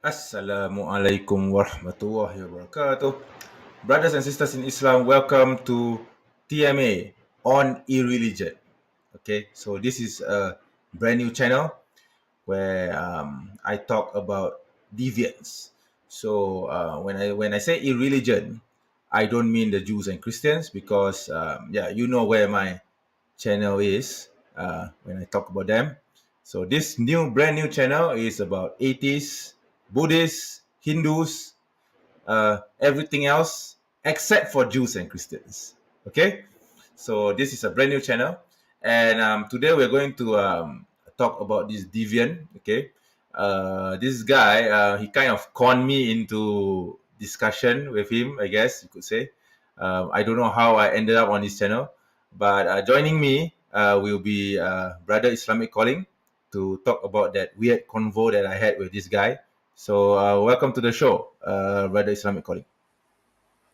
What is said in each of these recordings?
Assalamu alaikum warahmatullahi wabarakatuh. Brothers and sisters in Islam, welcome to TMA on irreligion. Okay, so this is a brand new channel where I talk about deviance. So when I say irreligion, I don't mean the Jews and Christians because you know where my channel is when I talk about them. So this brand new channel is about atheists, Buddhists, Hindus, everything else except for Jews and Christians. Okay, so this is a brand new channel, and today we're going to talk about this deviant. Okay, this guy he kind of conned me into discussion with him, I guess you could say. I don't know how I ended up on this channel, but joining me will be Brother Islamic Calling to talk about that weird convo that I had with this guy. So welcome to the show, Brother Islamic Calling.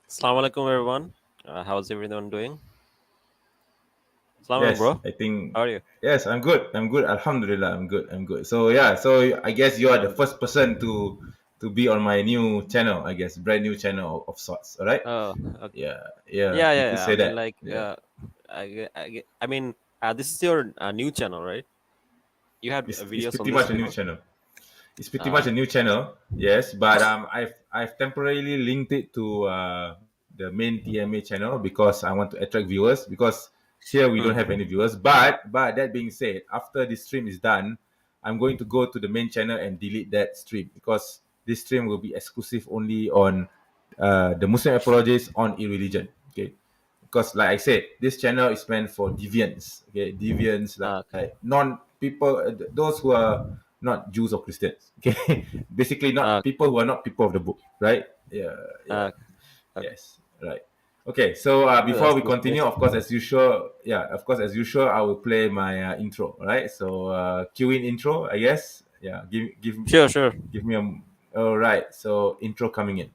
Assalamu alaikum, everyone. How's everyone doing? Assalamu alaikum, Yes, bro. I think How are you? yes, I'm good. I'm good. Alhamdulillah, I'm good. I'm good. So yeah, so I guess you are the Alhamdulillah. first person to be on my new channel, I guess, brand new channel of sorts. All right? Oh, okay. Yeah, yeah, Yeah, you yeah, could yeah. I say mean, that. like, Yeah. this is your new channel, right? You had It's videos on pretty this much a new before? channel. It's pretty much Uh, a new channel, yes, but I've temporarily linked it to the main TMA channel because I want to attract viewers, because here we don't have hmm. any viewers. But that being said, after this stream is done, I'm going to go to the main channel and delete that stream, because this stream will be exclusive only on the Muslim apologists on irreligion. Okay, because like I said, this channel is meant for deviants. Okay, deviants like Okay. non people, those who are not Jews or Christians. Okay, basically not Uh, people who are not people of the book, right? Yeah, yeah, uh, okay. yes, right. Okay, so before we That's continue, great. of course, as usual, I will play my intro. All right, so cue in intro, I guess. Yeah, Sure, sure. give me a. All right, so intro coming in.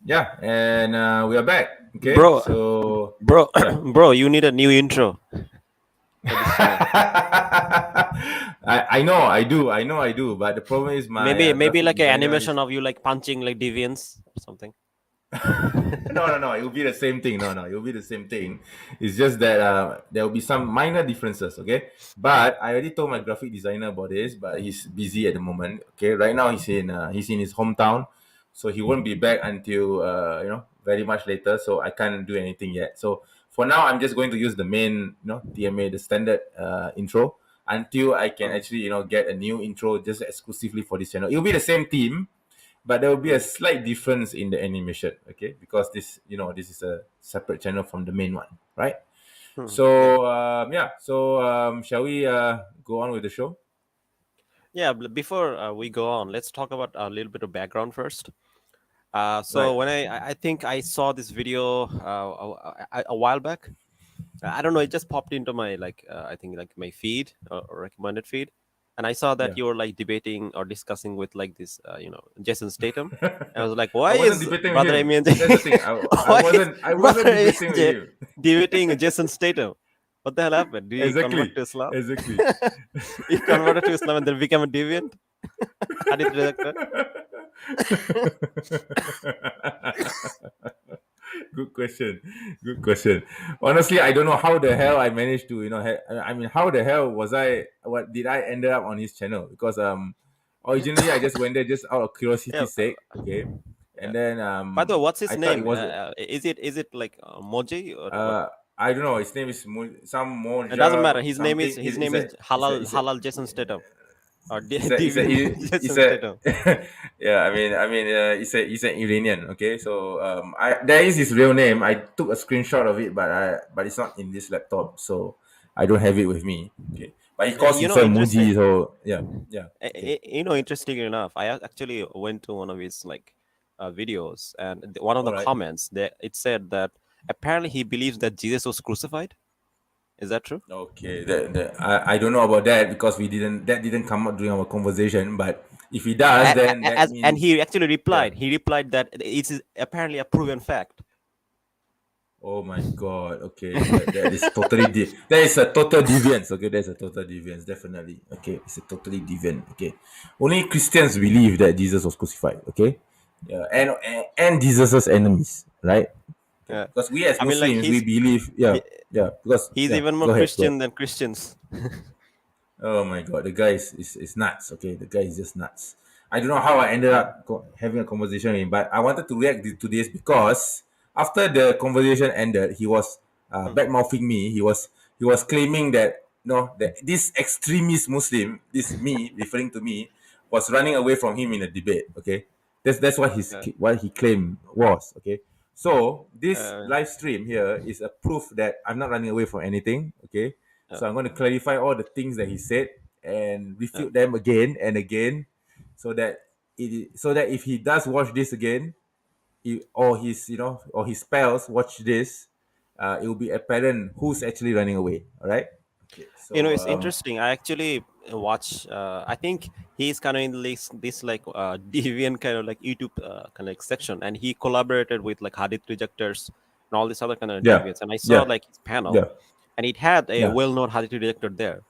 Yeah, and we are back. Okay, Bro, so bro, yeah. bro, you need a new intro for this channel. I know I do, but the problem is my Maybe graphic like an designer is animation of you like punching like deviants or something. no. It will be the same thing. No, it will be the same thing. It's just that there will be some minor differences. Okay, but I already told my graphic designer about this, but he's busy at the moment. Okay, right now he's in his hometown, so he won't be back until very much later. So I can't do anything yet. So for now, I'm just going to use the main TMA, the standard intro, until I can Hmm. actually get a new intro just exclusively for this channel. It will be the same theme, but there will be a Hmm. slight difference in the animation, okay, because this is a separate channel from the main one, right? Hmm. Yeah. So shall we go on with the show? Yeah, before we go on, let's talk about a little bit of background first. So Right. when I think I saw this video a while back. I don't know. It just popped into my I think like my feed or recommended feed, and I saw that Yeah. you were like debating or discussing with like this Jason Statham. I was like, why I wasn't is debating with brother him. Amian That's the thing. I why is wasn't I brother wasn't debating with Amian him. debating Jason Statham? What the hell happened? Did he convert Exactly. to Islam? Exactly. He converted to Islam and then became a deviant. Hadith redactor. Good question. Good question. Honestly, I don't know how the hell I managed to, I mean, how the hell was I? What did I end up on his channel? Because originally I just went there just out of Yeah, curiosity's sake. Okay, yeah. and then By the way, what's his I thought it name? was Is it like Moji or what? I don't know. His name is some It doesn't matter. Moja His name is something. his name is It's a Halal Jason Statham or it's a Deviant it's Jason a Statham. yeah. He's an Iranian. Okay, so there is his real name. I took a screenshot of it, but it's not in this laptop, so I don't have it with me. Okay, but he calls himself Muji. Interesting. So yeah. Okay, Interesting enough, I actually went to one of his videos, and one of all the right. comments that it said that apparently he believes that Jesus was crucified Is that true? Okay, I don't know about that because that didn't come up during our conversation. But if he does, then that And means he actually yeah. replied. He replied that it is apparently a proven fact. Oh my god. Okay, that is totally that is a total deviance. Okay, that's a total deviance. Definitely. Okay, it's a totally deviant. Okay, only Christians believe that Jesus was crucified. Okay, yeah, and Jesus's enemies, right? Okay, Yeah. because we as I mean, like Muslims we believe, yeah, he, yeah. Because he's yeah, even more go ahead, go ahead. Christian than Christians. Oh my god, the guy is nuts. Okay, the guy is just nuts. I don't know how I ended Yeah. up having a conversation with him, but I wanted to react to this because after the conversation ended, he was Mm. back mouthing me. He was claiming that no, that this extremist Muslim, this me referring to me, was running away from him in a debate. Okay, that's Yeah. what he claimed was. Okay, so this Uh, live stream here is a proof that I'm not running away from anything. Okay, yeah. so I'm going to clarify all the things that he said and Yeah. refute them again and again, so that so that if he does watch this again, or his or his pals watch this, it will be apparent who's actually running away. All right. Okay. So It's interesting. I actually watch. I think he's kind of in this like deviant kind of like YouTube kind of like section, and he collaborated with like Hadith rejectors and all this other kind of yeah, deviants. And I saw yeah, like his panel, yeah, and it had a yeah. well-known Hadith rejector there.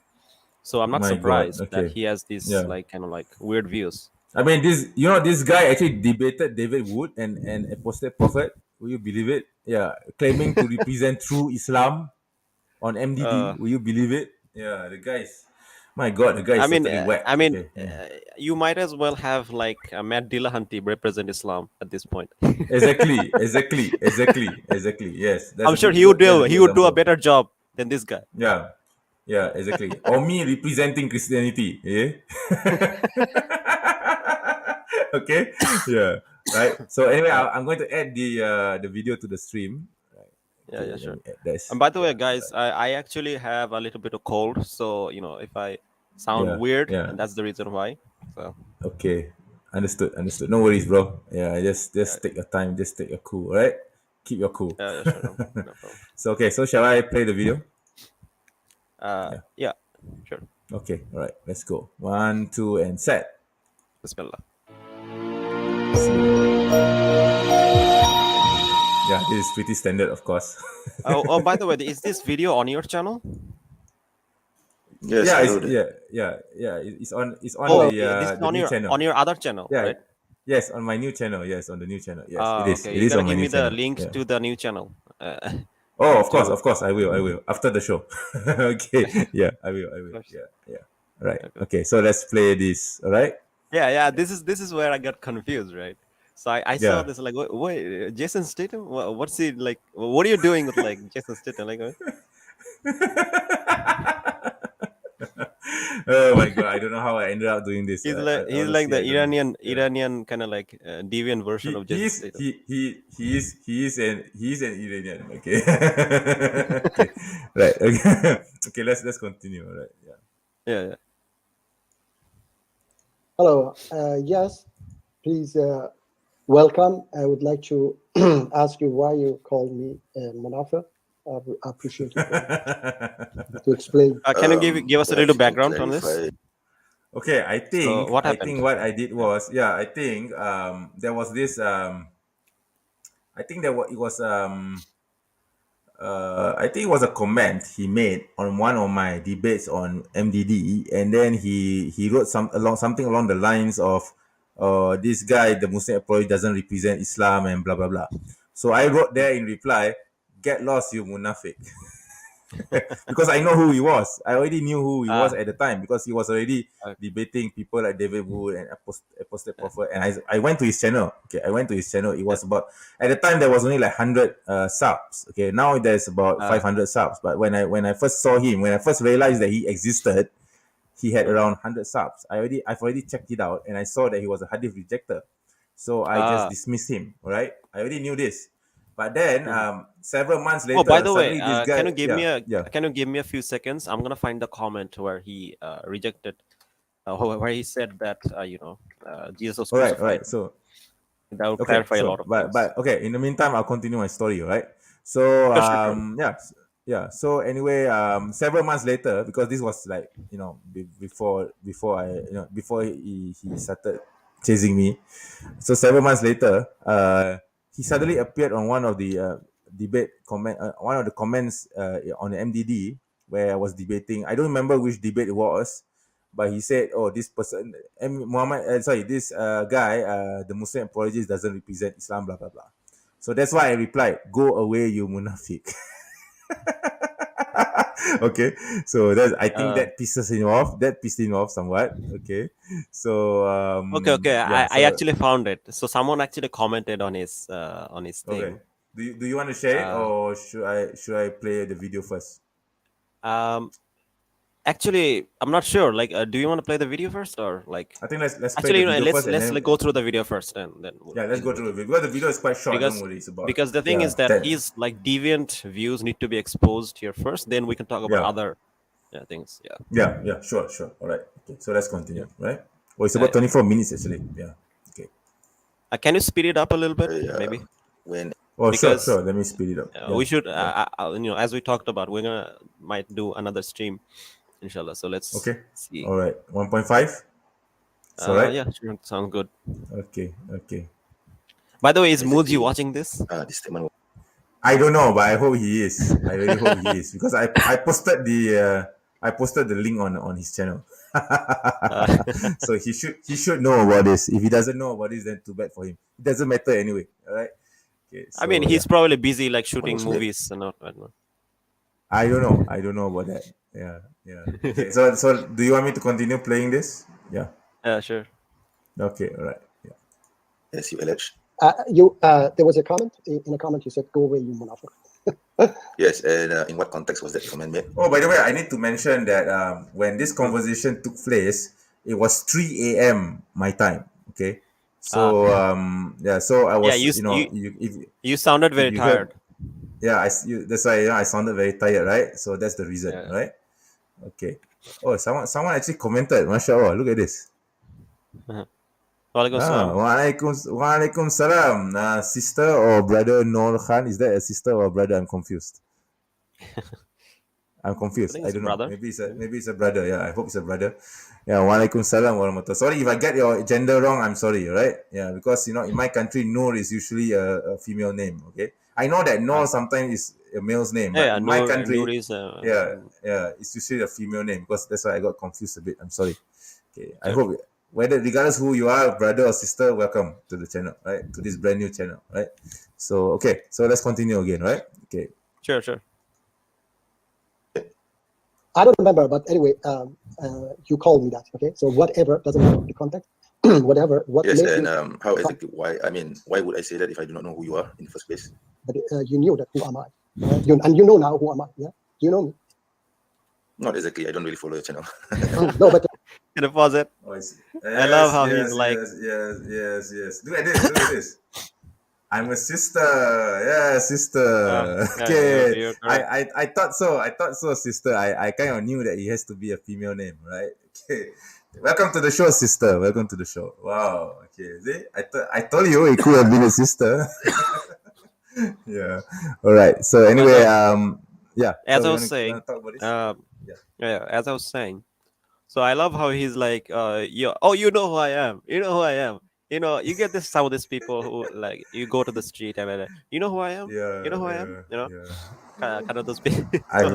So I'm not My God. surprised that Okay. he has these Yeah. like kind of like weird views. I mean, this guy actually debated David Wood and apostate prophet. Will you believe it? Yeah, claiming to represent true Islam on MDD. Uh, Will you believe it? Yeah, my God, the guy is totally I whacked. mean, Okay, yeah. you might as well have like Matt Dillahunt represent Islam at this point. Exactly. Yes, I'm sure that's a he good would do a example. better job than this guy. Yeah, yeah, exactly. Or me representing Christianity. Yeah. Okay. Yeah. Right. So anyway, Yeah, I'm going to add the video to the stream. Right. yeah, Okay. yeah, Let sure. me add this. And by the way, Yeah. guys, Right. I actually have a little bit of cold, so if I sound Yeah. weird, Yeah. and that's the reason why. So Okay. Understood. No worries, bro. Yeah. yeah, Just take your time. Just take your cool. All right. Keep your cool. yeah, yeah, sure, no problem. So okay. So shall I play the video? Yeah. Yeah, sure. Okay. All right. Let's go. One, two, and set. Bismillah. Yeah, this is pretty standard, of course. Oh, by the way, is this video on your channel? Yes, Yeah, load it. it's on Oh, Hello. this is the new channel. on your other channel, Yeah, right? yes, on my new channel. Yes, on the new channel. Yes, it is. Okay. It You is gotta on my give new me the channel. link Yeah. to the new channel. Oh, To of course. I will. After the show. Okay. Yeah, I will. course. Yeah. Yeah. Right. Okay. Okay. So let's play this. All right. Yeah. This is where I got confused, right? So I saw Yeah. this like, wait, Jason Statham? What's he like? What are you doing with like Jason Statham? Like, Oh my god! I don't know how I ended up doing this. he's like Honestly, the I don't know. Yeah. Iranian kind of like deviant version He of he Jason is Statham. he is an Iranian. Okay. Okay. Right. Okay. Okay. Let's continue. All right. Yeah. Yeah. Hello. Yes, please welcome. I would like to ask you why you called me Munafa. I appreciate it very much. To explain. Can you give us a If little you can background on this? clarify. Okay. I So think what I happened? think what I did Yeah. was, yeah. I think there was this I think there was it was I think it was a comment he made on one of my debates on MDD, and then he wrote something along the lines of, this guy, the Muslim apology, doesn't represent Islam and blah blah blah. So I wrote there in reply, "Get lost, you munafik," because I know who he was. I already knew who he was Ah. at the time because he was already Okay. debating people like David Wood and apostate Yeah. prophet. And I went to his channel. Okay, I went to his channel. It Yeah. was about, at the time there was only like 100 subs. Okay, now there's about Ah. 500 subs. But when I first saw him, when I first realized that he existed, he had Mm. around 100 subs. I've already checked it out, and I saw that he was a hadith rejecter. So I just Ah. dismissed him. All right, I already knew this. But then Mhm. several months Oh, by later, the way, suddenly this guy, yeah, yeah. can you give me a few seconds? I'm gonna find the comment where he rejected, where he said that Jesus was All right, all crucified. right. So That will okay, clarify a lot of but things. okay. In the meantime, I'll continue my story. All right. So Sure, sure, sure. yeah. yeah. So anyway, several months later, because this was like before I before he started chasing me. So several months later, he suddenly appeared on one of the one of the comments on the MDD where I was debating. I don't remember which debate it was, but he said, "Oh, this person, Muhammad, sorry, this guy, the Muslim apologist doesn't represent Islam, blah blah blah." So that's why I replied, "Go away, you munafiq." Okay, so that I think Uh, that pisses him off. That pissed him off somewhat. Okay, so okay. yeah, I so actually found it. So someone actually commented on his okay. thing. Do you want to share it, Uh, or should I play the video first? um, Actually, I'm not sure. Like, do you want to play the video first, or like? I think let's play Actually, the video first, and let's then like, go through the video first, and then we'll yeah, let's deal go with through it. it because the video is quite short. Don't Because worry, it's about because the thing yeah is that 10. he's like deviant views need to be exposed here first. Then we can talk about Yeah, other things. Yeah, yeah, sure. All right. Okay, so let's yeah, continue. Right? Oh, it's yeah, about yeah. 24 minutes actually. Yeah. Okay. Can you speed it up a little bit, maybe? When Oh, sure. Because Let me speed it up. Yeah, we should, yeah. as we talked about, we're gonna might do another stream, inshallah. So let's Okay. see. All right. 1.5. It's all right. Yeah, sure, sounds good. Okay. By the way, is Muji basically watching this? this statement I don't know, but I hope he is. I really hope he is because I posted the link on his channel. Uh, So he should know about this. If he doesn't know about this, then too bad for him. It doesn't matter anyway. All right. Okay. I mean, So he's yeah, probably busy like shooting was made. movies and not. I don't know. I don't know. I don't know about that. Yeah. Okay. So do you want me to continue playing this? Yeah. Yeah, sure. Okay. All right. Yeah. As you alleged. There was a comment in a comment. You said, "Go away, you munafiq." Yes, and in what context was that comment made? Oh, by the way, I need to mention that when this conversation took place, it was 3 a.m. my time. Okay, Ah, so yeah, so I yeah. was, You you sounded if very you heard, tired. yeah, that's why I sounded very tired, right? So that's the reason, Yeah. right? Okay. Oh, someone actually commented, mashallah. Look at this. Walaikum salam. Waalaikum salam. Sister or brother Noor Khan? Is that a sister or a brother? I'm confused. I'm I confused. think I it's don't know. brother. Maybe it's a brother. Yeah, I hope it's a brother. Yeah, walaikum salam warahmatullah. Sorry if I get your gender wrong. I'm sorry. Right? Yeah, because in my country, Noor is usually a female name. Okay, I know that Noor Okay. sometimes is a male's name, Yeah, but yeah. in my Noor country, is yeah, it's usually a female name because that's why I got confused a bit. I'm sorry. Okay, I sure, hope whether regardless who you are, brother or sister, welcome to the channel. Right, to this brand new channel. Right. So okay, so let's continue again. Right. Okay. sure. I don't remember, but anyway, you called me that. Okay, so whatever, doesn't matter the context. Whatever, what Yes, made and you? how exactly? Why would I say that if I do not know who you are in the first place? But you knew that. Who am I? And you know now who am I? Yeah, do you know me? Not exactly. I don't really follow your channel. No, but Can I pause it? Oh, I see. I love Yes, how he's yes, like, yes, yes. Look at this. Look at this. I'm a sister. Yeah, sister. yeah, Okay. you're I, correct. I I thought so. I thought so, sister. I kind of knew that it has to be a female name, right? Okay. Welcome to the show, sister. Welcome to the show. Wow. Okay. See, I told you it could have been a sister. Yeah. All right. So So anyway, yeah. as So I you was want to saying, talk about this? um, Yeah. yeah, as I was saying. So I love how he's like, you know who I am. You know who I am. You get this some of these people who like you go to the street and like, you know who I am. You know Yeah. who I am. Yeah. Yeah. Kind of those people. I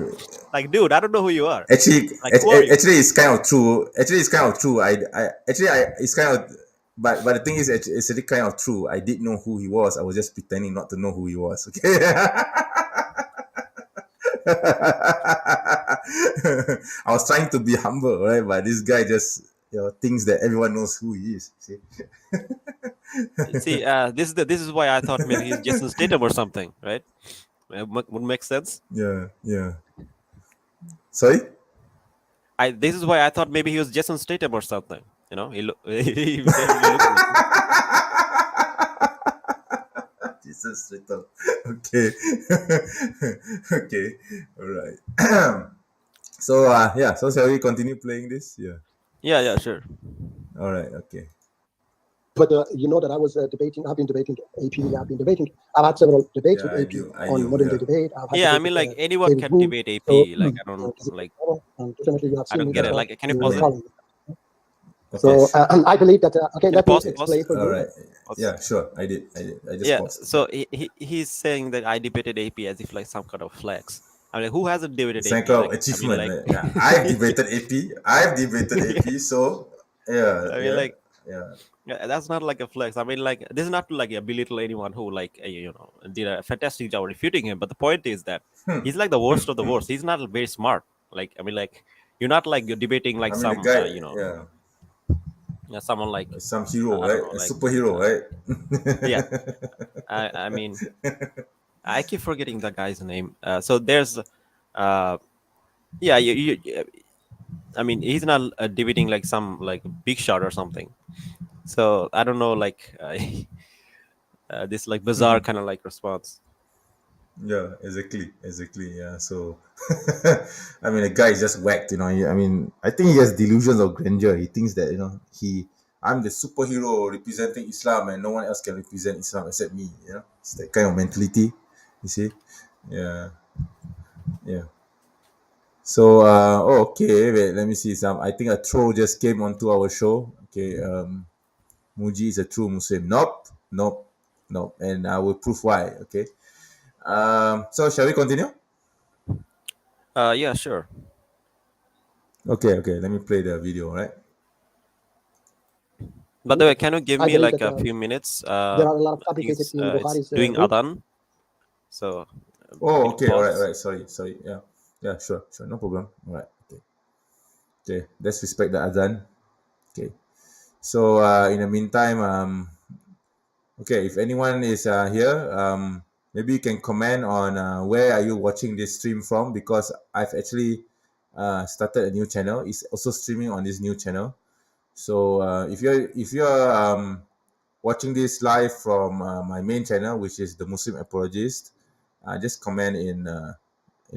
Like, dude, I don't know who you are. Actually, Like, who are you? it's kind of true. Actually, it's kind of true. It's kind of, but the thing is, it's really kind of true. I did know who he was. I was just pretending not to know who he was. Okay. I was trying to be humble, right? But this guy just thinks that everyone knows who he is. See? See, this is why I thought maybe he's Jason Statham or something, right? Would make sense. Yeah. Sorry. This is why I thought maybe he was Jason Statham or something. He definitely looks like him. Jesus, little. Okay. Okay. All right. So yeah. So shall we continue playing this? Yeah. Yeah, sure. All right. Okay. But you know that I was debating. I've been debating AP. I've had several debates Yeah, with I AP do, on modern day yeah. debate. I've had Yeah, I debate mean, with like anyone David can Wu. debate AP. So, Like I don't like. and definitely you have I seen don't me. get That's it. why Like, can you you pause were it? calling me. Okay. So I believe that. Okay, Can you let me pause? explain for All you. right. Pause. Yeah, sure. I did. I just Yeah. paused. So he's saying that I debated AP as if like some kind of flex. I mean, like, who hasn't debated It's like AP? a Like, I mean, achievement. like, Right? Yeah, I've debated AP. I've debated AP. So yeah, I mean, yeah, like, yeah. yeah, that's not like a flex. I mean, like, this is not to like belittle anyone who like did a fantastic job refuting him. But the point is that he's like the worst of the worst. He's not very smart. Like, I mean, like, you're not like you're debating like I mean, the some guy, yeah, someone like some hero, I don't right? know, A like superhero, right? yeah. I mean, I keep forgetting the guy's name. So there's yeah, I mean, he's not debating like some like big shot or something. So I don't know, like this like bizarre kind of like response. Yeah, exactly. Yeah. So, I mean, the guy is just whacked. I mean, I think he has delusions of grandeur. He thinks that I'm the superhero representing Islam, and no one else can represent Islam except me. It's that kind of mentality. You see? Yeah, yeah. So, okay. Wait, let me see some. I think a troll just came onto our show. Okay. Muji is a true Muslim. Nope. And I will prove why. Okay. So shall we continue? Yeah, sure. Okay. Let me play the video, right? By the way, can you give I me believe like that a few minutes? there are a lot of I think fabricated in it's Bukhari's doing book. adhan. So Oh, can you okay. All pause? right. Sorry. Yeah. Sure. No problem. All right. Okay. Let's respect the adhan. Okay. So, in the meantime, okay, if anyone is here, maybe you can comment on where are you watching this stream from, because I've actually started a new channel. It's also streaming on this new channel. So, if you're watching this live from my main channel, which is the Muslim Apologist, just comment in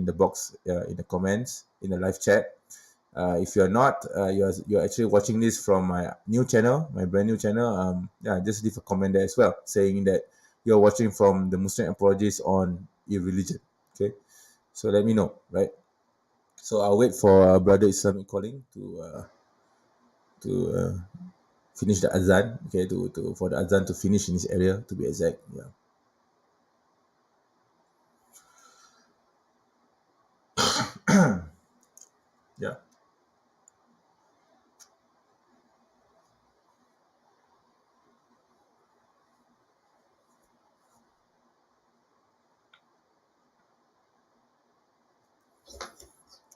the box, in the comments, in the live chat. If you're not, you're actually watching this from my new channel, my brand new channel. Yeah, just leave a comment there as well, saying that you're watching from the Muslim Apologist on Irreligion. Okay, so let me know, right? So I'll wait for Brother Islamic calling to finish the azan. Okay, to for the azan to finish in this area, to be exact. Yeah. Yeah.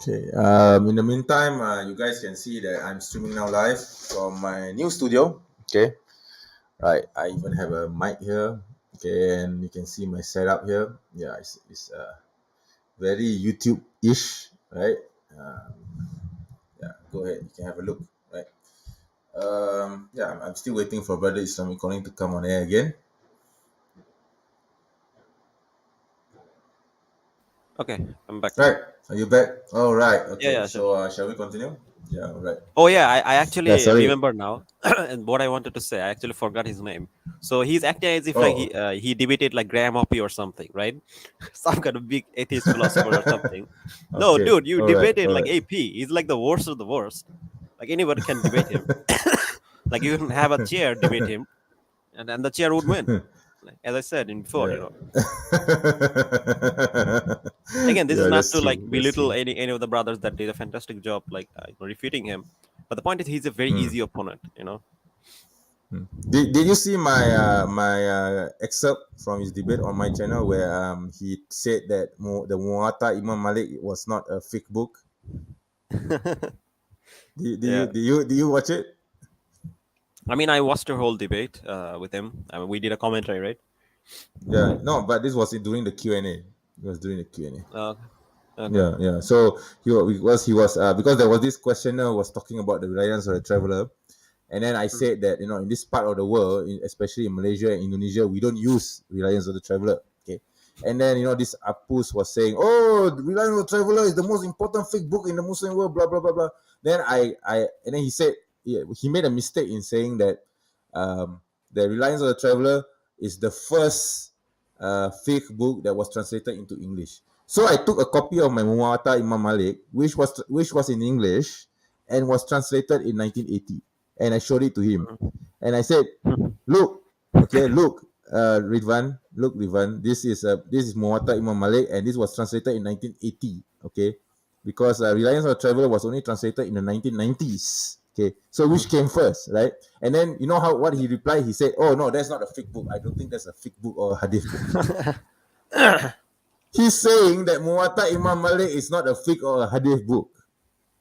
Okay. In the meantime, you guys can see that I'm streaming now live from my new studio. Okay. Right. I even have a mic here. Okay, and you can see my setup here. Yeah, it's very YouTube-ish, right? Yeah. Go ahead. You can have a look. Right. Yeah, I'm still waiting for Brother Islamic calling to come on air again. Okay, I'm back. Right. Are you back? All right. Okay. Yeah, sure. So shall we continue? Yeah. All right. Oh yeah, I Yeah. actually Sorry. remember now. And what I wanted to say, I actually forgot his name. So he's acting as if like Oh. he debated like Graham Hoppe or something, right? Some kind of big atheist philosopher or something. No, Okay. dude, you All right. debated All like right. AP. He's like the worst of the worst. Like anybody can debate him. Like you can have a chair debate him, and the chair would win. Like, as I said in before, Yeah. Again, this is Yeah. not That's to like true. That's belittle true. any of the brothers that did a fantastic job like refuting him. But the point is, he's a very easy opponent. Did you see my excerpt from his debate on my channel where he said that the Muwatta Imam Malik was not a fake book? Yeah. Do you watch it? I mean, I watched the whole debate with him. I mean, we did a commentary, right? Yeah, no, but this was during the Q&A. It was during the Q&A. Okay. Yeah. So he was because there was this questioner was talking about the reliance of the traveler, and then I Mhm. said that in this part of the world, especially in Malaysia and Indonesia, we don't use reliance of the traveler. Okay, and then this Apus was saying, "Oh, the reliance of the traveler is the most important fake book in the Muslim world." Blah blah blah blah. Then and then he said, yeah, he made a mistake in saying that that Reliance of the Traveler is the first fiqh book that was translated into English. So I took a copy of my Muwatta Imam Malik, which was in English and was translated in 1980, and I showed it to him, and I said, "Look, Ridvan, this is Muwatta Imam Malik, and this was translated in 1980, okay, because Reliance of the Traveler was only translated in the 1990s." Okay, so which came first, right? And then you know what he replied? He said, "Oh no, that's not a fiqh book. I don't think that's a fiqh book or a hadith book." He's saying that Muwatta Imam Malik is not a fiqh or a hadith book.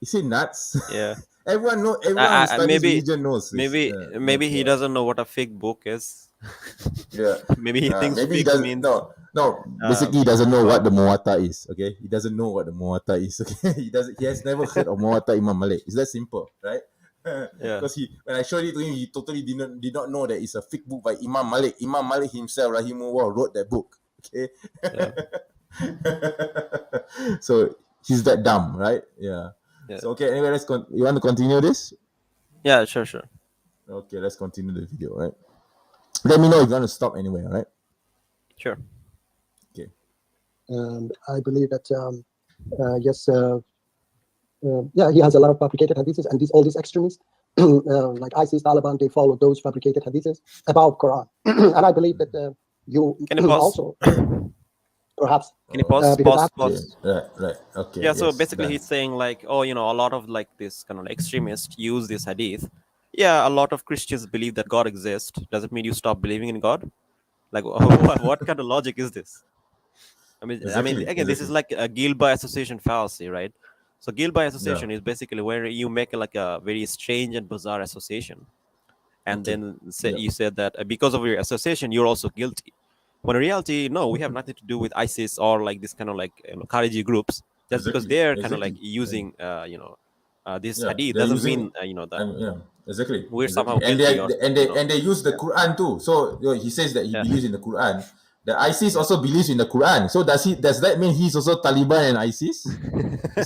Is he nuts? Yeah. Everyone who studies religion knows this. Maybe he doesn't know what a fake book is. Yeah. Maybe he thinks maybe he fake doesn't. means No. Basically, he doesn't know what the Muwatta is. Okay, he doesn't know what the Muwatta is. Okay, He has never heard of Muwatta Imam Malik. It's that simple, right? Yeah. Because when I showed it to him, he totally did not know that it's a fiqh book by Imam Malik. Imam Malik himself, rahimahullah, wrote that book. Okay. Yeah. So he's that dumb, right? Yeah. Yeah. So okay. Anyway, you want to continue this? Yeah, sure. Okay, let's continue the video, right? Let me know if you want to stop anywhere, right? Sure. Okay. And I believe that yes, he has a lot of fabricated hadiths, and all these extremists like ISIS, Taliban, they follow those fabricated hadiths about Quran. And I believe that you Can you pause? also perhaps Can you pause? because Pause. Right. Okay. Yeah, so yes, basically done. he's saying like, a lot of like this kind of extremists use this hadith. Yeah, a lot of Christians believe that God exists. Does it mean you stop believing in God? Like, what kind of logic is this? I mean, again, this is like a guilt by association fallacy, right? So guilt by association is basically where you make like a very strange and bizarre association, and then you said that because of your association, you're also guilty. When in reality, no, we have nothing to do with ISIS or like this kind of like Khariji groups. Just because they're kind of like using, this hadith doesn't mean that exactly. we're somehow and guilty. they use the Quran too. So he says that he believes in the Quran. The ISIS also believes in the Quran. So does that mean he's also Taliban and ISIS?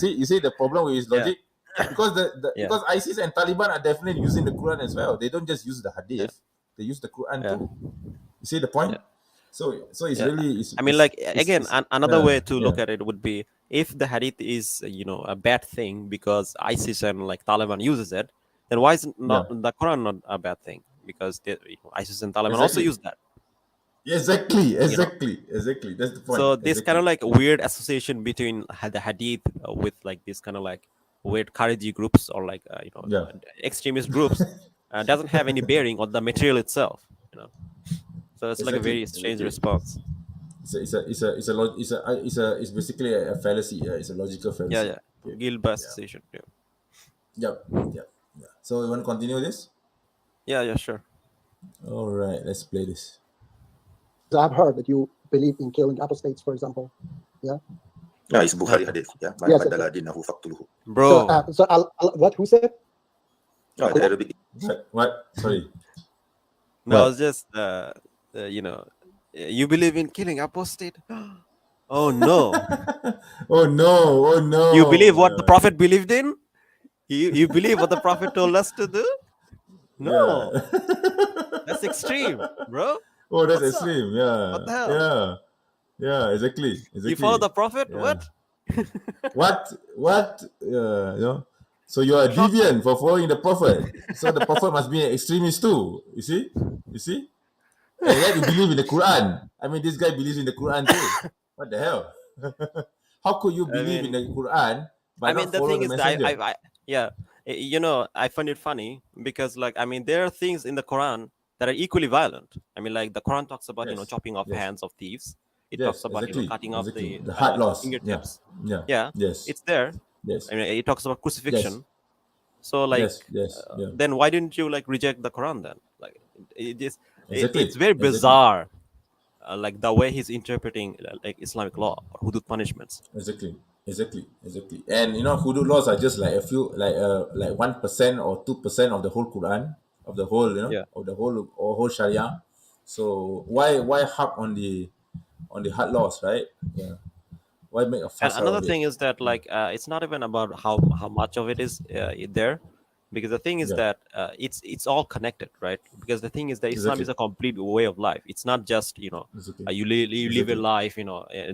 You see the problem with his logic? Because because ISIS and Taliban are definitely using the Quran as well. They don't just use the hadith. They use the Quran too. You see the point? So it's really. Another way to look at it would be if the hadith is a bad thing because ISIS and like Taliban uses it, then why is not the Quran not a bad thing? Because ISIS and Taliban also use that. Exactly. That's the point. So this kind of like weird association between the hadith with like this kind of like weird Khariji groups or like extremist groups doesn't have any bearing on the material itself. So it's like a very strange response. It's basically a fallacy. It's a logical fallacy. Guilt by association. Yep. So you want to continue this? Yeah, sure. All right, let's play this. I've heard that you believe in killing apostates, for example. Yeah, it's Bukhari hadith. Yeah, bro. So what? Who said? The Arabic. What? Sorry. No, it's just you believe in killing apostate? Oh no! Oh no! You believe what the Prophet believed in? You believe what the Prophet told us to do? No, that's extreme, bro. Oh, that's extreme. Yeah. What the hell? Yeah. Exactly. You follow the Prophet? Yeah. What? So you are a deviant for following the Prophet. So the Prophet must be an extremist too. You see? And yet you believe in the Quran. I mean, this guy believes in the Quran too. What the hell? How could you believe in the Quran but not follow the messenger? I find it funny because there are things in the Quran that are equally violent. I mean, like the Quran talks about chopping off hands of thieves. It talks about cutting off the heart loss fingertips. Yes. It's there. Yes. I mean, it talks about crucifixion. Yes. So then why didn't you reject the Quran then? It's very bizarre. Like the way he's interpreting Islamic law or hudud punishments. Exactly. And hudud laws are just like a few, like 1% or 2% of the whole Quran, of the whole, of the whole Sharia. So why harp on the hard laws, right? Yeah. Why make a fuss? And another thing is that it's not even about how much of it is there. because the thing is Yeah. that it's all connected, right? Because the thing is that Islam Exactly. is a complete way of life. It's not just Exactly. you live a Exactly. life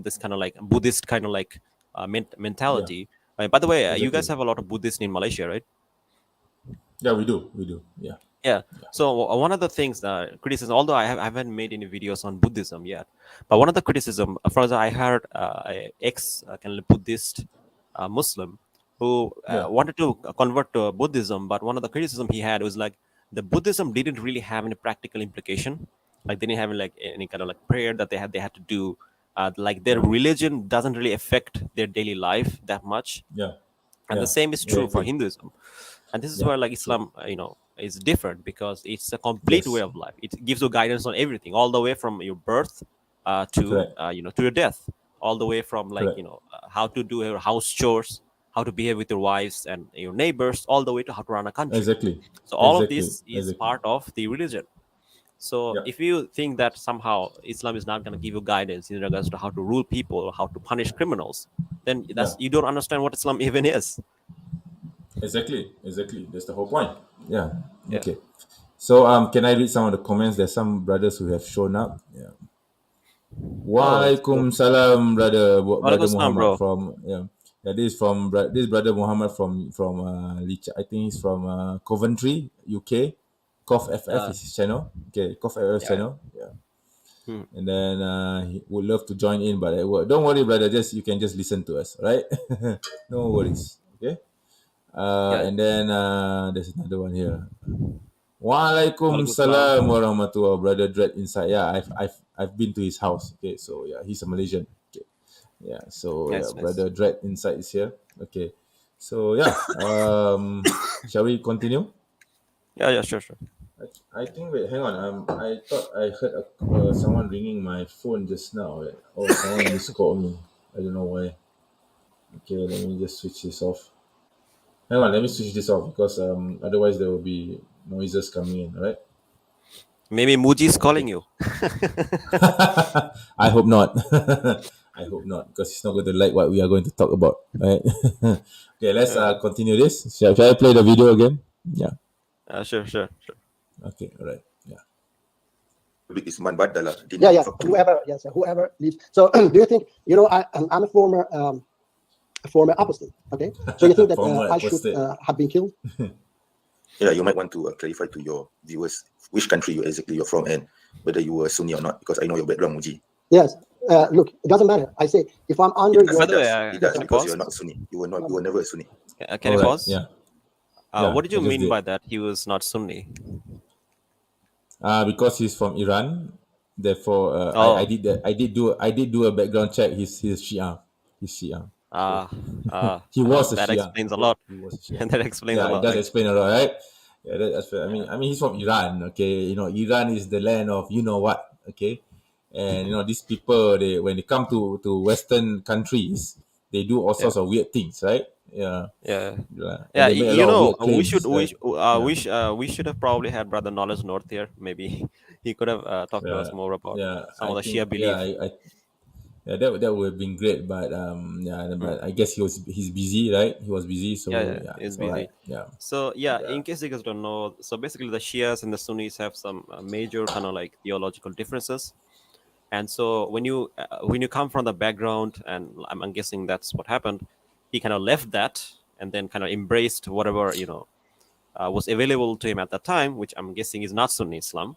this kind of like Buddhist kind of like Yeah. mentality. By the way, you guys Exactly. have a lot of Buddhists in Malaysia, right? Yeah, we do. We do. Yeah. Yeah. Yeah. So one of the things that criticism, although I haven't made any videos on Buddhism yet, but one of the criticism, for example, I heard a ex kind of Buddhist Muslim who Yeah. wanted to convert to Buddhism, but one of the criticism he had was like the Buddhism didn't really have any practical implication. Like they didn't have like any kind of like prayer that they had to do. Like their Yeah. religion doesn't really affect their daily life that much, Yeah. and the Yeah. same is Yeah. true for Agree. Hinduism. And this is Yeah. where like True. Islam is different because it's a complete way Yes. of life. It gives you guidance on everything, all the way from your birth to Correct. to your death, all the way from like Correct. how to do your house chores, how to behave with your wives and your neighbors, all the way to how to run a country. Exactly. So all of Exactly. this is Exactly. part of the religion. So Yeah. if you think that somehow Islam is not going to give you guidance in regards to how to rule people or how to punish criminals, then Yeah. that's you don't understand what Islam even is. Exactly. Exactly. That's the whole point. Yeah. Yeah. Okay. So can I read some of the comments? There's some brothers who have shown up. Yeah. Oh, that's cool. Walaikum salam, brother Walaikum salam, Muhammad bro. from yeah. Yeah, this brother Muhammad from I think he's from Coventry, UK. Cough FF Uh, is his channel. Okay, Cough FF yeah. channel. Yeah, Hmm. and then he would love to join in, but at work. Don't worry, brother. You can just listen to us, right? No worries. Okay. Yeah. And then there's another one here. Walaikum salam. Waalaikumsalam warahmatullahi, brother Dread inside. Yeah, I've been to his house. Okay, so yeah, he's a Malaysian. Okay, yeah, so yeah, Nice, nice. brother Dread inside is here. Okay, so yeah, shall we continue? Yeah, yeah, sure, sure. I think wait, hang on. I thought I heard someone ringing my phone just now. Oh, someone miscalled me. I don't know why. Okay, let me just switch this off. Hang on, let me switch this off because otherwise there will be noises coming in. All right. Maybe Muji is calling Okay. you. I hope not. I hope not, because he's not going to like what we are going to talk about, right? Okay, let's Uh, continue this. Shall I play the video again? Yeah. sure, sure, sure. Okay. All right. Yeah. Is man badala Yeah, yeah. dini Whoever leaves. So, do you think I'm a former apostate? Okay. So you think that Former I should apostate. have been killed? Yeah, you might want to clarify to your viewers which country you're from and whether you were Sunni or not, because I know your background, Muji. Yes. Look, it doesn't matter. I say if I'm under It does, your By the way, it does can I because pause? you're not Sunni. You were never a Sunni. Can I All right. pause? Yeah. Yeah, What did you I just mean did. by that? He was not Sunni. Because he's from Iran, therefore Oh, I did that. I did do a background check. He's Shia. He's Shia. So he was a that Shia. explains a Okay, lot. he was a Shia. That explains a Yeah, it lot, does actually. explain a lot, right? Yeah, Yeah. I mean, he's from Iran. Okay, Iran is the land of you know what. Okay, and these people, they when they come to Western countries, they do all Yeah. sorts of weird things, right? Yeah, Yeah. yeah, and Yeah, they make a lot of weird we should claims, right? Yeah, we should have probably had Brother Knowledge North here. Maybe he could have talked to us more about yeah. some I of the think Shia belief. yeah, that would have been great, but yeah, Hmm. but I guess he's busy, right? He was busy, Yeah, so yeah, yeah, he's it's all right. busy. Yeah, So yeah, yeah, in case you guys don't know, so basically the Shias and the Sunnis have some major kind of like theological differences. And so when you come from the background, and I'm guessing that's what happened, he kind of left that and then kind of embraced whatever was available to him at that time, which I'm guessing is not Sunni Islam.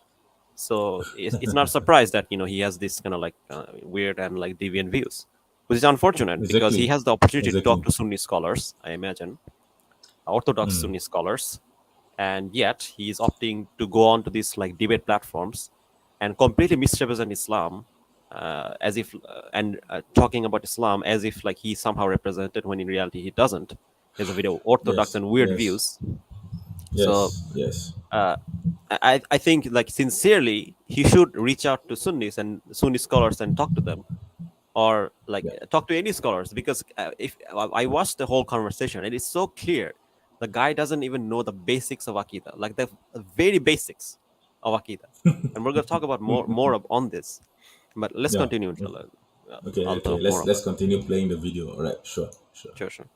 So it's not surprised that he has this kind of like weird and like deviant views, which is unfortunate because he exactly, has the opportunity to talk exactly. to Sunni scholars, I imagine, Orthodox Mm. Sunni scholars, and yet he is opting to go on to these like debate platforms and completely misrepresent Islam, as if and talking about Islam as if like he somehow represented, when in reality he doesn't. He has a very orthodox Yes, and weird yes, views. So yes, yes. uh, I think like sincerely he should reach out to Sunnis and Sunni scholars and talk to them, or like Yeah, talk to any scholars, because if I watched the whole conversation, it is so clear the guy doesn't even know the basics of Akida, like the very basics of Akida. And we're going to talk about on this, but let's yeah. continue, inshallah. Okay, I'll okay. talk more Let's about it. continue playing the video. All right, sure, sure. Sure, sure.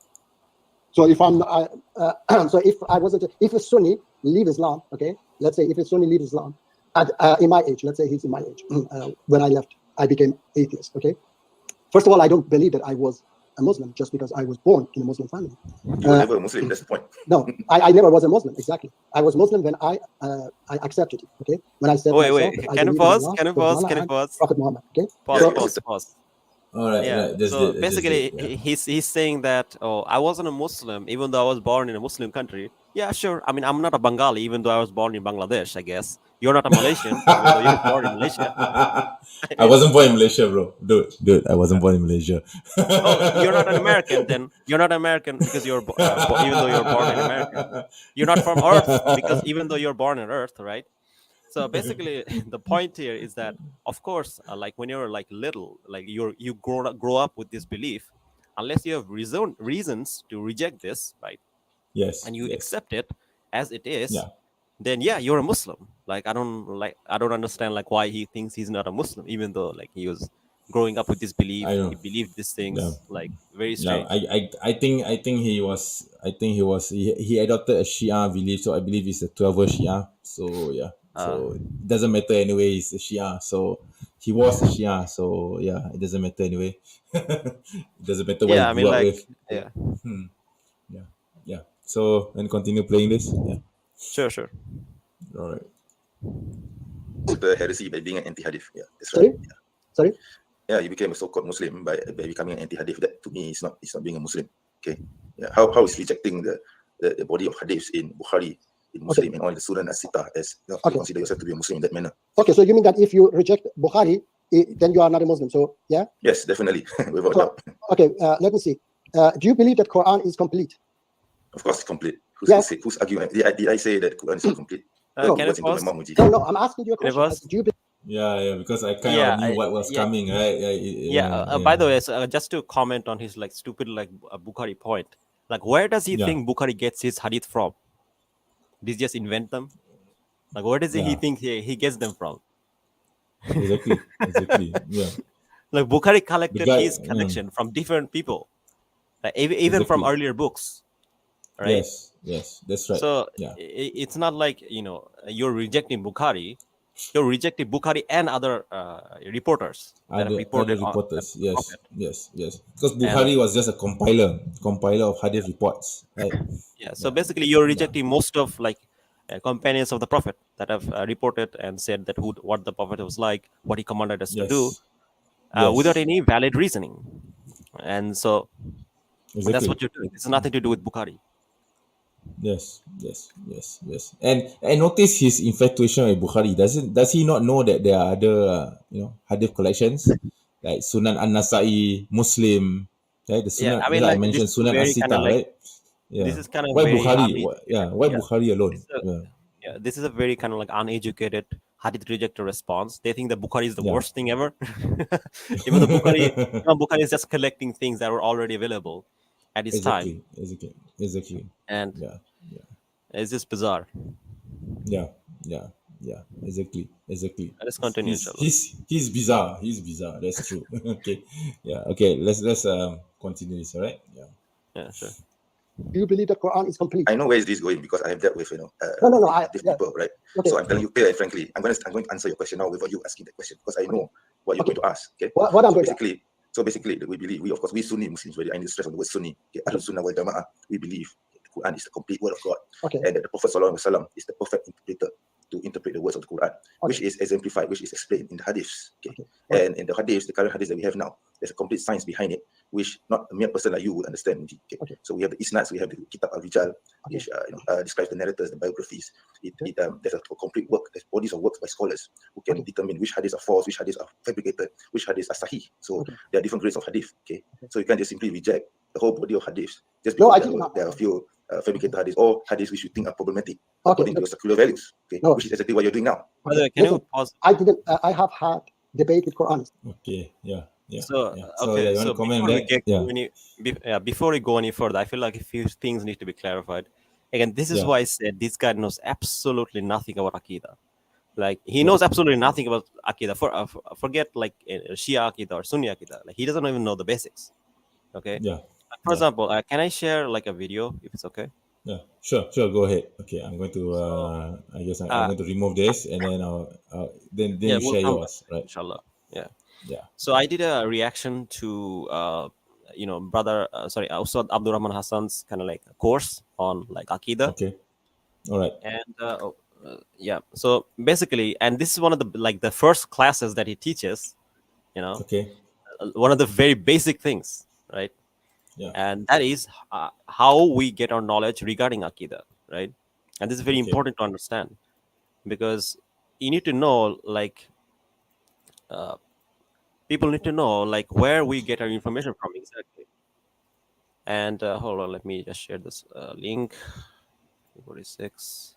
So if if a Sunni leave Islam, okay, let's say if a Sunni leaves Islam in my age, let's say he's in my age, when I left, I became atheist, okay. First of all, I don't believe that I was a Muslim just because I was born in a Muslim family. You were never a Muslim. That's the point. No, I never was a Muslim. Exactly, I was Muslim when I accepted it. Okay, when I said wait. Can you pause? Prophet Muhammad. Okay, pause. All right. Yeah. Right. So basically, he's saying that I wasn't a Muslim even though I was born in a Muslim country. Yeah, sure. I mean, I'm not a Bengali even though I was born in Bangladesh. I guess you're not a Malaysian even though you're born in Malaysia. I wasn't born in Malaysia, bro. Dude, I wasn't born in Malaysia. Oh, you're not an American then. You're not American because you're even though you're born in America. You're not from Earth because even though you're born on Earth, right? So basically, the point here is that, of course, like when you're like little, like you grow up with this belief, unless you have reasons to reject this, right? Yes. And you yes. accept it as it is, Yeah. then yeah, you're a Muslim. Like I don't understand like why he thinks he's not a Muslim, even though like he was growing up with this belief. I know. He believed these things. Yeah. Like very Yeah, strange. I think he adopted a Shia belief, so I believe he's a 12er Shia. So yeah, so it doesn't matter anyway. He's a Shia, so he was a Shia. So yeah, it doesn't matter anyway. It doesn't matter what Yeah, I he mean, grew up like, with. yeah, Yeah. So and continue playing this. Yeah. sure. All right. The heresy by being an anti-hadith. Yeah, that's Sorry? right. Yeah. Sorry? Yeah, you became a so-called Muslim by becoming an anti-hadith. That to me is not being a Muslim. Okay. Yeah. How is rejecting the body of hadiths in Bukhari, in Muslim, and all the Sunan as-Sita as you consider yourself to be a Muslim in that manner? Okay, so you mean that if you reject Bukhari, then you are not a Muslim? So yeah. Yes, definitely, without doubt. Okay, let me see. Do you believe that Quran is complete? Of course, it's complete. Yes. Who's arguing? Did I say that Quran is incomplete? No, Can I pause? No, I'm asking you a question. pause? Do you believe? Yeah, because I kind of knew what was coming, right? By the way, so, just to comment on his like stupid like Bukhari point, like where does he think Bukhari gets his hadith from? Did he just invent them? Like where does he think he gets them from? Exactly. Yeah. Like Bukhari collected his collection from different people, like even from earlier books, right? Yes, that's right. So yeah, it's not like you're rejecting Bukhari. You're rejecting Bukhari and other reporters that have reported other reporters. on the Prophet. Yes. Because Bukhari was just a compiler of hadith reports, right? Yeah. So basically, you're rejecting most of like companions of the Prophet that have reported and said that what the Prophet was like, what he commanded us to do, without any valid reasoning. And so that's what you're doing. It's nothing to do with Bukhari. Yes. And notice his infatuation with Bukhari. Does he not know that there are other hadith collections like Sunan An-Nasa'i, Muslim, right? The Sunan. I mean, like like, I mentioned Sunan As-Sita, right? Yeah. This is kind of why very Bukhari? Why Bukhari alone? This is a very kind of like uneducated hadith rejector response. They think that Bukhari is the worst thing ever. Even though Bukhari is just collecting things that were already available at his time. Exactly. And it's just bizarre. Yeah. Exactly. Let's continue. He's bizarre. That's true. Okay. Yeah. Okay. Let's continue this. All right. Yeah. Sure. Do you believe the Quran is complete? I know where is this going because I have dealt with no, people, right? Okay. So I'm telling you clearly and frankly, I'm going to answer your question now without you asking the question because I know what you're going to ask. Okay. So basically, we believe we Sunni Muslims, I need to stress on the word Sunni. Okay, Ahlus Sunnah wal Jama'ah, we believe the Quran is the complete word of God, and that the Prophet Sallallahu Alaihi Wasallam is the perfect interpreter to interpret the words of the Quran, which is exemplified, which is explained in the hadiths. And in the hadiths, the current hadiths that we have now, there's a complete science behind it, which not a mere person like you would understand. So we have the isnads, we have the Kitab al-Rijal, which describes the narrators, the biographies. There's a complete work, there's bodies of works by scholars who can determine which hadiths are false, which hadiths are fabricated, which hadiths are sahih. So there are different grades of hadith. So you can't just simply reject the whole body of hadiths just because there are a few fabricated hadiths or hadiths which you think are problematic according to your secular values, which is exactly what you're doing now. By the way, can you pause? I have had debate with Quranists. Okay. Yeah. So before we go any further, I feel like a few things need to be clarified. Again, this is why I said this guy knows absolutely nothing about Aqidah. Like he knows absolutely nothing about Aqidah. Forget like Shia Aqidah or Sunni Aqidah. Like he doesn't even know the basics. Okay. Yeah. For example, can I share like a video if it's okay? Yeah, sure, go ahead. Okay, I'm going to. I guess I'm going to remove this, and then then Yeah, you we'll share come back, yours, right? inshallah. Yeah. Yeah. So I did a reaction to brother Ustad Abdul Rahman Hassan's kind of like course on like Aqidah. Okay. All right. And yeah, so basically, and this is one of the first classes that he teaches, Okay. One of the very basic things, right? Yeah. And that is how we get our knowledge regarding Aqidah, right? And this is very important to understand, because you need to know, like, people need to know, like, where we get our information from exactly. And hold on, let me just share this link. 46.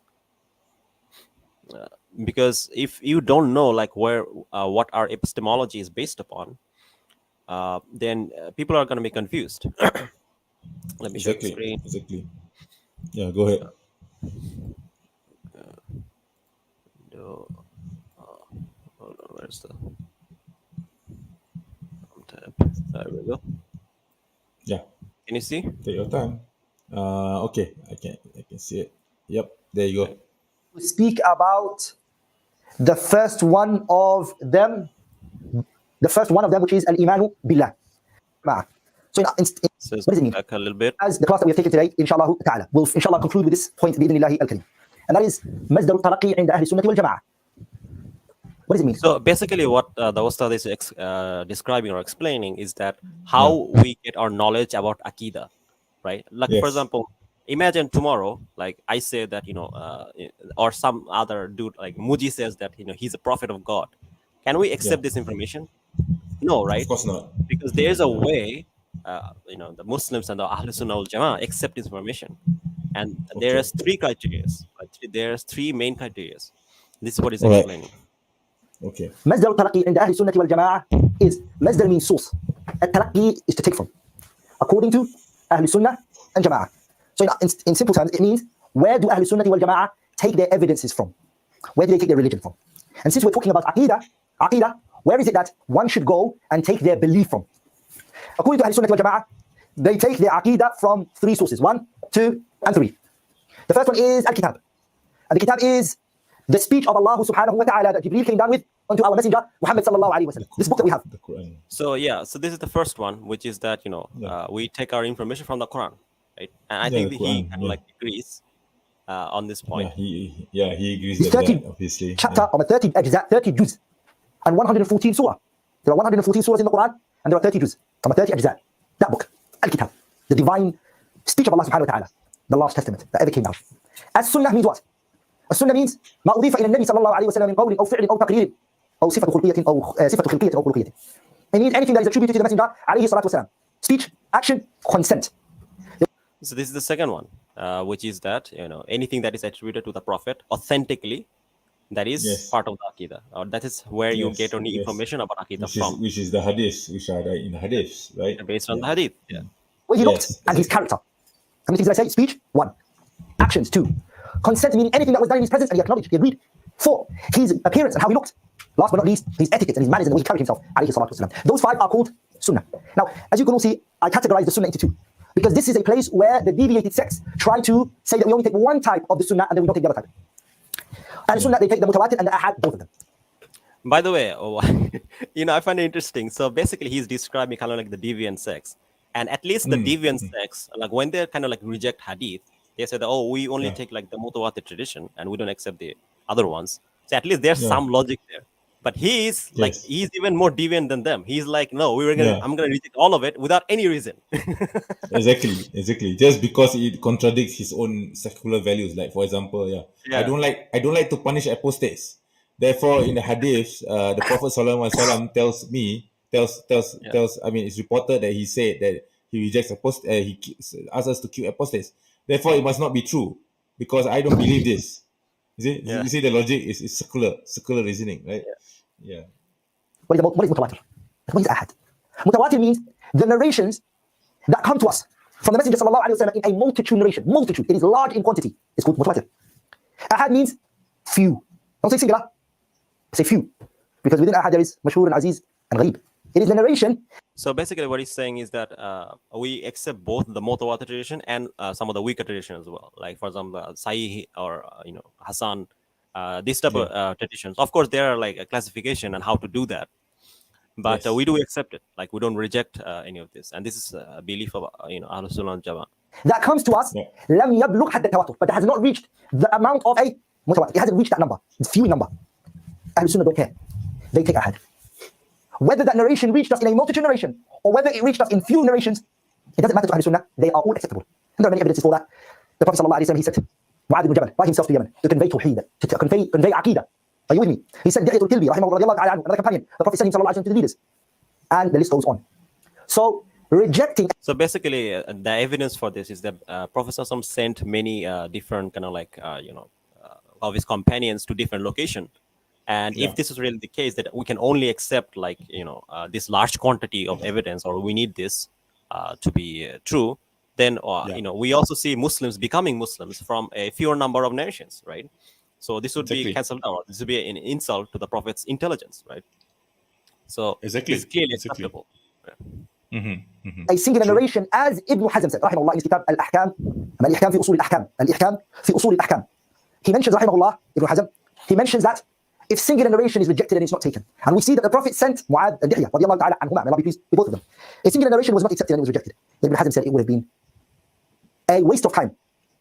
Because if you don't know, like, where what our epistemology is based upon, then people are going to be confused. Let me share the screen. Exactly. Yeah, go ahead. Hold on, where's the tab? There we go. Yeah. Can you see? Take your time. Okay, I can see it. Yep, there you go. Speak about the first one of them, which is al-imanu billah. So what does it mean? Back a little bit. As the class that we have taken today, inshallah ta'ala, we'll inshallah conclude with this point bi-idhnillahi al-karim. And that is masdar al-talaqi 'inda ahli sunnati wal jama'ah. What does it mean? So basically what the Ustad is describing or explaining is that how we get our knowledge about Aqidah, right? Like, for example, imagine tomorrow, like I say that, or some other dude like Muji says that, he's a prophet of God. Can we accept this information? No, right? Of course not. Because there's a way, the Muslims and the Ahl Sunnah wal Jama'ah accept information. And there's three criteria. There's three main criteria. This is what he's explaining. Okay. مصدر التلقي عند أهل السنة والجماعة is مصدر means source. التلقي is to take from, according to أهل السنة and Jama'ah. So in simple terms, it means where do أهل السنة والجماعة take their evidences from? Where do they take their religion from? And since we're talking about Aqidah, where is it that one should go and take their belief from? According to أهل السنة والجماعة, they take their Aqidah from three sources: 1, 2, and 3. The first one is Al-Kitab. And the Kitab is the speech of Allah subhanahu wa ta'ala that Jibreel came down with unto our messenger Muhammad sallallahu alaihi wasallam. This book that we have. The Quran. So so this is the first one, which is that we take our information from the Quran, right? And I think he kind of like agrees on this point. Yeah, he agrees It's with 30 that, obviously. chapter of a 30 ajza, 30 juz, and 114 surah. There are 114 surahs in the Quran, and there are 30 juz from a 30 ajza. That book, Al-Kitab, the divine speech of Allah subhanahu wa ta'ala, the last testament that ever came down. As-Sunnah means what? السنة means ما أضيف إلى النبي صلى الله عليه وسلم من قول أو فعل أو تقرير أو صفة خلقية أو صفة خلقية أو خلقية. It means anything that is attributed to the messenger عليه الصلاة والسلام. Speech, action, consent. So this is the second one, which is that anything that is attributed to the Prophet authentically, that is part of the Aqidah, or that is where you get only information about Aqidah from. Which is the Hadith, which are in the Hadith, right? Based on the Hadith. Yeah. Where he looked and his character. How many things did I say? Speech, 1. Actions, 2. Consent meaning anything that was done in his presence and he acknowledged, he agreed. 4, his appearance and how he looked. Last but not least, his etiquette and his manners and the way he carried himself. Alayhi salatu wasalam. Those 5 are called sunnah. Now, as you can all see, I categorize the sunnah into 2. Because this is a place where the deviated sects try to say that we only take one type of the sunnah and then we don't take the other type. And the sunnah, they take the mutawatir and the ahad, both of them. By the way, I find it interesting. So basically, he's describing kind of like the deviant sects. And at least the deviant sects, like when they kind of like reject hadith, they say that, we only take like the mutawatir tradition and we don't accept the other ones. So at least there's some logic there. But he's like, he's even more deviant than them. He's like, no, I'm gonna reject all of it without any reason. Exactly. Just because it contradicts his own secular values. Like, for example, I don't like to punish apostates. Therefore, in the hadith, the Prophet sallallahu alaihi wasallam tells. I mean, it's reported that he said that he rejects apostates. He asks us to kill apostates. Therefore, it must not be true because I don't believe this. You see, the logic is secular reasoning, right? Yeah. What is mutawatir? What is ahad? Mutawatir means the narrations that come to us from the Messenger sallallahu alaihi wasallam in a multitude narration. Multitude. It is large in quantity. It's called mutawatir. Ahad means few. Don't say singular. Say few. Because within ahad there is mashhur and aziz and gharib. It is the narration. So basically, what he's saying is that we accept both the Mutawatir tradition and some of the weaker tradition as well. Like for example, Sahih or Hassan, this type of traditions. Of course, there are like a classification on how to do that, but we do accept it. Like we don't reject any of this, and this is a belief of Ahlus Sunnah wal Jama'ah. That comes to us, لم يبلغ حد التواتر, but it has not reached the amount of a mutawatir. It hasn't reached that number. It's few in number. Ahlus Sunnah don't care. They take ahad. Whether that narration reached us in a multitude narration or whether it reached us in few narrations, it doesn't matter to Ahlus Sunnah. They are all acceptable. And there are many evidences for that. The Prophet ﷺ, he said, Mu'adh ibn Jabal, by himself to Yemen, to convey tawheed, to convey aqidah. Are you with me? He said, Dihiyatul Kilbi, another companion. The Prophet sent him ﷺ to the leaders. And the list goes on. So, rejecting. So basically, the evidence for this is that Prophet ﷺ sent many different kind of like, of his companions to different locations. And if this is really the case, that we can only accept like, this large quantity of evidence, or we need this to be true, then, we also see Muslims becoming Muslims from a fewer number of nations, right? So this would be cancelled out. This would be an insult to the Prophet's intelligence, right? So it's clearly acceptable. A singular narration, as Ibn Hazm said, رحمه الله, in his kitab Al-Ahkam, Al-Ihkam fi usul al-Ahkam, Al-Ihkam fi usul al-Ahkam. He mentions, رحمه الله, Ibn Hazm, he mentions that if singular narration is rejected and it's not taken, and we see that the Prophet sent Mu'adh and Dihya, radiallahu ta'ala anhuma, may Allah be pleased with both of them. A singular narration was not accepted and it was rejected. Ibn Hazm said it would have been a waste of time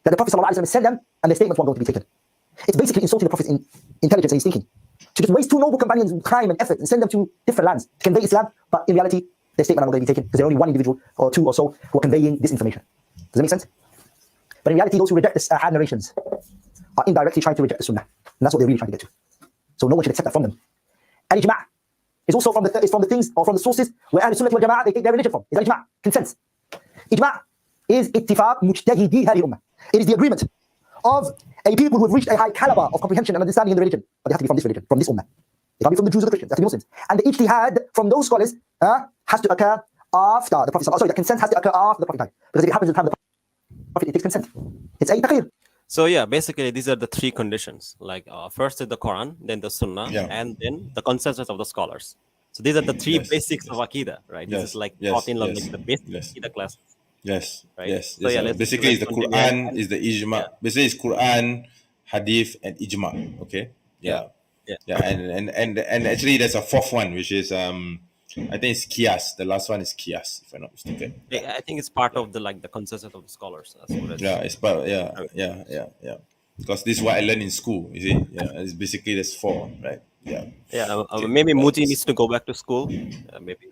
that the Prophet ﷺ sent them and their statements weren't going to be taken. It's basically insulting the Prophet's intelligence and his thinking. To just waste two noble companions' time and effort and send them to different lands to convey Islam, but in reality, their statement are not going to be taken because there's only one individual or two or so who are conveying this information. Does that make sense? But in reality, those who reject the ahad narrations are indirectly trying to reject the sunnah. And that's what they're really trying to get to. So no one should accept that from them. And ijma' is also from the things or from the sources where Ahlus Sunnah wal Jama'ah, they take their religion from. Is ijma', consents. Ijma' is ittifaq mujtahidi hadhihi ummah. It is the agreement of a people who have reached a high caliber of comprehension and understanding in the religion. But they have to be from this religion, from this ummah. They can't be from the Jews or the Christians, they have to be Muslims. And the ijtihad from those scholars has to occur after the Prophet. Sorry, the consent has to occur after the Prophet time. Because if it happens at the time of the Prophet, it takes consent. It's a taqir. So yeah, basically these are the three conditions. Like first is the Quran, then the Sunnah, and then the consensus of the scholars. So these are the three basics of Aqidah, right? This is like taught in like the basic Aqidah class. Yes. Right? Yes. So yeah, basically, it's the Quran, is the ijma. Basically, it's Quran, Hadith, and ijma. Okay. Yeah. And actually, there's a fourth one, which is I think it's Qiyas. The last one is Qiyas, if I'm not mistaken. I think it's part of the the consensus of the scholars. That's what it's part. Yeah. Because this is what I learned in school. You see, it's basically there's four, right? Yeah. Maybe Muji needs to go back to school. Maybe.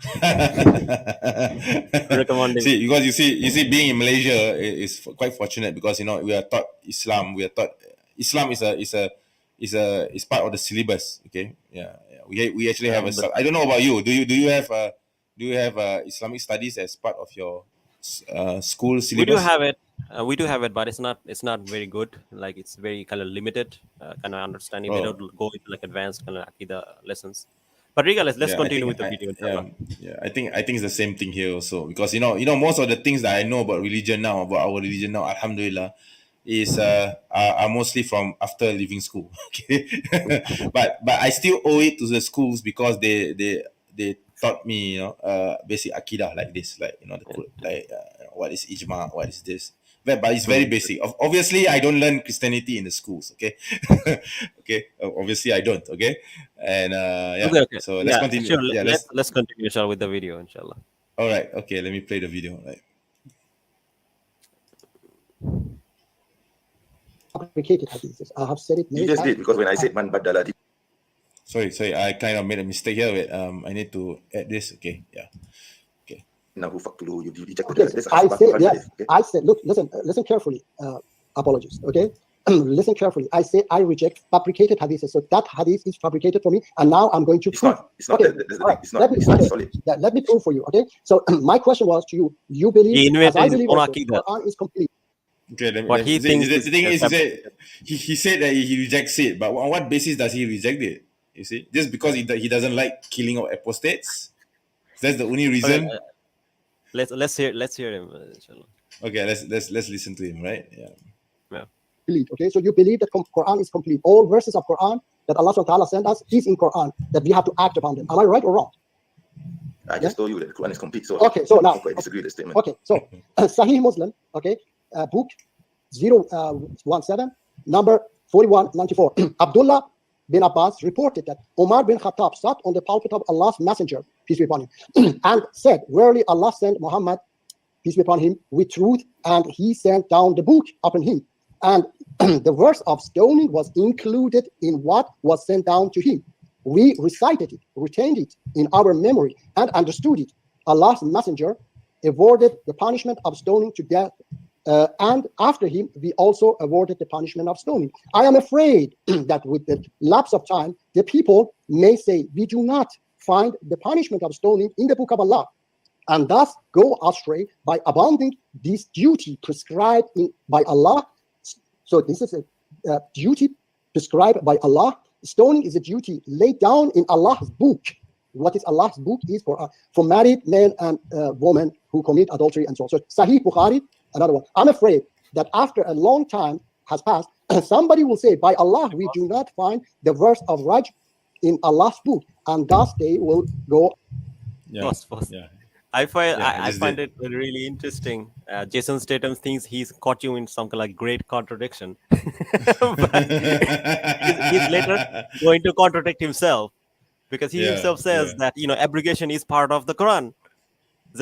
Recommending. See, because you see, being in Malaysia is quite fortunate because we are taught Islam. We are taught Islam is part of the syllabus. Okay. Yeah. We actually have I don't know about you. Do you have Islamic studies as part of your school syllabus? We do have it, but it's not very good. Like it's very kind of limited kind of understanding. They don't go into like advanced kind of Aqidah lessons. But regardless, let's continue with the video. I think it's the same thing here also because most of the things that I know about our religion now, alhamdulillah, is are mostly from after leaving school. Okay, but I still owe it to the schools because they taught me basic Aqidah like this, what is ijma, what is this. But it's very basic. Obviously, I don't learn Christianity in the schools. Okay, okay. Obviously, I don't. Okay, and Okay. So let's continue. Sure. Let's continue, inshallah, with the video, inshallah. All right. Okay. Let me play the video. Right. Complicated hadiths. I have said it many You just times. did because when I said man badala. Sorry. I kind of made a mistake here. Wait, I need to add this. Okay. Yeah. Now who fuck to you rejected Okay, this. I said, yes. Okay? I said, look, listen carefully, apologies, okay? Listen carefully. I say I reject fabricated hadiths. So that hadith is fabricated for me, and now I'm going to prove. It's not. Solid. Let me prove for you, okay? So my question was to you. You believe, as I believe, the Quran is complete. Okay, he thinks the thing is he said that he rejects it, but on what basis does he reject it? You see, just because he doesn't like killing of apostates. That's the only reason. Okay, let's hear him. Inshallah. Okay, let's listen to him, right? Yeah. Okay, so you believe that Quran is complete. All verses of Quran that Allah subhanahu wa ta'ala sent us is in Quran, that we have to act upon them. Am I right or wrong? I just told you that the Quran is complete. So okay, so now I disagree with the statement. Okay, so Sahih Muslim, okay, book 017, number 4194. Abdullah bin Abbas reported that Omar bin Khattab sat on the pulpit of Allah's messenger, peace be upon him, and said, "Verily Allah sent Muhammad, peace be upon him, with truth, and he sent down the book upon him. And the verse of stoning was included in what was sent down to him. We recited it, retained it in our memory, and understood it. Allah's messenger awarded the punishment of stoning to death, and after him, we also awarded the punishment of stoning. I am afraid that with the lapse of time, the people may say, we do not find the punishment of stoning in the book of Allah, and thus go astray by abandoning this duty prescribed by Allah." So this is a duty prescribed by Allah. Stoning is a duty laid down in Allah's book. What is Allah's book is for married men and women who commit adultery and so on. So Sahih Bukhari, another one. I'm afraid that after a long time has passed, somebody will say, by Allah, we do not find the verse of Raj in Allah's book, and thus they will go. Yeah. Yeah. I find it really interesting. Jason Statham thinks he's caught you in some kind of like great contradiction. But he's later going to contradict himself, because he himself says that, you know, abrogation is part of the Quran.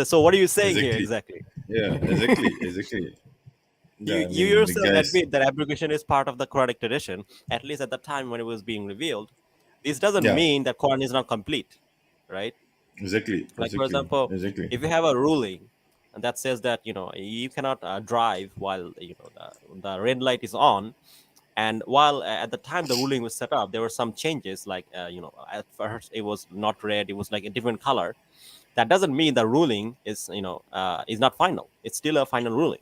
So what are you saying here exactly? Yeah, exactly. You yourself admit that abrogation is part of the Quranic tradition, at least at the time when it was being revealed. This doesn't mean that Quran is not complete, right? Exactly. Like, for example, if you have a ruling that says that, you know, you cannot drive while, you know, the red light is on, and while at the time the ruling was set up, there were some changes, like, you know, at first it was not red, it was like a different color. That doesn't mean the ruling is, you know, is not final. It's still a final ruling.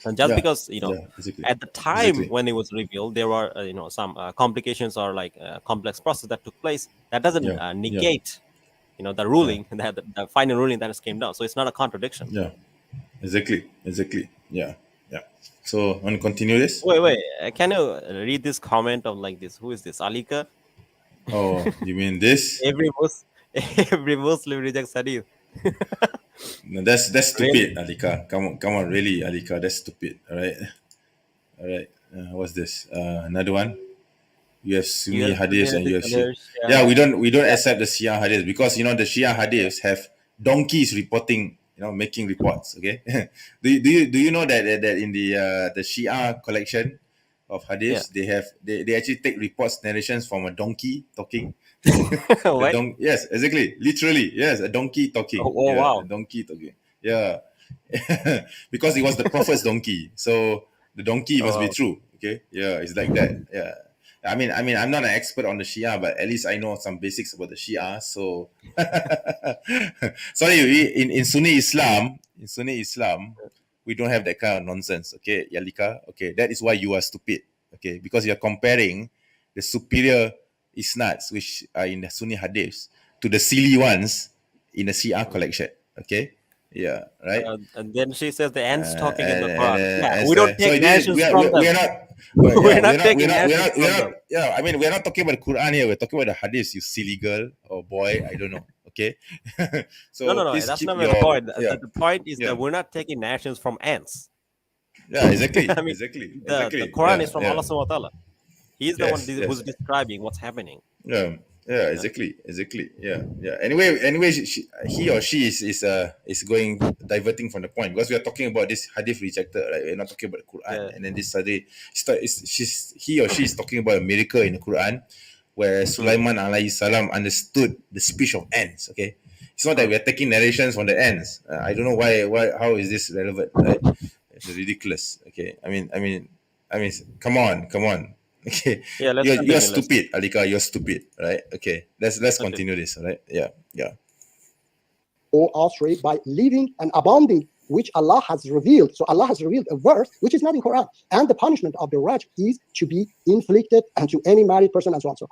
And just because, you know, at the time when it was revealed, there were, you know, some complications or like complex process that took place, that doesn't negate, you know, the ruling, the final ruling that has came down. So it's not a contradiction. Yeah, exactly. Yeah. So, want to continue this? Wait. Can you read this comment of like this? Who is this? Alika? Oh, you mean this? Every Muslim rejects hadith. No, that's stupid, Alika. Come on, really, Alika, that's stupid. All right. What's this? Another one. You have Sunni hadiths and you have Shia. Yeah, we don't accept the Shia hadiths because, you know, the Shia hadiths have donkeys reporting, you know, making reports. Okay, do you know that in the Shia collection of hadiths, they actually take reports, narrations from a donkey talking. What? Yes, exactly, literally, yes, a donkey talking. Wow, a donkey talking. Yeah, because it was the prophet's donkey, so the donkey must be true. Okay, yeah, it's like that. Yeah. I mean, I'm not an expert on the Shia, but at least I know some basics about the Shia. So, sorry, in Sunni Islam, we don't have that kind of nonsense. Okay, Yalika. Okay, that is why you are stupid. Okay, because you're comparing the superior isnads, which are in the Sunni hadiths, to the silly ones in the Shia collection. Okay. Yeah, right. And then she says the ants talking in the Quran. We don't take nations from them. We're not taking nations from them. Yeah, I mean, we're not talking about the Quran here. We're talking about the hadiths, you silly girl or boy. I don't know. Okay. So no. That's not the point. The point is that we're not taking nations from ants. Yeah, exactly. I mean, exactly. The Quran is from Allah subhanahu wa ta'ala. He's the one who's describing what's happening. Yeah, exactly. Yeah. Anyway, he or she is going diverting from the point because we are talking about this hadith rejected, right? We're not talking about the Quran. And then this hadith, he or she is talking about a miracle in the Quran where Sulaiman alayhi salaam understood the speech of ants. Okay, it's not that we are taking narrations from the ants. I don't know why. How is this relevant? Right? It's ridiculous. Okay, I mean, come on. Okay. Yeah, you're stupid, Alika. You're stupid, right? Okay. Let's continue this, all right? Yeah. Or astray by leaving and abounding which Allah has revealed. So Allah has revealed a verse which is not in Quran, and the punishment of the raj is to be inflicted and to any married person and so on. So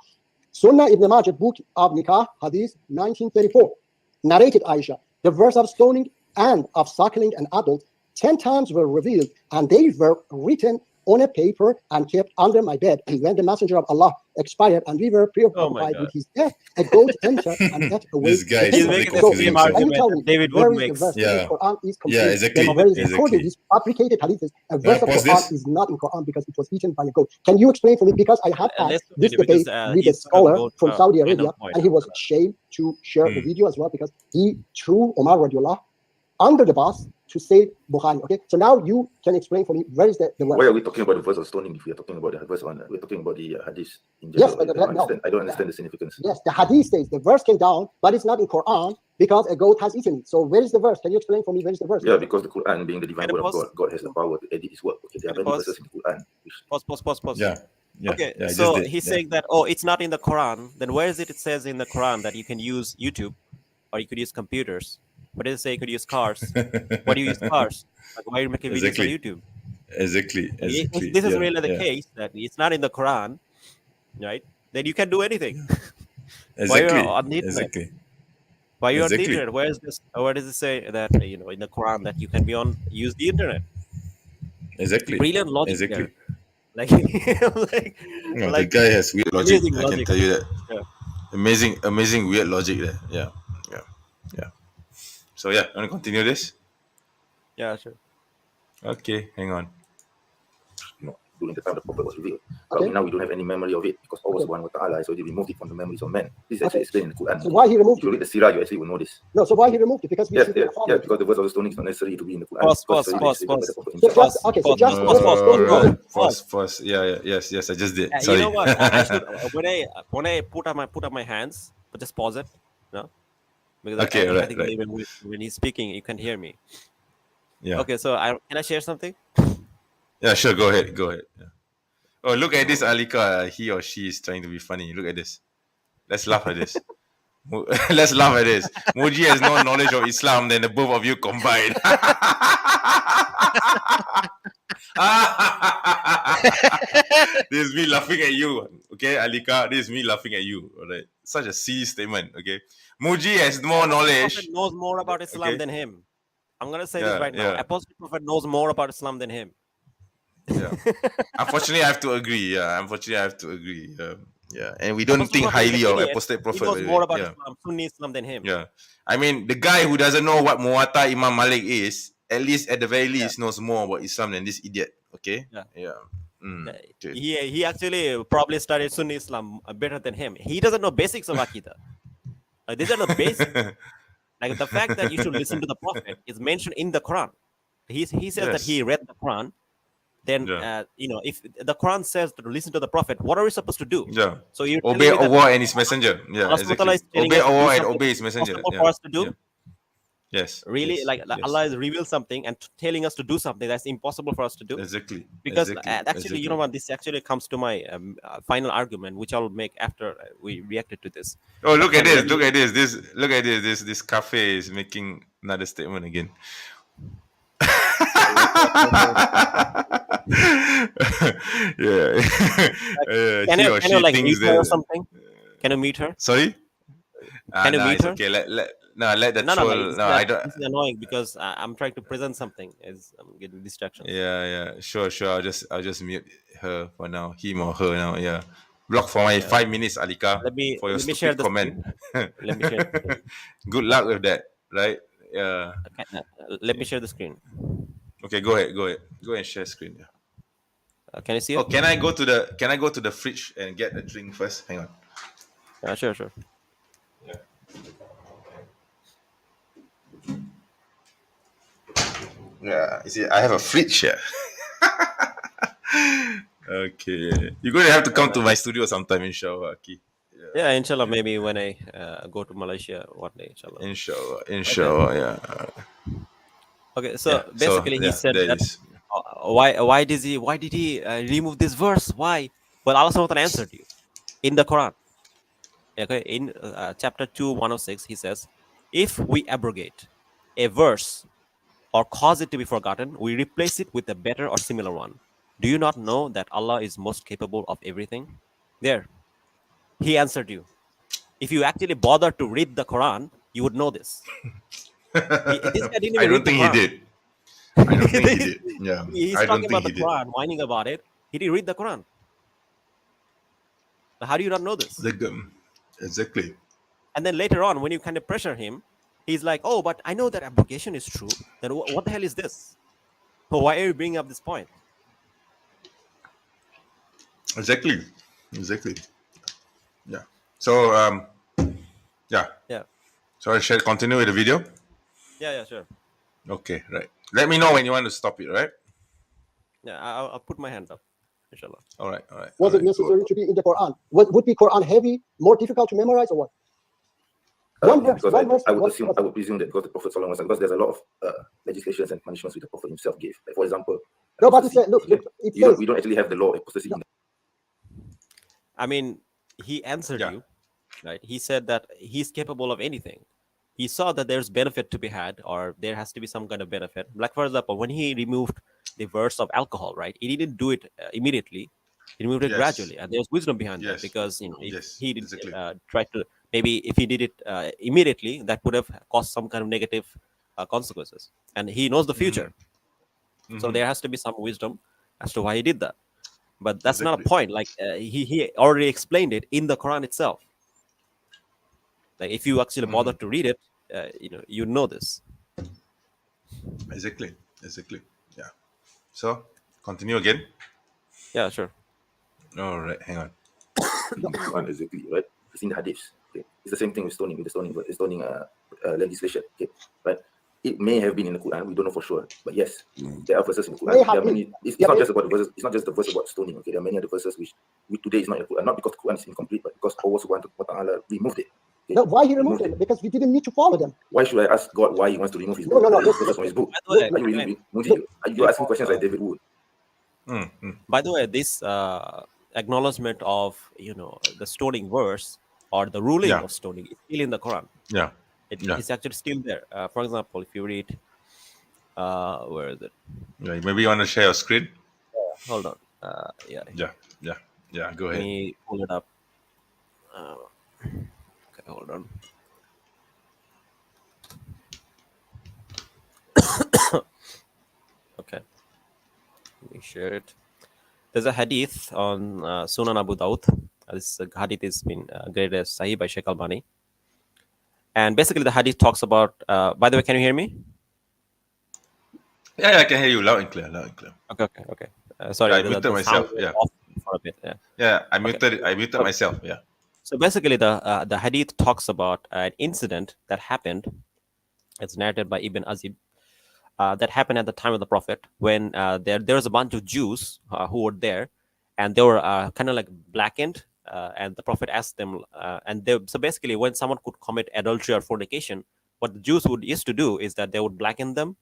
Sunnah Ibn Majah, book of Nikah, Hadith 1934, narrated Aisha, the verse of stoning and of suckling an adult 10 times were revealed, and they were written on a paper and kept under my bed. And when the messenger of Allah, expired and we were preoccupied with his death, a goat entered and ate away. This guy He's is making the so, same can you argument tell that me David where Wood is the makes. verse? Yeah. The Quran is complete. Yeah, exactly. Then where is Exactly. according these fabricated hadiths? A verse of pause Quran this. is not in Quran because it was eaten by a goat. Can you explain for me? Because I have had Let's this continue because, debate with a he's gonna scholar go to from a Saudi final Arabia, point and he was after that. ashamed to share the video as well because he threw Omar radiallahu under the bus to save Bukhari. Okay, so now you can explain for me where is the verse? Why are we talking about the verse of stoning if we are talking about the verse on we're talking about the hadith in general? Yes, I don't understand the significance. Yes, the hadith says the verse came down, but it's not in Quran because a goat has eaten it. So where is the verse? Can you explain for me where is the verse? Yeah, because the Quran being the divine Can I word of pause? God, God has the power to edit his work. Okay, there are Can I many pause? verses in the Quran. Pause. Yeah. Okay, Yeah, I so just did. he's Yeah. saying that, oh, it's not in the Quran. Then where is it? It says in the Quran that you can use YouTube or you could use computers. What does it say you could use cars? Why do you use cars? Like, why are you making videos Exactly. on YouTube? Exactly. If this is really the case, that it's not in the Quran, right? Then you can do anything. Why you're Exactly. on the internet? Exactly. Why you're on the Exactly. internet? Where is this? Where does it say that in the Quran that you can use the internet? Exactly. Brilliant logic Exactly. there. Like, like, No, like the guy has weird logic. amazing I can logic. tell you that. Yeah. Amazing weird logic there. Yeah. So yeah, want to continue this? Yeah, sure. Okay, hang on. During the time the Prophet was revealed. But now we don't have any memory of it because Allah subhanahu wa ta'ala has already removed it from the memories of men. This is actually explained in the Quran. So why he removed If you it? read the Sirah, you actually will know this. No, so why he removed it? Because we see the Yeah, because the verse of the stoning is not necessary to be in the Quran. Pause. Yeah, yes, I just did. You Sorry. know what? I should when I put up my hands, but just pause it, no? Because Okay, I right, think right. even when he's speaking, you can hear me. Yeah. Okay, so can I share something? Yeah, sure. Go ahead. Yeah. Oh, look at this, Alika. He or she is trying to be funny. Look at this. Let's laugh at this. Let's laugh at this. Muji has no knowledge of Islam than the both of you combined. This is me laughing at you. Okay, Alika. This is me laughing at you. All right. Such a silly statement. Okay. Muji has more knowledge. Prophet knows more about Islam than him. I'm gonna say this right now. Yeah. Apostle Prophet knows more about Islam than him. Yeah. Unfortunately, I have to agree. Yeah. And we don't think highly of apostate prophet. He knows more about Islam, Sunni Islam than him. Yeah. I mean, the guy who doesn't know what Muwatta Imam Malik is, at the very least, knows more about Islam than this idiot. Okay? Yeah. Okay. He actually probably studied Sunni Islam better than him. He doesn't know basics of Aqidah. These are the basics. Like the fact that you should listen to the Prophet is mentioned in the Quran. He says that he read the Quran. Then if the Quran says to listen to the Prophet, what are we supposed to do? Yeah. So you obey Allah and His messenger. Yeah, exactly. Obey Allah and obey His messenger. For us to do. Yeah. Yes. Really, yes. Allah has revealed something and telling us to do something that's impossible for us to do. Exactly. Because actually, you know what? This actually comes to my final argument, which I'll make after we reacted to this. Oh, look at this! Look at this! This cafe is making another statement again. Can you meet her or something? Can you meet her? Sorry? Can you meet her? Okay, let the troll. I don't. This is annoying because I'm trying to present something. I'm getting distractions. Yeah. Sure. I'll just mute her for now. Him or her now. Yeah. Block for my 5 minutes, Alika. Let me stupid share the comment. Let me share. Good luck with that. Right? Yeah. Okay, let me share the screen. Okay, go ahead. Go and share screen. Yeah. Can you see it? Oh, can I go to the fridge and get a drink first? Hang on. Sure. Yeah. Yeah, you see, I have a fridge here. Okay. You're going to have to come to my studio sometime, inshallah, Aki. Yeah, inshallah, maybe when I go to Malaysia one day, inshallah. Inshallah, yeah. Okay, so basically he said that why did he remove this verse? Why? Well, Allah SWT answered you in the Quran. Okay, in chapter 2, 106, he says, if we abrogate a verse or cause it to be forgotten, we replace it with a better or similar one. Do you not know that Allah is most capable of everything? There. He answered you. If you actually bother to read the Quran, you would know this. This guy didn't even I don't think he did. Yeah. He's talking about the Quran, whining about it. He didn't read the Quran. How do you not know this? Exactly. And then later on, when you kind of pressure him, he's like, oh, but I know that abrogation is true. Then what the hell is this? Why are you bringing up this point? Exactly. Yeah. So yeah. So I shall continue with the video. Yeah, sure. Okay, right. Let me know when you want to stop it, right? Yeah, I'll put my hand up, inshallah. All right. Was it necessary to be in the Quran? Would be Quran heavy, more difficult to memorize, or what? Because I would presume that because the Prophet Sallallahu Alaihi Wasallam, because there's a lot of legislations and punishments which the Prophet himself gave. Like, for example, no, but it said, look, it says, we don't actually have the law of apostasy. I mean, he answered you, right? He said that he's capable of anything. He saw that there's benefit to be had, or there has to be some kind of benefit. Like, for example, when he removed the verse of alcohol, right? He didn't do it immediately. He removed it gradually, and there's wisdom behind that, because if he did try to, maybe if he did it immediately, that would have caused some kind of negative consequences. And he knows the future, so there has to be some wisdom as to why he did that. But that's not a point. Like he already explained it in the Quran itself. Like if you actually bother to read it, you know this. Exactly. Yeah. So continue again. Yeah, sure. All right, hang on. Exactly, right? It's in the hadiths. Okay? It's the same thing with stoning, legislation. Okay, right? It may have been in the Quran. We don't know for sure, but yes, there are verses in the Quran. There are many, it's not just about the verses. It's not just the verse about stoning. Okay, there are many other verses which today is not in the Quran, not because the Quran is incomplete, but because Allah Subhanahu wa Taala removed it. Okay? No, why he removed them? Because we didn't need to follow them. Why should I ask God why he wants to remove his book? No. From his book. Muji, You're asking questions like David Wood. By the way, this acknowledgement of the stoning verse or the ruling of stoning is still in the Quran. It's actually still there. For example, if you read, where is it? Yeah, maybe you want to share your screen. Hold on. Yeah. Go ahead. Let me pull it up. Okay, hold on. Okay, let me share it. There's a hadith on Sunan Abu Dawud. This hadith has been graded as Sahih by Sheikh Albani. And basically, the hadith talks about. By the way, can you hear me? Yeah, I can hear you loud and clear. Okay. Sorry, I muted myself. Off for a bit. I muted myself. Yeah. So basically, the hadith talks about an incident that happened. It's narrated by Ibn Azib. That happened at the time of the Prophet, when there was a bunch of Jews who were there, and they were kind of like blackened. And the Prophet asked them, so basically, when someone could commit adultery or fornication, what the Jews used to do is that they would blacken them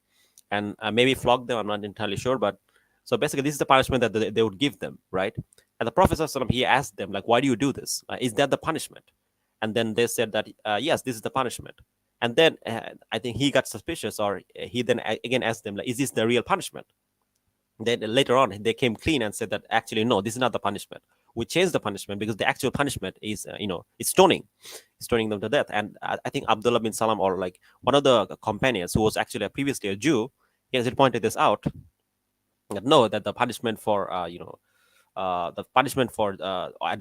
and maybe flog them. I'm not entirely sure, but so basically, this is the punishment that they would give them, right? And the Prophet he asked them, like, why do you do this? Is that the punishment? And then they said that yes, this is the punishment. And then I think he got suspicious, or he then again asked them, like, is this the real punishment? Then later on, they came clean and said that actually, no, this is not the punishment. We changed the punishment because the actual punishment is, it's stoning them to death. And I think Abdullah bin Salam, or like one of the companions who was actually previously a Jew, he has pointed this out. That no, that the punishment for,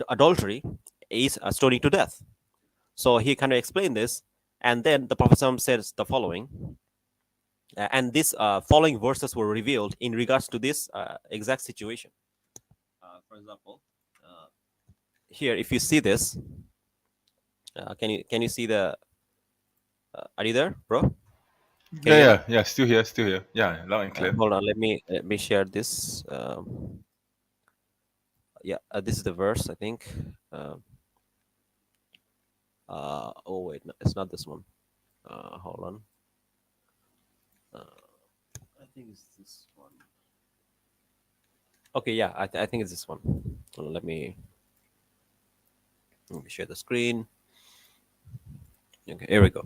adultery is stoning to death. So he kind of explained this. And then the Prophet says the following, and these following verses were revealed in regards to this exact situation. For example, here, if you see this, can you see the? Are you there, bro? Yeah. Still here. Yeah, loud and clear. Hold on, let me share this. This is the verse, I think. Oh wait, no, it's not this one. Hold on. I think it's this one. Okay, yeah, I think it's this one. Let me share the screen. Okay, here we go.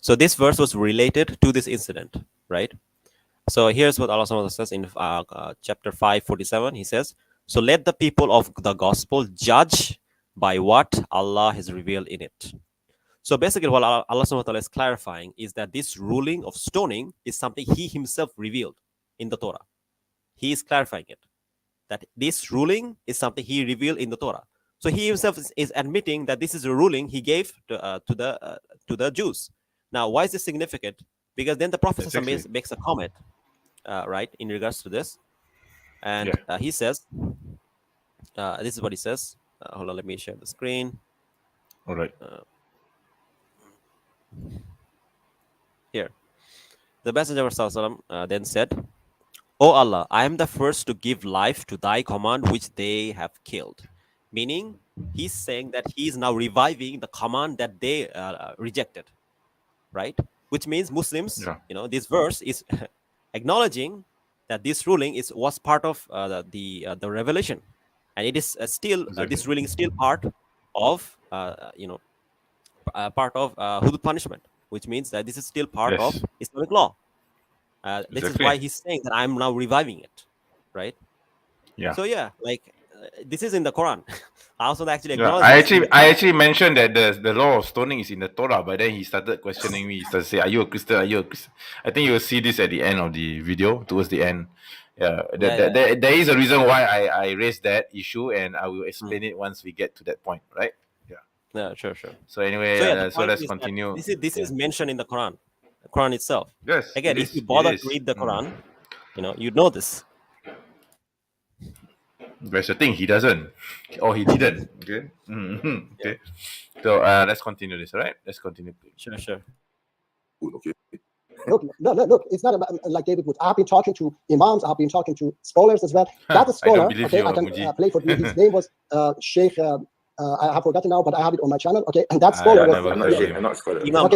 So this verse was related to this incident, right? So here's what Allah says in chapter 5:47. He says, "So let the people of the gospel judge by what Allah has revealed in it." So basically, what Allah is clarifying is that this ruling of stoning is something He Himself revealed in the Torah. He is clarifying it, that this ruling is something He revealed in the Torah. So he himself is admitting that this is a ruling he gave to the Jews. Now, why is this significant? Because then the Prophet makes a comment, right, in regards to this, and he says, this is what he says. Hold on, let me share the screen. All right. Here, the Messenger of Allah then said, "O Allah, I am the first to give life to thy command which they have killed." Meaning, he's saying that he is now reviving the command that they rejected, right? Which means Muslims, this verse is acknowledging that this ruling was part of the revelation, and it is still this ruling is still part of part of hudud punishment, which means that this is still part of Islamic law. This is why he's saying that I'm now reviving it, right? Yeah. So this is in the Quran. I also actually acknowledge. I actually mentioned that the law of stoning is in the Torah, but then he started questioning me. He started saying, "Are you a Christian? Are you a Christian?" I think you will see this at the end of the video, towards the end. There is a reason why I raised that issue, and I will explain it once we get to that point, right? Yeah, sure. So anyway, so let's continue. This is mentioned in the Quran itself. Yes. Again, if you bother to read the Quran, you'd know this. There's a thing he doesn't, or he didn't. Okay. Okay. So let's continue this. All right. Let's continue. Sure. Okay. Look. It's not about, like David Wood. I've been talking to imams. I've been talking to scholars as well. That scholar, okay, I can play for you. His name was Sheikh. I have forgotten now, but I have it on my channel. Okay, and that scholar was. I'm not a scholar. Okay, I'm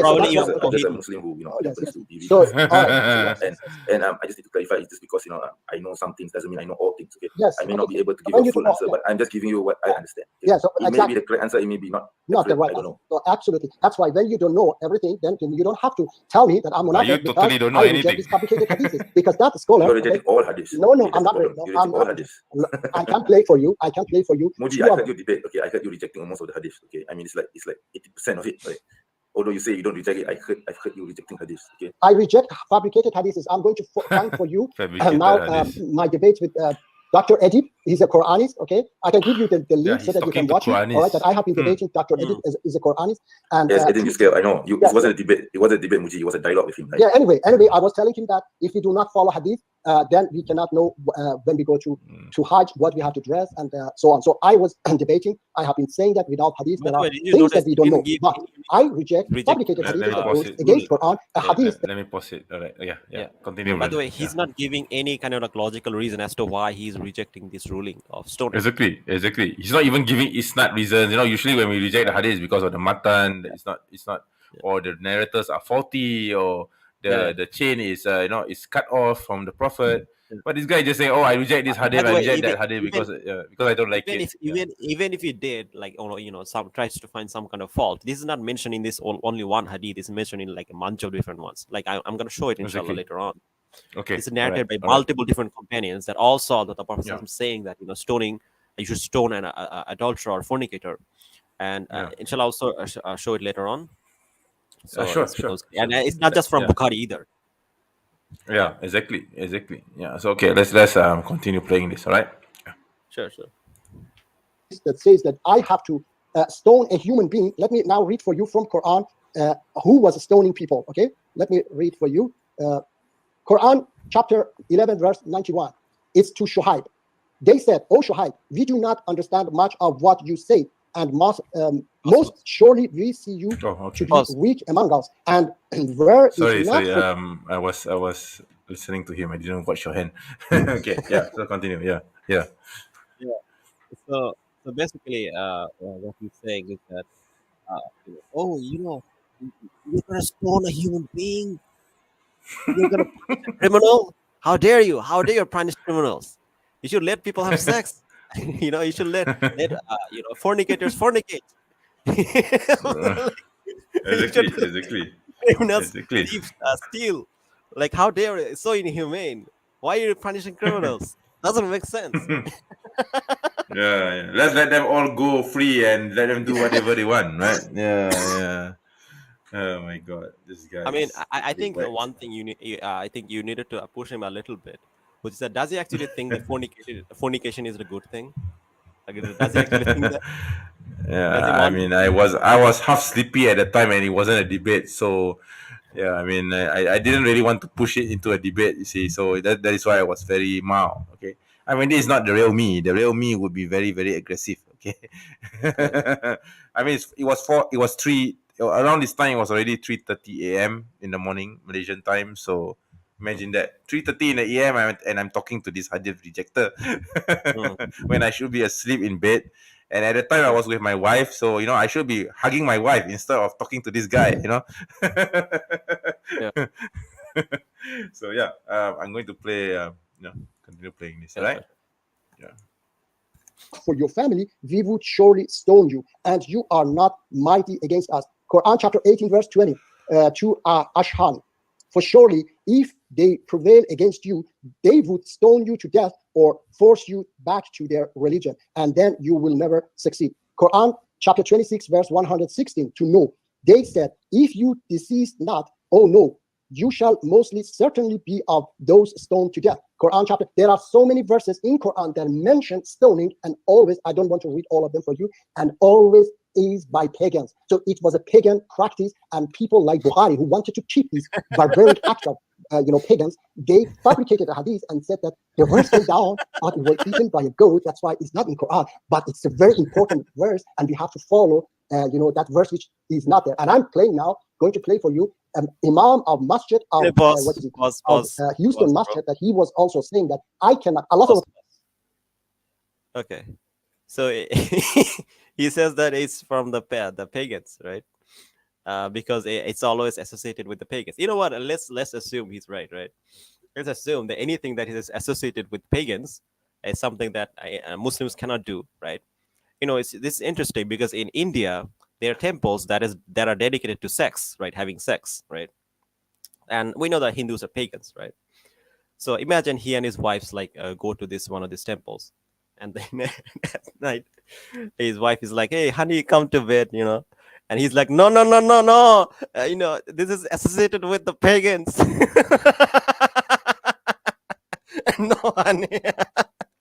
just a Muslim who So, and I just need to clarify. It's just because I know some things doesn't mean I know all things. Okay. Yes. I may not be able to give you a full answer, but I'm just giving you what I understand. Okay? Yeah. So it may be the correct answer. It may be not the right. I don't know. So absolutely. That's why when you don't know everything, then you don't have to tell me that I'm not. You totally don't know anything. These complicated hadiths, because that scholar. You're rejecting all hadiths. No, I'm not. I'm all hadiths. I can play for you. Muji, I heard you debate. Okay, I heard you rejecting most of the hadiths. Okay, I mean it's like 80% of it. Right? Although you say you don't reject it, I've heard you rejecting hadiths. Okay, I reject fabricated hadiths. I'm going to find for you now my debates with Dr. Edip. He's a Quranist. Okay, I can give you the link so that you can watch it. All right, that I have been debating. Dr. Edip is a Quranist. And yes, Edip is scared. I know. It wasn't a debate. It wasn't a debate, Muji. It was a dialogue with him. Right? Yeah. Anyway, I was telling him that if we do not follow hadith, then we cannot know when we go to Hajj what we have to dress and so on. So I was debating. I have been saying that without hadith there are things that we don't know. But I reject fabricated hadith that goes against Quran. Hadith. Let me pause it. All right. Yeah. Continue. By the way, he's not giving any kind of logical reason as to why he's rejecting this ruling of stoning. Exactly. He's not even giving isnat reasons. Usually when we reject the hadith, it's because of the matan. It's not, or the narrators are faulty, or the chain is is cut off from the Prophet. But this guy just saying, "Oh, I reject this hadith, I reject that hadith because I don't like it." Even if he did, some tries to find some kind of fault. This is not mentioned in this only one hadith. It's mentioned in a bunch of different ones. I'm going to show it inshallah later on. Okay. It's narrated by multiple different companions that all saw that the Prophet was saying that stoning, you should stone an adulterer or fornicator, and inshallah also show it later on. So sure. And it's not just from Bukhari either. Yeah, exactly. Yeah. So okay, let's continue playing this. All right. Sure. That says that I have to stone a human being. Let me now read for you from Quran who was stoning people. Okay, let me read for you. Quran chapter 11 verse 91. It's to Shuhaib. They said, "O Shuhaib, we do not understand much of what you say, and most surely we see you to be weak among us." And where sorry, I was listening to him. I didn't watch your hand. Okay, so continue. Yeah. So basically, what he's saying is that, you're gonna stone a human being. You're gonna punish a criminal. How dare you? How dare you punish criminals? You should let people have sex. You should let fornicators fornicate. Exactly. Steal. How dare you? It's so inhumane. Why are you punishing criminals? Doesn't make sense. Yeah. Let's let them all go free and let them do whatever they want, right? Yeah. Oh my God, this guy. I mean, I think the one thing I think you needed to push him a little bit, which is that does he actually think that fornication is a good thing? Like, does he actually think that? Yeah, Does he I mean, I was half sleepy at the time, and it wasn't a debate. So, yeah, I mean, I didn't really want to push it into a debate. You see, so that is why I was very mild. Okay, I mean, this is not the real me. The real me would be very very aggressive. Okay, I mean, it was three around this time. It was already 3:30 a.m. in the morning Malaysian time. So. Imagine that 3:30 in the AM and I'm talking to this hadith rejecter Mm. when I should be asleep in bed. And at the time I was with my wife, so I should be hugging my wife instead of talking to this guy. Yeah. So yeah, I'm going to play. Continue playing this, Yeah, right? sure. Yeah. For your family, we would surely stone you, and you are not mighty against us. Quran chapter 18, verse 20 to Ashhan. For surely, if they prevail against you, they would stone you to death or force you back to their religion, and then you will never succeed. Quran chapter 26, verse 116 to Noah. They said, if you decease not, oh no, you shall mostly certainly be of those stoned to death. Quran chapter, there are so many verses in Quran that mention stoning, and always, I don't want to read all of them for you, and always is by pagans. So it was a pagan practice, and people like Bukhari, who wanted to keep these barbaric acts of pagans, they fabricated a hadith and said that the verse came down, but it was eaten by a goat. That's why it's not in Quran, but it's a very important verse, and we have to follow that verse which is not there. And I'm going to play for you Imam of Masjid of Houston Masjid, that he was also saying that I cannot. Okay, so he says that it's from the pagans, right? Because it's always associated with the pagans. You know what? Let's assume he's right. Let's assume that anything that is associated with pagans is something that Muslims cannot do, right? This is interesting because in India there are temples that are dedicated to sex, right? Having sex, right? And we know that Hindus are pagans, right? So imagine he and his wives go to one of these temples, and then at night his wife is like, "Hey, honey, come to bed," and he's like, "No, no, no, no, no, this is associated with the pagans." No, honey.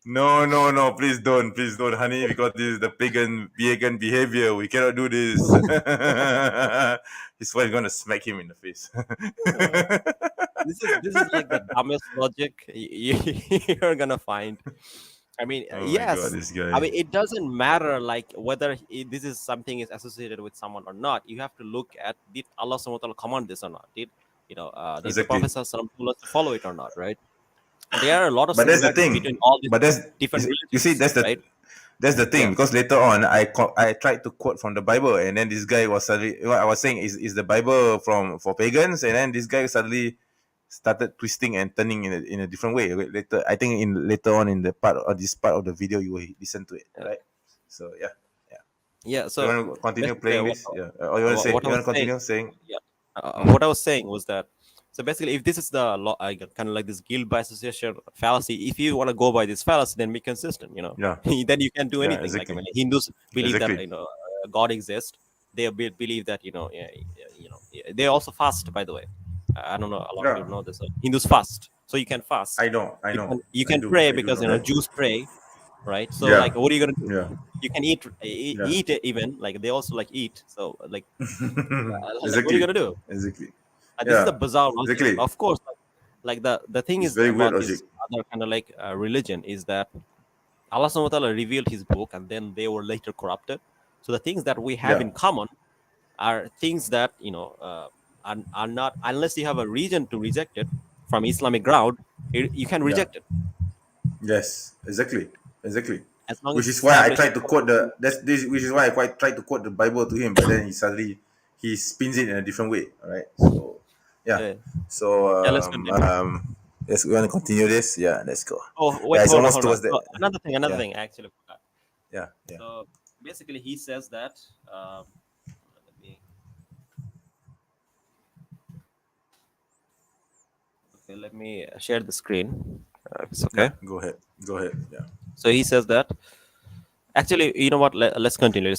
No, please don't, honey, because this is the pagan behavior. We cannot do this. His wife gonna smack him in the face. This is like the dumbest logic you're gonna find. I mean, Oh my yes. God, this guy. I mean, it doesn't matter whether this is something is associated with someone or not. You have to look at, did Allah subhanahu wa ta'ala command this or not? Did the Prophet sallallahu told us to follow it or not? Right? There are a lot of similarities between all these different religions. You see, that's the thing, because later on I tried to quote from the Bible, and then this guy was suddenly, I was saying is the Bible for pagans, and then this guy suddenly started twisting and turning in a different way. Later, I think later on in the part of the video, you will listen to it, right? So yeah. So you want to continue playing this? Or you want to continue saying? Yeah. What I was saying was that, so basically, if this is the kind of like this guilt by association fallacy, if you want to go by this fallacy, then be consistent. Yeah. Then you can do anything. Exactly. Like, Hindus believe Exactly. that God exists. They believe that they also fast. By the way, I don't know, a lot of people know this. Hindus fast, so you can fast. I know. You can pray because Jews pray, right? So what are you gonna do? Yeah. You can eat even, they also eat. So Exactly. what are you gonna do? Exactly. This is the bizarre logic. Exactly. Of course, the thing It's is very about weird this other kind of religion is that Allah subhanahu wa ta'ala revealed his book, and then they were later corrupted. So the things that we have in common are things that are not, unless you have a reason to reject it from Islamic ground, you can reject it. Yes, exactly. As long Which as is why I tried to quote which is why I tried to quote the Bible to him, but then he spins it in a different way. All right. So So let's continue. yes, we want to continue this. Yeah, let's go. Oh wait, it's hold almost on. towards the Another thing I actually forgot. Yeah. So basically, he says that. Let me share the screen. It's okay. Yeah, go ahead. Yeah. So he says that. Actually, you know what? Let's continue.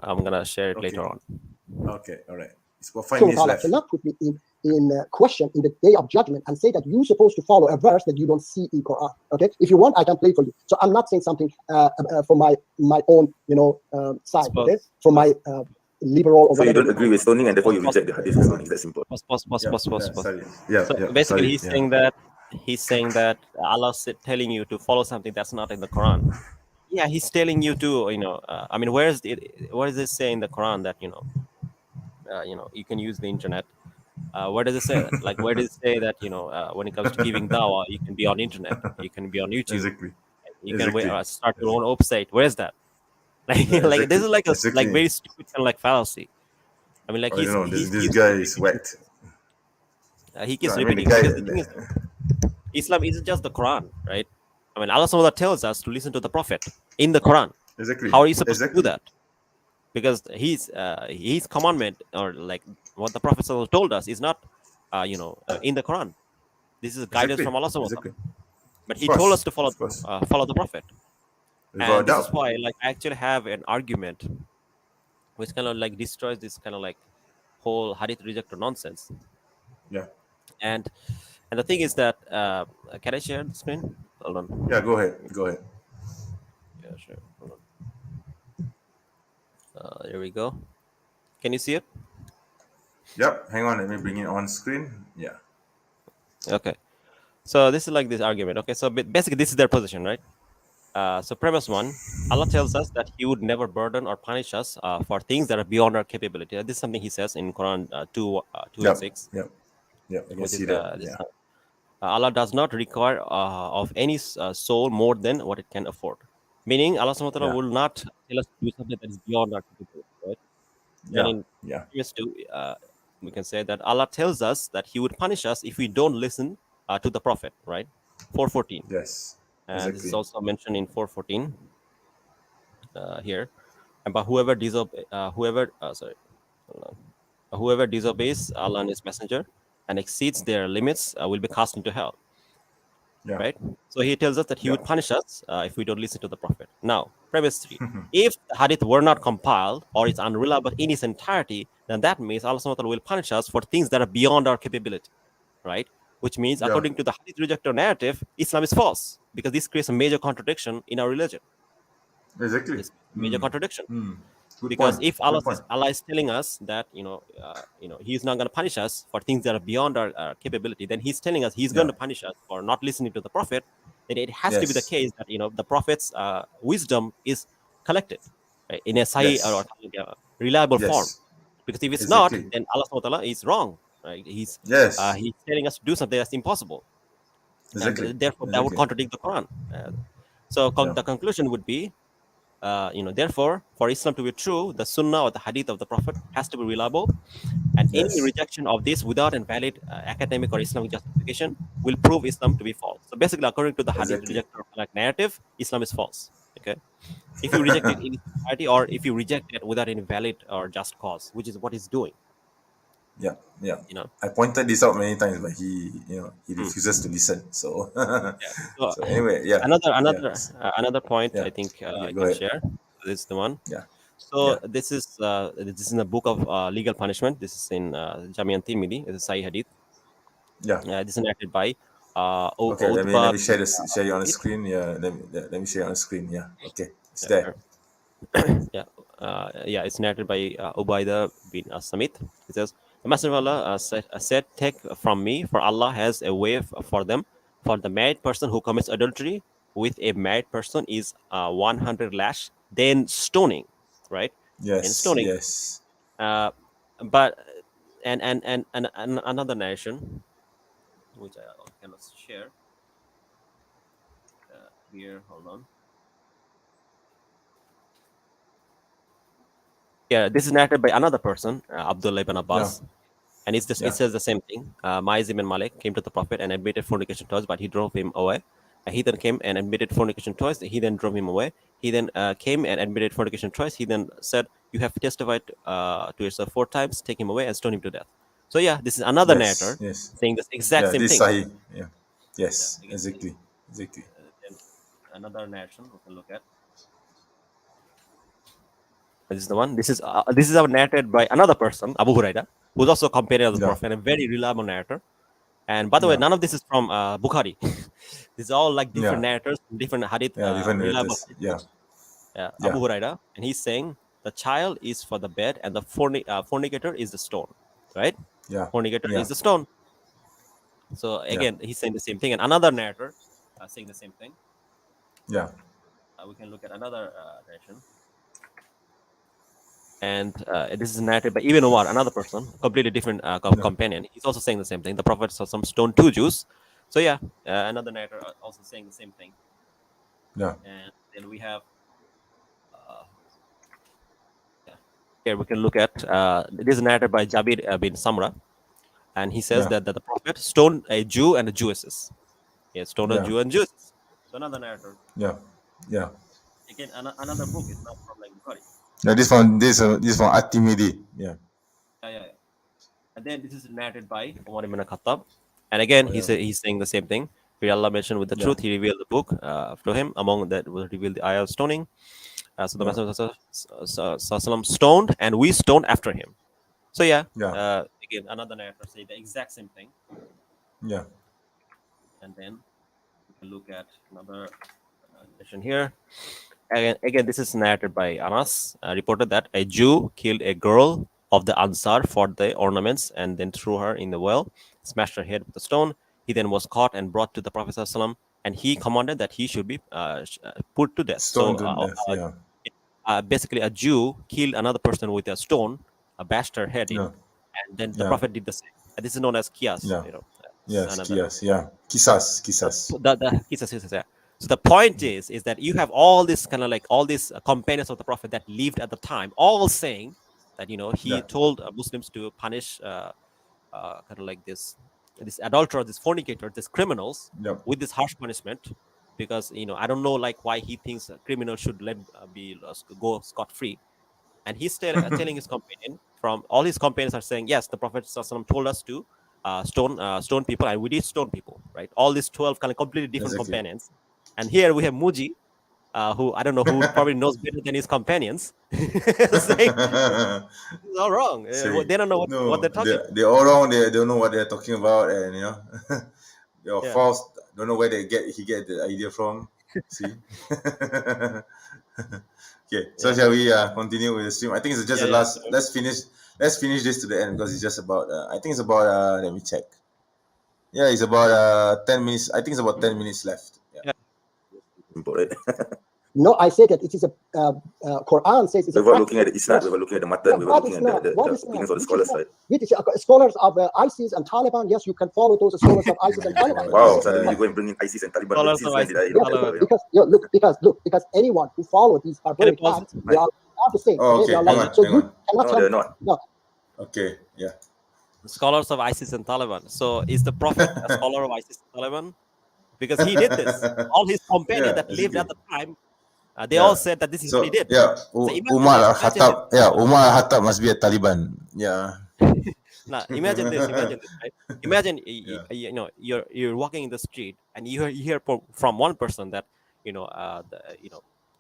I'm gonna share it later on. Okay. All right. It's about 5 minutes left. Cannot put me in in question in the day of judgment and say that you're supposed to follow a verse that you don't see in Quran. Okay, if you want, I can play for you. So I'm not saying something for my own, side. Okay, for my liberal. Or so you don't agree with stoning, and therefore you reject the hadith of stoning. Is that simple? So basically, he's saying that Allah is telling you to follow something that's not in the Quran. Yeah, he's telling you to, I mean, where is it say in the Quran that you can use the internet? Where does it say that? Like, where does it say that when it comes to giving dawah, you can be on internet, you can be on YouTube, Exactly. you can start your own website? Where's that? Like, like this is like a like very stupid kind of like fallacy. I mean, like this guy is whacked. He keeps repeating because the thing is, Islam isn't just the Quran, right? I mean, Allah Subhanahu wa Ta'ala tells us to listen to the Prophet in the Quran. Exactly. How are you supposed to do that? Because his commandment, or like what the Prophet told us, is not in the Quran. This is guidance from Allah Subhanahu wa Ta'ala. But he told us to follow the Prophet. And this is why, like, I actually have an argument which kind of like destroys this kind of like whole hadith rejector nonsense. Yeah. And the thing is that can I share the screen? Hold on. Yeah, go ahead. Yeah, sure. Hold on. There we go. Can you see it? Yep. Hang on. Let me bring it on screen. Yeah. Okay. So this is like this argument. Okay. So basically, this is their position, right? So premise one, Allah tells us that He would never burden or punish us for things that are beyond our capability. This is something He says in Quran 2 and 6. Yep. I can see that. Allah does not require of any soul more than what it can afford. Meaning, Allah Subhanahu wa Ta'ala will not tell us to do something that is beyond our capability, right? And in previous 2, we can say that Allah tells us that He would punish us if we don't listen to the Prophet, right? 4:14. Yes. And this is also mentioned in 4:14 here. But whoever disobeys Allah and His Messenger and exceeds their limits will be cast into hell. Yeah. Right? So He tells us that He would punish us if we don't listen to the Prophet. Now, premise 3. If the hadith were not compiled or it's unreliable in its entirety, then that means Allah Subhanahu wa Ta'ala will punish us for things that are beyond our capability. Right? Which means, according to the hadith rejector narrative, Islam is false, because this creates a major contradiction in our religion. Exactly. It's a major contradiction. Good Because point. if Allah is telling us that He's not going to punish us for things that are beyond our capability, then He's telling us He's going to punish us for not listening to the Prophet. Then it has to be the case that the Prophet's wisdom is collected in a sahih or reliable form. Because if it's not, then Allah Subhanahu wa Ta'ala is wrong. Right? He's telling us to do something that's impossible. And therefore, that would contradict the Quran. So the conclusion would be, therefore, for Islam to be true, the Sunnah or the Hadith of the Prophet has to be reliable, and any rejection of this without a valid academic or Islamic justification will prove Islam to be false. So basically, according to the Hadith rejector like narrative, Islam is false. Okay, if you reject it in its entirety, or if you reject it without any valid or just cause, which is what he's doing. Yeah. I pointed this out many times, but he refuses to listen. So, so anyway, another point I think I can share. This is the one. Yeah. So this is in the book of legal punishment. This is in Jami' Tirmidhi. It's a Sahih Hadith. Yeah. This is enacted by okay. Let me share you on the screen. Yeah. Let me share on the screen. Yeah. Okay. It's there. It's narrated by Ubaidah bin Samit. It says, the Messenger of Allah said, take from me, for Allah has a way for them. For the married person who commits adultery with a married person is 100 lash, then stoning, right? Yes. And stoning. Yes. But and another narration, which I cannot share here. Hold on. Yeah, this is narrated by another person, Abdullah ibn Abbas. And it says the same thing. Ma'az ibn Malik came to the Prophet and admitted fornication twice, but he drove him away. He then came and admitted fornication twice. He then drove him away. He then came and admitted fornication twice. He then said, you have testified to yourself 4 times, take him away and stone him to death. So this is another narrator saying the exact same thing. Sahih. Yeah. Yes, exactly. Another narration we can look at. This is the one. This is narrated by another person, Abu Huraira, who's also a companion of the Prophet, a very reliable narrator. And by the way, none of this is from Bukhari. These are all like different narrators, different hadith, different reliable narrators. hadith. Abu Huraira, and he's saying the child is for the bed and the fornicator is the stone, right? Fornicator is the stone. So again, he's saying the same thing, and another narrator saying the same thing. We can look at another narration. And this is narrated by Ibn Umar, another person, completely different companion. He's also saying the same thing. The Prophet saw some stone 2 Jews. So another narrator also saying the same thing. And then we have here we can look at this is narrated by Jabir bin Samra, and he says that the Prophet stoned a Jew and a Jewess. He stoned a Jew and Jewess. So another narrator. Again, another book is not from like Bukhari. This from At-Tirmidhi. And then this is narrated by Umar ibn Khattab. And again, he's saying the same thing. Where Allah mentioned with the truth, He revealed the book to him. Among that was revealed the ayah of stoning. So the Messenger Sallallahu stoned, and we stoned after him. So again, another narrator say the exact same thing. And then we can look at another narration here. Again, this is narrated by Anas. Reported that a Jew killed a girl of the Ansar for the ornaments and then threw her in the well, smashed her head with a stone. He then was caught and brought to the Prophet ﷺ, and he commanded that he should be put to death. Stoned to death, basically, a Jew killed another person with a stone, bashed her head in, and then the Prophet did the same. And this is known as qiyas. Kisas. The qisas. So the point is that you have all this kind of like all these companions of the Prophet that lived at the time, all saying that he told Muslims to punish kind of like this adulterer, this fornicator, these criminals with this harsh punishment, because I don't know like why he thinks a criminal should go scot free, and he's telling his companion. From all his companions are saying yes, the Prophet ﷺ told us to stone people, and we did stone people, right? All these 12 kind of completely different companions. And here we have Muji, who I don't know, who probably knows better than his companions, saying it's all wrong. They don't know what they're talking about. They're all wrong. They don't know what they're talking about, and they're false. Don't know where he get the idea from. See. Okay, so shall we continue with the stream? I think it's just the last. Let's finish this to the end because it's just about. I think it's about. Let me check. Yeah, it's about 10 minutes. I think it's about 10 minutes left. No, I said that it is a Quran says it's we were looking at the Islam, we were looking at the matan, we were looking at the opinions of the scholars, right? Scholars of ISIS and Taliban, yes, you can follow those scholars of ISIS and Taliban. Wow, suddenly you go and bring in ISIS and Taliban. Because anyone who follows these barbaric acts, they are not the same. Oh, okay, they're not. No. Okay, yeah. The scholars of ISIS and Taliban. So is the Prophet a scholar of ISIS and Taliban? Because he did this. All his companions that lived at the time, they all said that this is what he did. Yeah, Umar al-Khattab. Yeah, Umar al-Khattab must be a Taliban. Yeah. Now imagine this, right? Imagine you're walking in the street and you hear from one person that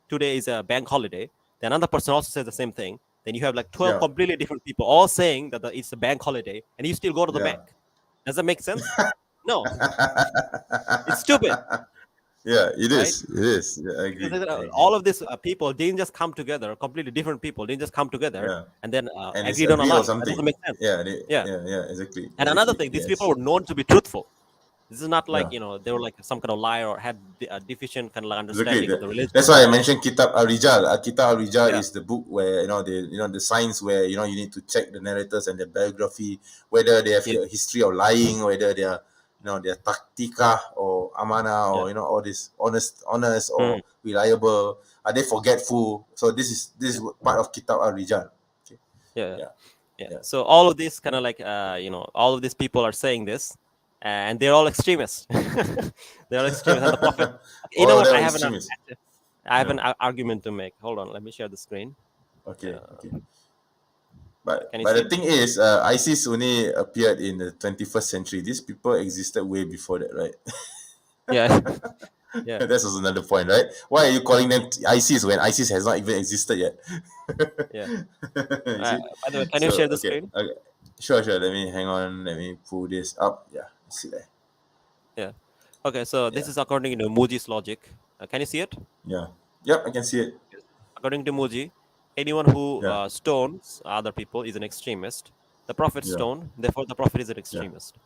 today is a bank holiday. Then another person also says the same thing. Then you have like 12 completely different people all saying that it's a bank holiday, and you still go to the bank. Does that make sense? No. It's stupid. Yeah, it is. Right? It is. Yeah, I agree. All of these people didn't just come together. Completely different people didn't just come together and then agreed on a lie. That doesn't make sense. Yeah, exactly. And another thing, these people were known to be truthful. This is not like they were like some kind of liar or had a deficient kind of understanding of the religion. That's why I mentioned Kitab al-Rijal. Kitab al-Rijal is the book where the science where you need to check the narrators and their biography, whether they have a history of lying, whether they are their taktika or amana or all this honest or reliable. Are they forgetful? So this is part of Kitab al-Rijal. Okay. Yeah. So all of this kind of like all of these people are saying this. And they're all extremists. They're all extremists. And the Prophet. You know what? I have an argument to make. Hold on. Let me share the screen. Okay. But the thing is, ISIS only appeared in the 21st century. These people existed way before that, right? Yeah. Yeah. That's also another point, right? Why are you calling them ISIS when ISIS has not even existed yet? Yeah. You see? By the way, can you So share the okay, screen? okay, sure. Let me hang on. Let me pull this up. Yeah, see there. Yeah. Okay, so this Yeah, is according to Muji's logic. Can you see it? yeah, yep. I can see it. According to Muji, anyone who Yeah, stones other people is an extremist. The prophet yeah. stoned, therefore the prophet is an Yeah. extremist.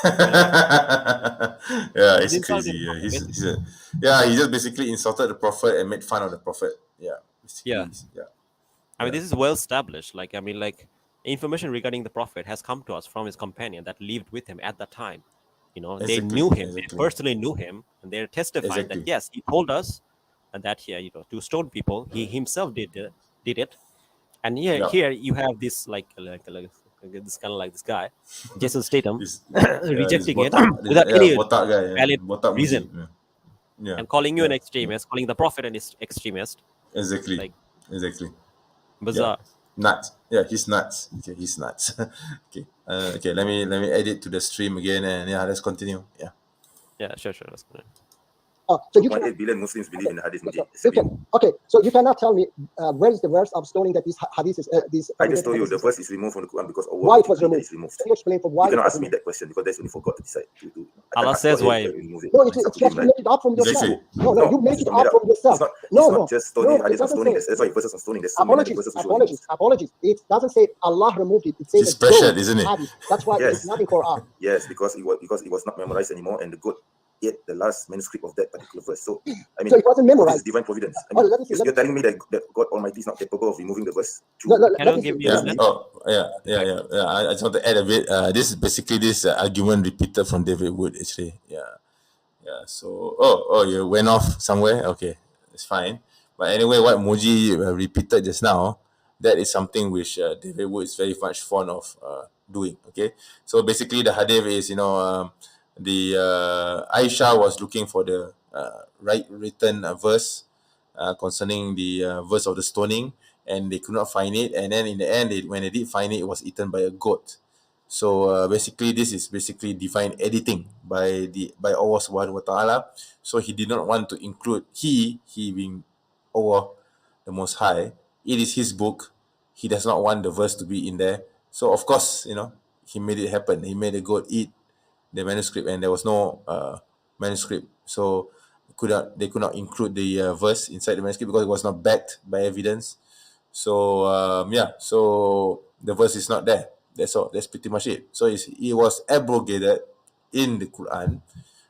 You know, Yeah, he's it's insulting crazy. the Yeah, prophet, he's basically. a, yeah, he just basically insulted the prophet and made fun of the prophet. Yeah, Yeah. basically, yeah, I mean, yeah, this is well established. Like, I mean, like, information regarding the prophet has come to us from his companion that lived with him at that time. You know, they exactly, knew him, they exactly, personally knew him, and they're testifying that exactly. yes, he told us and that here, to stone people. He himself did it. And Yeah, here you have this like this kind of like this guy, Jason Statham, this, this rejecting it botak, this, without yeah, any botak guy, yeah. valid Botak reason Muji. Yeah, yeah, and calling you an yeah, yeah. extremist, calling the prophet an extremist, Exactly, like exactly. Yeah, bizarre. nuts. Yeah, he's nuts. Okay, he's nuts. Okay, okay. Let me edit to the stream again, and yeah, let's continue. Yeah. Yeah, sure. That's good. So you 2.8 billion Muslims believe in the Hadith. Muji. okay, so you cannot tell me where is the verse of stoning that this hadith is this. I just told you the verse is removed from the Quran because why it was removed. is removed. Can you explain for why? You cannot ask me that question because that's when you forgot to decide. Allah says why. Remove it. No, it's just you make it up from yourself. Exactly. No, you make it up from yourself. It's not just stoning. Hadith on stoning. That's why verses on stoning. There's so many verses which Apologies. It doesn't say Allah removed it. It says It's pressured, isn't it? hadith. That's why it's not in Quran. Yes, because it was not memorized anymore, and the goat ate the last manuscript of that particular verse. So I mean, so it wasn't memorized. This is divine providence. I Oh, mean, let me see, you're telling me that God Almighty is not capable of removing the verse? Can you give me a Yeah. minute? Oh, yeah. I just want to add a bit. This is basically this argument repeated from David Wood, actually. Yeah. So, you went off somewhere. Okay, it's fine. But anyway, what Muji repeated just now, that is something which David Wood is very much fond of doing. Okay, so basically the hadith is, the Aisha was looking for the right written verse concerning the verse of the stoning, and they could not find it. And then in the end, when they did find it, it was eaten by a goat. So basically, this is basically divine editing by Allah Subhanahu wa Taala. So he did not want to include he being Allah, the Most High. It is his book. He does not want the verse to be in there. So of course, he made it happen. He made the goat eat the manuscript, and there was no manuscript. So they could not include the verse inside the manuscript because it was not backed by evidence. So so the verse is not there. That's all. That's pretty much it. So it was abrogated in the Quran,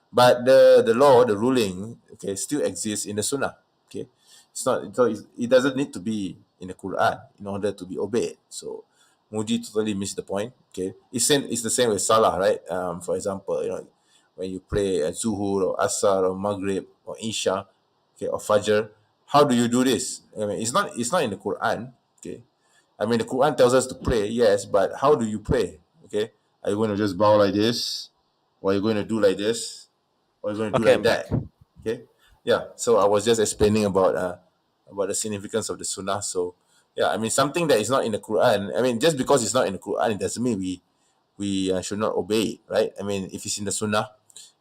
but the law, the ruling, okay, still exists in the Sunnah. Okay, it's not. So it doesn't need to be in the Quran in order to be obeyed. So Muji totally missed the point. Okay, it's the same with Salah, right? For example, when you pray at Zuhur or Asar or Maghrib or Isha, okay, or Fajr, how do you do this? I mean, it's not in the Quran. Okay, I mean, the Quran tells us to pray, yes, but how do you pray? Okay, are you going to just bow like this, or are you going to do like this, or are you going to do Okay, like I'm back. that? Okay, yeah. So I was just explaining about the significance of the Sunnah. So yeah, I mean, something that is not in the Quran. I mean, just because it's not in the Quran, it doesn't mean we should not obey it, right? I mean, if it's in the Sunnah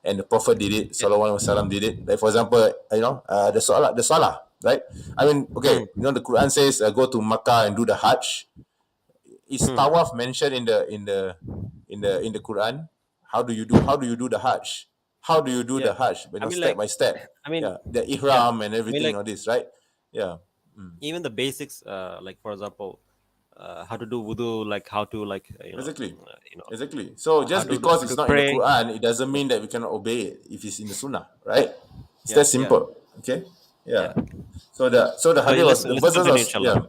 and the Prophet did it, Sallallahu Alaihi Wasallam did it. Like for example, the Salah, right? I mean, okay, the Quran says go to Makkah and do the Hajj. Is tawaf mentioned in the Quran? How do you do the Hajj? How do you do Yeah. the Hajj? I mean, step by step. I mean, Yeah, the yeah. ihram and I mean, everything, all this, right? Yeah. even the basics, like for example, how to do wudu, like how to Exactly. Exactly. So just because it's not in the Quran, it doesn't mean that we cannot obey it if it's in the Sunnah, right? It's that simple. Okay. Yeah. So the hadith was the verses continue, was inshallah.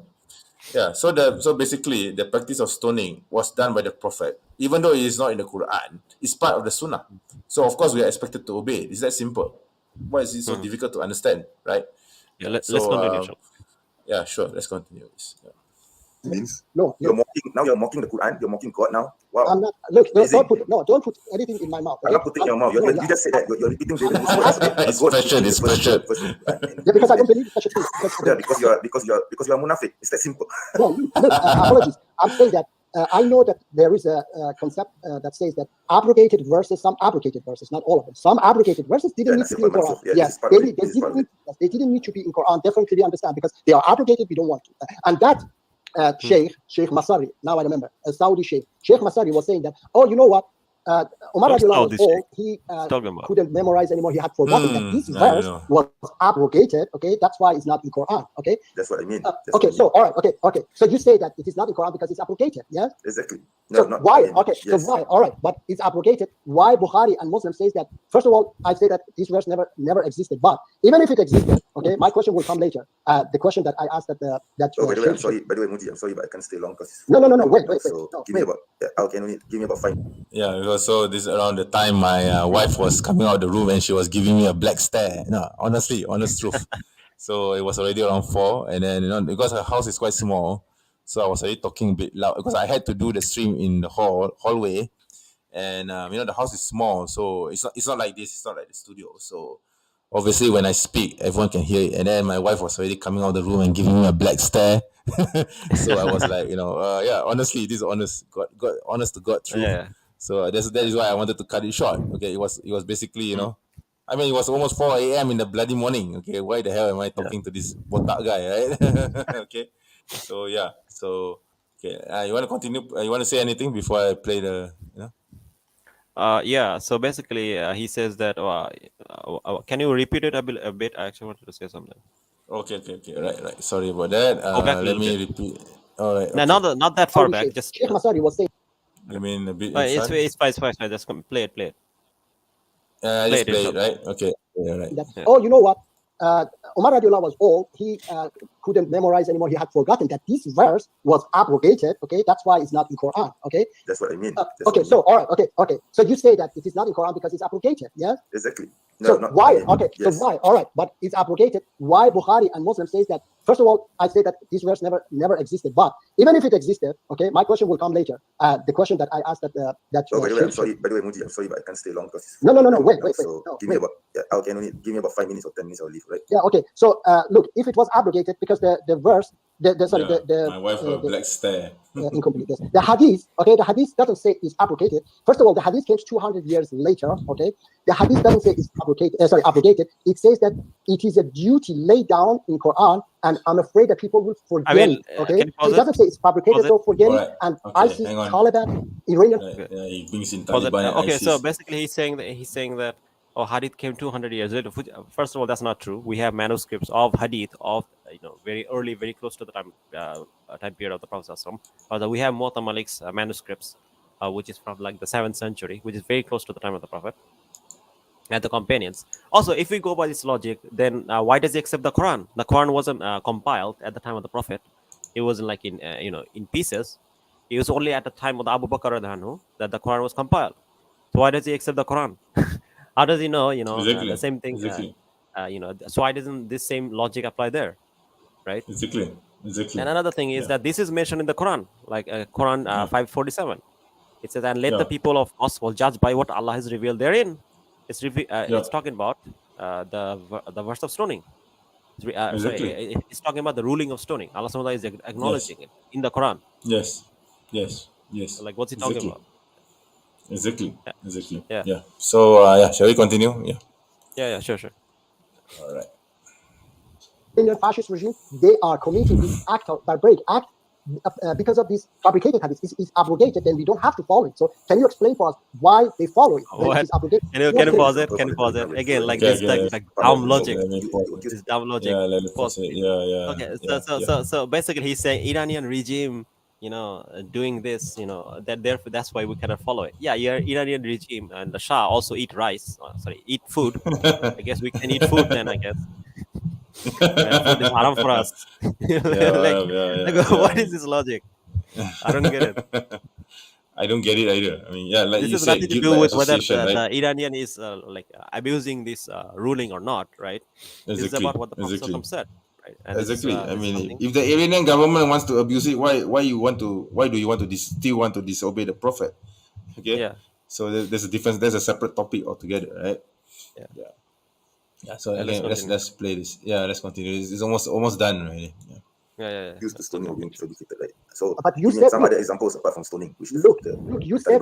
So basically the practice of stoning was done by the Prophet, even though it is not in the Quran. It's part of the Sunnah. So of course we are expected to obey it. It's that simple. Why is it so difficult to understand, right? Yeah, let's continue, inshallah. Yeah, sure. Let's continue this. Yeah. Means you're mocking the Quran. You're mocking God now. Wow. I'm not. Look, don't put anything in my mouth. I'm not putting in your mouth. You just said that. You're repeating. It's pressured. Yeah, because I don't believe such a thing. Because you're a munafiq. It's that simple. No, look, apologies. I'm saying that I know that there is a concept that says that abrogated verses, some abrogated verses, not all of them, some abrogated verses didn't need to be in Quran. Yes, they didn't need to be in Quran. Definitely understand, because they are abrogated. We don't want to. And that Sheikh Masari, now I remember, a Saudi Sheikh Masari was saying that, oh, you know what? Umar radiallahu was old. He couldn't memorize anymore. He had forgotten that this verse was abrogated. Okay, that's why it's not in Quran. Okay, that's what I mean. Okay, so all right. Okay. So you say that it is not in Quran because it's abrogated. Yeah, exactly. No, so why? Okay, yes. So why? All right, but it's abrogated. Why Bukhari and Muslim says that? First of all, I say that this verse never existed. But even if it existed, okay, my question will come later. The question that I asked that by the way, I'm sorry. By the way, Muji, I'm sorry, but I can't stay long because no. Wait. So give me about give me about 5. Yeah, so this is around the time my wife was coming out of the room and she was giving me a black stare. No, honestly, honest truth. So it was already around 4, and then because her house is quite small, so I was already talking a bit loud because I had to do the stream in the hallway, and the house is small, so it's not like this. It's not like the studio. So obviously, when I speak, everyone can hear it. And then my wife was already coming out of the room and giving me a black stare. So I was like, honestly, this is honest, God, honest to God truth. Yeah. So that is why I wanted to cut it short. Okay, it was basically, I mean, it was almost 4 a.m. in the bloody morning. Okay, why the hell am I talking to this botak guy, right? Okay, so yeah, okay, you want to continue? You want to say anything before I play the, Yeah, so basically he says that can you repeat it a bit? I actually wanted to say something. Okay, right. Sorry about that. Let me repeat. All right. No, not that far back. Just Sheikh Masari was saying. You mean a bit? It's fine. Just play it. Just play it, right? Okay. Yeah, right. Oh, you know what? Umar radiallahu was old. He couldn't memorize anymore. He had forgotten that this verse was abrogated. Okay, that's why it's not in Quran. Okay, that's what I mean. Okay, so all right. Okay. So you say that it is not in Quran because it's abrogated. Yeah. Exactly. No, so why? Okay. Yes. So why? All right, but it's abrogated. Why Bukhari and Muslim says that? First of all, I say that this verse never existed. But even if it existed, okay, my question will come later. The question that I asked that. By the way, I'm sorry. By the way, Muji, I'm sorry, but I can't stay long because. No. Wait. So give me about. I can only give me about 5 minutes or 10 minutes. I'll leave. Right. Yeah. Okay. So look, if it was abrogated because the verse. My wife got a black stare. Incomplete. Yes. The hadith, okay, the hadith doesn't say it's abrogated. First of all, the hadith came 200 years later, okay. The hadith doesn't say it's abrogated. It says that it is a duty laid down in Quran, and I'm afraid that people will forget it, okay. So it doesn't say it's fabricated, so forget it. And I see Taliban, Iranian. He brings in Taliban. Okay, so basically he's saying that hadith came 200 years later. First of all, that's not true. We have manuscripts of hadith of very early, very close to the time period of the Prophet. We have Muwatta Malik's manuscripts, which is from like the 7th century, which is very close to the time of the Prophet and the companions. Also, if we go by this logic, then why does he accept the Quran? The Quran wasn't compiled at the time of the Prophet. It wasn't like in pieces. It was only at the time of the Abu Bakr that the Quran was compiled. So why does he accept the Quran? How does he know? Exactly. The same thing. Exactly. So why doesn't this same logic apply there, right? Exactly. And another thing is that this is mentioned in the Quran, like Quran 547. It says, "And let the people of gospel judge by what Allah has revealed therein." It's talking about the verse of stoning. Exactly. It's talking about the ruling of stoning. Allah subhanahu wa ta'ala is acknowledging it in the Quran. Yes. So, like, what's he talking about? Exactly. Yeah. So shall we continue? Yeah. Sure. All right. In the fascist regime, they are committing this act of barbaric act because of this fabricated habits. Is abrogated, then we don't have to follow it. So can you explain for us why they follow it? What? Can you pause it? Again, like this like dumb logic. This dumb logic. Yeah, let me pause it. Yeah. Okay, so basically he's saying Iranian regime, doing this, that's why we cannot follow it. Yeah, Iranian regime and the Shah also eat rice. Eat food. I guess we can eat food then, I guess. Food is haram for us. What is this logic? I don't get it. I don't get it either. I mean, like this you has said, nothing to do with whether right? the Iranian is abusing this ruling or not, right? Exactly. This is about what the Prophet said, right? And exactly. I mean, if the Iranian government wants to abuse it, why do you want to still want to disobey the Prophet? Okay. Yeah. So there's a difference. There's a separate topic altogether, right? Yeah. So again, let's play this. Yeah, let's continue. It's almost done, right? Yeah. used to stoning or being fabricated, right? So, but you give me said some other examples apart from stoning. Which look, you said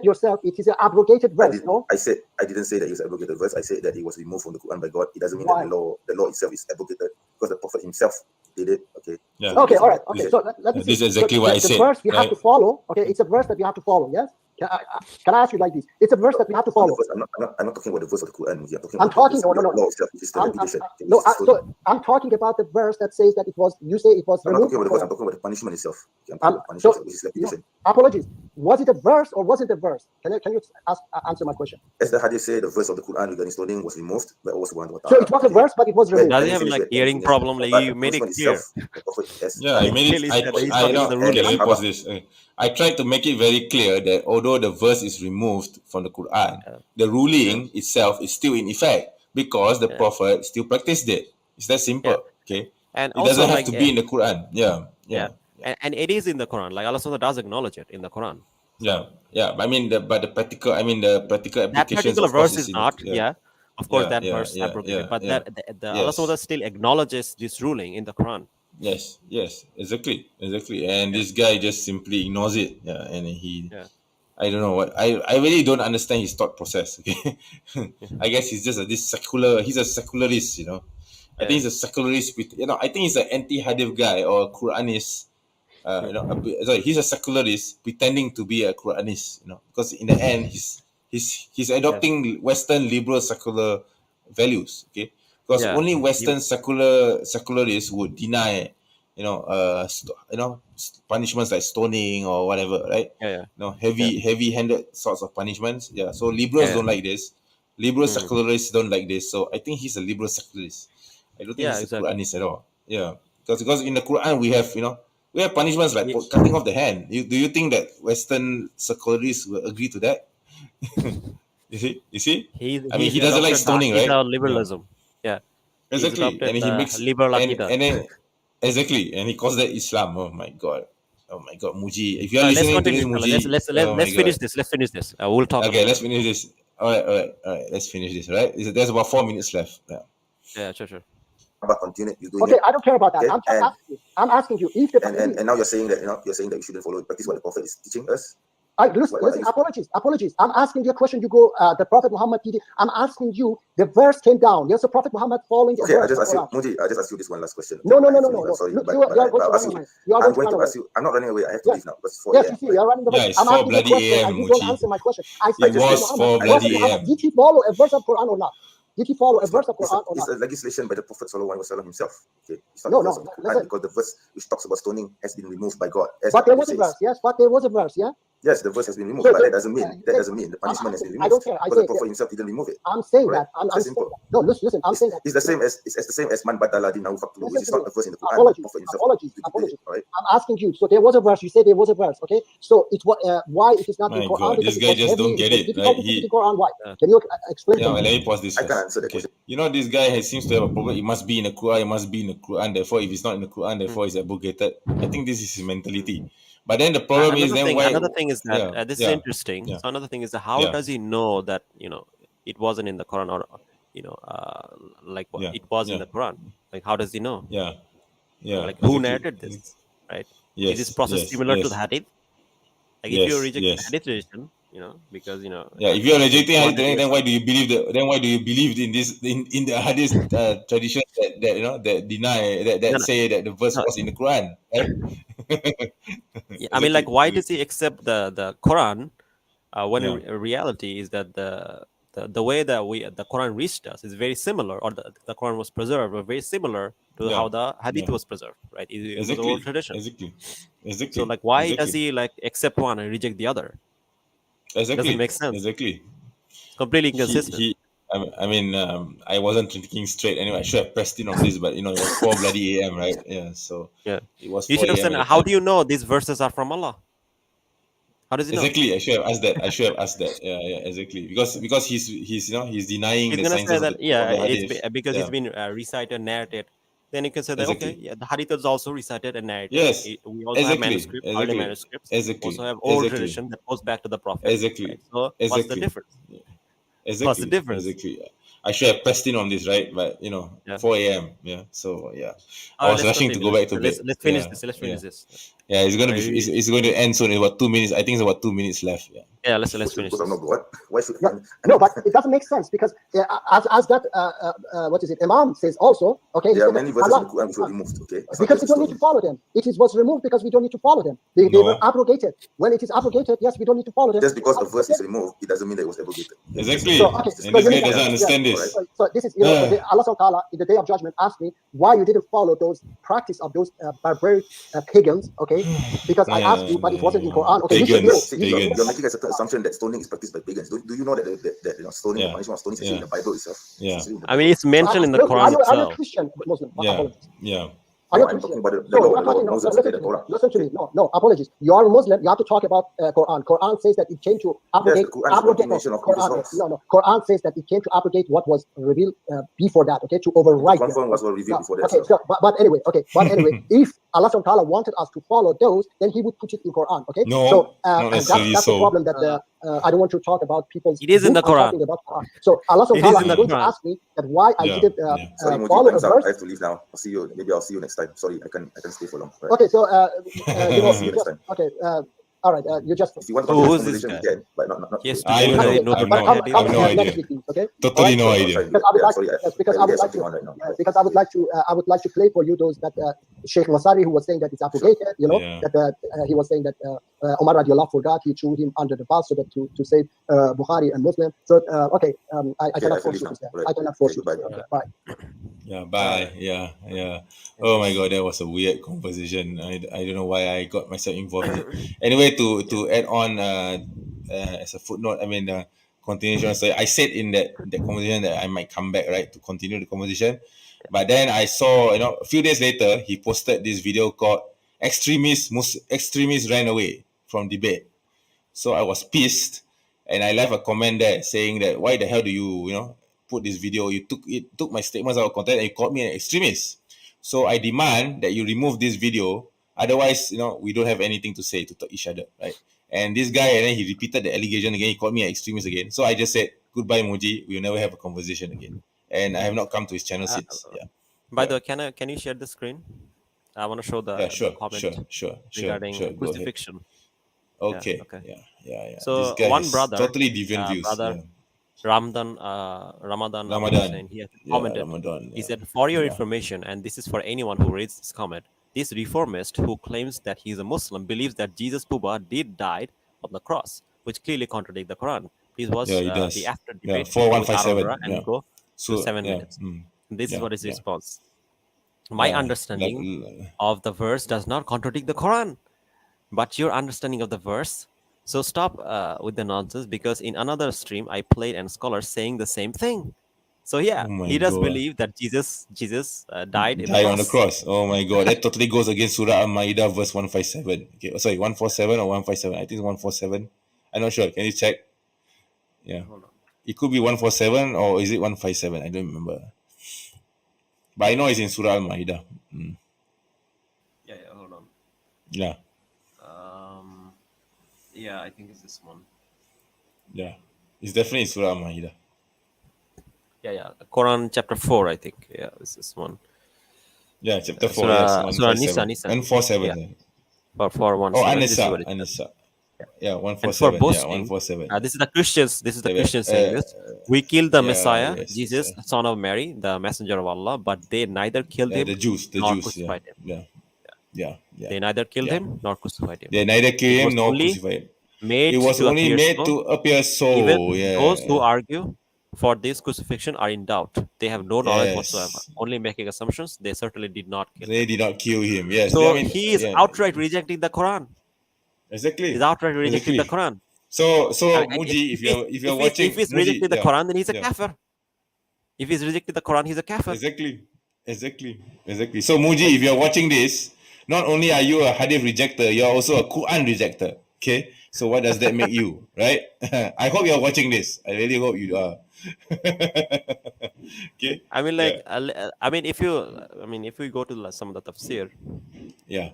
yourself, it is an abrogated verse. I didn't say that it was an abrogated verse. I said that it was removed from the Quran by God. It doesn't mean that the law itself is abrogated because the Prophet himself did it. Okay. Yeah. So okay. All right. Okay. So let me see. This is exactly what I said. The verse we have to follow. Okay, it's a verse that we have to follow. Yes. Can I ask you like this? It's a verse that we have to follow. I'm not talking about the verse of the Quran. I'm talking about no. law itself, which is the so I'm talking about the verse that says that it was. You say it was I'm removed. not talking about the verse. I'm talking about the punishment itself. I'm talking about punishment, which is repetition. Apologies. Was it a verse or wasn't a verse? Can you answer my question? As the hadith say, the verse of the Quran regarding stoning was removed by Allah subhanahu wa ta'ala. So it was a verse, but it was removed. Does he have like hearing problem? Like you made it clear. Yeah, I made it. Let me pause this. I tried to make it very clear that although the verse is removed from the Quran, the ruling itself is still in effect because the Prophet still practiced it. It's that simple. Okay, and it doesn't have to be in the Quran. Yeah. And it is in the Quran. Like Allah Subhanahu does acknowledge it in the Quran. So, I mean the practical applications. That particular verse is not. Of course, that verse abrogated, but Allah Subhanahu still acknowledges this ruling in the Quran. Yes, exactly. And this guy just simply ignores it. And he, I don't know what, I really don't understand his thought process. Okay, I guess he's just he's a secularist. I think he's a secularist. I think he's an anti-Hadith guy or a Quranist. He's a secularist pretending to be a Quranist. Because in the end, he's adopting Western liberal secular values. Okay. Because only Western secularists would deny, punishments like stoning or whatever, right? Heavy-handed sorts of punishments. Yeah. So liberals don't like this. Liberal secularists don't like this. So I think he's a liberal secularist. I don't think he's a Quranist at all. Yeah. Because in the Quran we have punishments like cutting off the hand. Do you think that Western secularists will agree to that? You see? He doesn't like stoning, right? Liberalism. Yeah. Exactly. And he makes liberal and then exactly, and he calls that Islam. Oh my god, Muji. If you are listening to this, Muji, let's finish this. Let's finish this. We'll talk. Okay, let's finish this. All right. Let's finish this. Right? There's about 4 minutes left. Yeah, sure. Continue. Okay, I don't care about that. I'm asking you if and now you're saying that you shouldn't follow practice what the Prophet is teaching us. Listen, apologies. I'm asking you a question. You go, the Prophet Muhammad did it. I'm asking you, the verse came down. There's a Prophet Muhammad following the verse. I just asked you this one last question. No. Sorry, I'm going to ask you. I'm not running away. I have to leave now. Yes, you see, you're running away. It's 4 bloody AM, you don't answer my question. It was 4 bloody AM. Did he follow a verse of Quran or not? Did he follow a verse of Quran or not? It's a legislation by the Prophet himself. Okay. No. Because the verse which talks about stoning has been removed by God. But there was a verse, yes. But there was a verse, yeah. Yes, the verse has been removed, but that doesn't mean the punishment has been removed. I don't care. Because the Prophet himself didn't remove it. I'm saying that. I'm saying that. No, listen. I'm saying that. It's the same as man badala dinahu faktuhu, which is not the verse in the Quran. Apologies. Right? I'm asking you. So there was a verse. You said there was a verse. Okay. So it's why it is not in Quran? This guy just don't get it. Quran, why? Can you explain? Yeah, let me pause this. I can't answer that question. This guy seems to have a problem. It must be in the Quran. It must be in the Quran. Therefore, if it's not in the Quran, therefore it's abrogated. I think this is his mentality. But then the problem is another thing is that this is interesting. So another thing is that how does he know that it wasn't in the Quran or it was in the Quran? Like how does he know? Like who narrated this? Right? Is this process similar to the Hadith? Like if you reject the Hadith tradition, because if you are rejecting Hadith, then why do you believe in this in the Hadith tradition that deny that say that the verse was in the Quran, right? I mean, like, why does he accept the Quran when in reality is that the way that the Quran reached us is very similar, or the Quran was preserved, or very similar to how the Hadith was preserved, right? It was the old tradition. Exactly. So, like, why does he accept one and reject the other? Doesn't make sense. Exactly. It's completely inconsistent. I wasn't thinking straight anyway. I should have pressed in on this, but it was 4 bloody AM, right? So it was. You should have said, how do you know these verses are from Allah? How does he know? Exactly. I should have asked that. Yeah, exactly. Because he's denying the science of the it's because it's been recited, narrated. Then you can say that the Hadith is also recited and narrated. Yes. We also have manuscripts, early manuscripts. We also have old tradition that goes back to the Prophet. Exactly. Right? So what's the difference? Exactly. What's the difference? Exactly. I should have pressed in on this, right? But 4 a.m. Yeah. So yeah, I was Let's rushing to continue. go back to bed. Let's finish Yeah, this. Let's finish this. Yeah, it's gonna be. I really- It's going to end soon in about 2 minutes. I think it's about 2 minutes left. Yeah. Yeah, let's finish Because I'm this. not what? Why should No, but it doesn't make sense because as that what is it? Imam says also. Okay, he there are said that many verses in Allah, the Quran which were removed. Okay, it's not because we just don't need story. to follow them. It was removed because we don't need to follow them. They No. were abrogated. When it is abrogated, yes, we don't need to follow them. Just because a verse is removed, it doesn't mean that it was abrogated. Exactly. So, okay, And this you guy need to- doesn't understand this. So this is, Allah subhanahu wa ta'ala in the day of judgment asked me why you didn't follow those practice of those barbaric pagans, okay? Because I asked you, but it wasn't in Quran. Okay, you should know. Pagans. See, Pagans. you're making a certain assumption that stoning is practiced by pagans. Do you know that stoning, the punishment of stoning is actually in the Bible itself? Yeah. It's actually in the I mean, it's mentioned in the Look, Quran are you a itself. Christian Muslim? Yeah. Apologies. Yeah. Are you I'm Christian? talking about the No, law we're not talking- of Moses, listen the to me. Torah. Listen to me. No, apologies. You are a Muslim. You have to talk about Quran. Quran says that it came to abrogate. Yes, the Quran is a continuation of Moses' laws. No. Quran says that it came to abrogate what was revealed before that. Okay, to override. The them. confirm was revealed before that. Okay, so, but anyway, if Allah subhanahu wa ta'ala wanted us to follow those, then He would put it in Quran. Okay, No, so not and necessarily that's so. the problem that I don't want to talk about people's. It is in the book. I'm Quran. talking about Quran. So Allah subhanahu It wa is ta'ala in is the going to Quran. ask me that why I Yeah, didn't yeah. Sorry, Muji, follow a time's up. verse. I have to leave now. Maybe I'll see you next time. Sorry, I can stay for long. Right. Okay, so See you next time. okay, all right. You just If you want to Who continue is this this conversation, guy? we can, but not Yes, today. I don't know. Okay, I have but no come idea. I have no next idea. week, please, okay? Totally Alright? no Sorry, idea. Because I would yeah, like, sorry, yes, because I have would like something to, on right now. because I would like to play for you those that Sheikh Masari, who was saying that it's abrogated, Yeah. that he was saying that Umar radiallahu forgot, he threw him under the bus so that to save Bukhari and Muslim. So okay, I Okay, cannot I force you finish to now. say. Right. I cannot force Okay, you to say. goodbye. Okay, bye. Yeah, bye. Yeah. Oh my god, that was a weird conversation. I don't know why I got myself involved in it. Anyway, to add on as a footnote, I mean continuation. So I said in that conversation that I might come back, right, to continue the conversation. But then I saw, a few days later, he posted this video called Extremists Ran Away from Debate. So I was pissed, and I left a comment there saying that why the hell do you put this video? You took my statements out of context and you called me an extremist. So I demand that you remove this video. Otherwise, we don't have anything to say to each other, right? And this guy, and then he repeated the allegation again. He called me an extremist again. So I just said goodbye, Muji. We'll never have a conversation again. And I have not come to his channel since. Yeah. By the way, can you share the screen? I want to show the, Yeah. Sure. the comment Sure. regarding Go ahead. crucifixion. Okay. okay. Yeah. So this guy one has brother, totally deviant views. brother Ramadan Ramadan. Hussein, he has commented. Ramadan. He said, "For your Yeah. information, and this is for anyone who reads this comment, this reformist who claims that he is a Muslim believes that Jesus Puba did died on the cross, which clearly contradicts the Quran. Please watch Yeah, he does. the after Yeah, debate 4157. and Yeah. go So to 7 yeah, minutes. This is what his response. My Yeah, understanding of the verse does not contradict the Quran, but your understanding of the verse. So stop with the nonsense, because in another stream I played and scholars saying the same thing. So yeah, Oh my he does God. believe that Jesus died in the die on the cross. cross. Oh my God, that totally goes against Surah Al-Ma'idah verse 157. Okay, sorry, 147 or 157. I think it's 147. I'm not sure. Can you check? Yeah, Hold on. it could be 147 or is it 157? I don't remember. But I know it's in Surah Al-Ma'idah. Yeah, hold on. Yeah, Yeah, I think it's this one. yeah. It's definitely Surah Al-Ma'idah. Yeah. Quran chapter 4, I think. Yeah, this is one. Yeah, chapter 4, Surah- yes. Surah 157. Nisa. 147. Yeah. For one. Oh, This is what it Anissa. says. Yeah, And for 147. Yeah, boasting, 147. this is the Christians. This is the Yeah, Christians saying this. We killed the yeah, Messiah, yes, Jesus, yes. son of Mary, the messenger of Allah, but they neither killed him The Jews, nor yeah. crucified him. Yeah. They neither killed Yeah. him nor crucified him. They neither It killed him was nor only crucified him. made It was to only appear made so. to appear so. Even Yeah. those who argue for this crucifixion are in doubt. They have no knowledge Yes. whatsoever, only making assumptions. They certainly did not kill They him. did not kill him. Yes. So he is outright rejecting the Quran. Exactly. He's outright rejecting the Quran. So I mean, Muji, if you're watching, if he's Muji, rejecting the Quran, then he's a yeah. kafir. If he's rejecting the Quran, he's a kafir. Exactly. So Muji, if you're watching this, not only are you a hadith rejector, you're also a Quran rejector. Okay. So what does that make you, right? I hope you're watching this. I really hope you are. Okay. I mean, if we go to some of the tafsir, Yeah.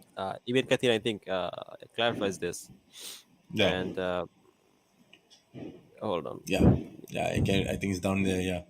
Ibn Kathir, I think, clarifies this. Yeah. And hold on. Yeah. I think it's down there. Yeah.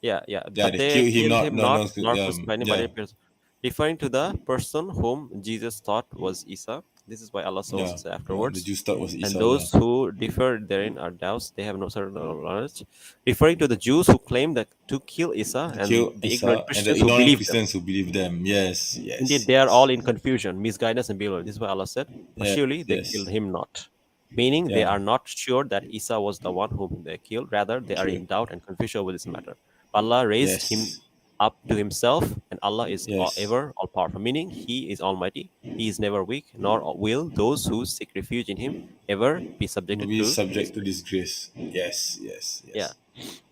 Yeah, Yeah, but they they killed him, killed him not not not crucified him, but yeah, it was referring to the person whom Jesus thought was Isa. This is why Allah also yeah, said yeah. The afterwards. Jews thought was And Esau, yeah. those who differ therein are doubts; they have no certain knowledge. Referring to the Jews who claim that to kill Isa To and kill the ignorant Isa and the Christians who ignorant believe them. Christians who believe them. Yes, Indeed, yes, they are all yes. in confusion, misguidance, and bewilderment. This is why Allah said, "For Yes, surely they killed yes. him not," meaning they Yeah. are not sure that Isa was the one whom they killed. Rather, they are True. in doubt and confusion over this matter. Allah raised him Yes. up to Himself, and Allah is Yes. ever all powerful. Meaning, He is Almighty. He is never weak, nor will those who seek refuge in Him ever be subjected Be to subject to disgrace. this grace. Yes, yes, Yeah. yes.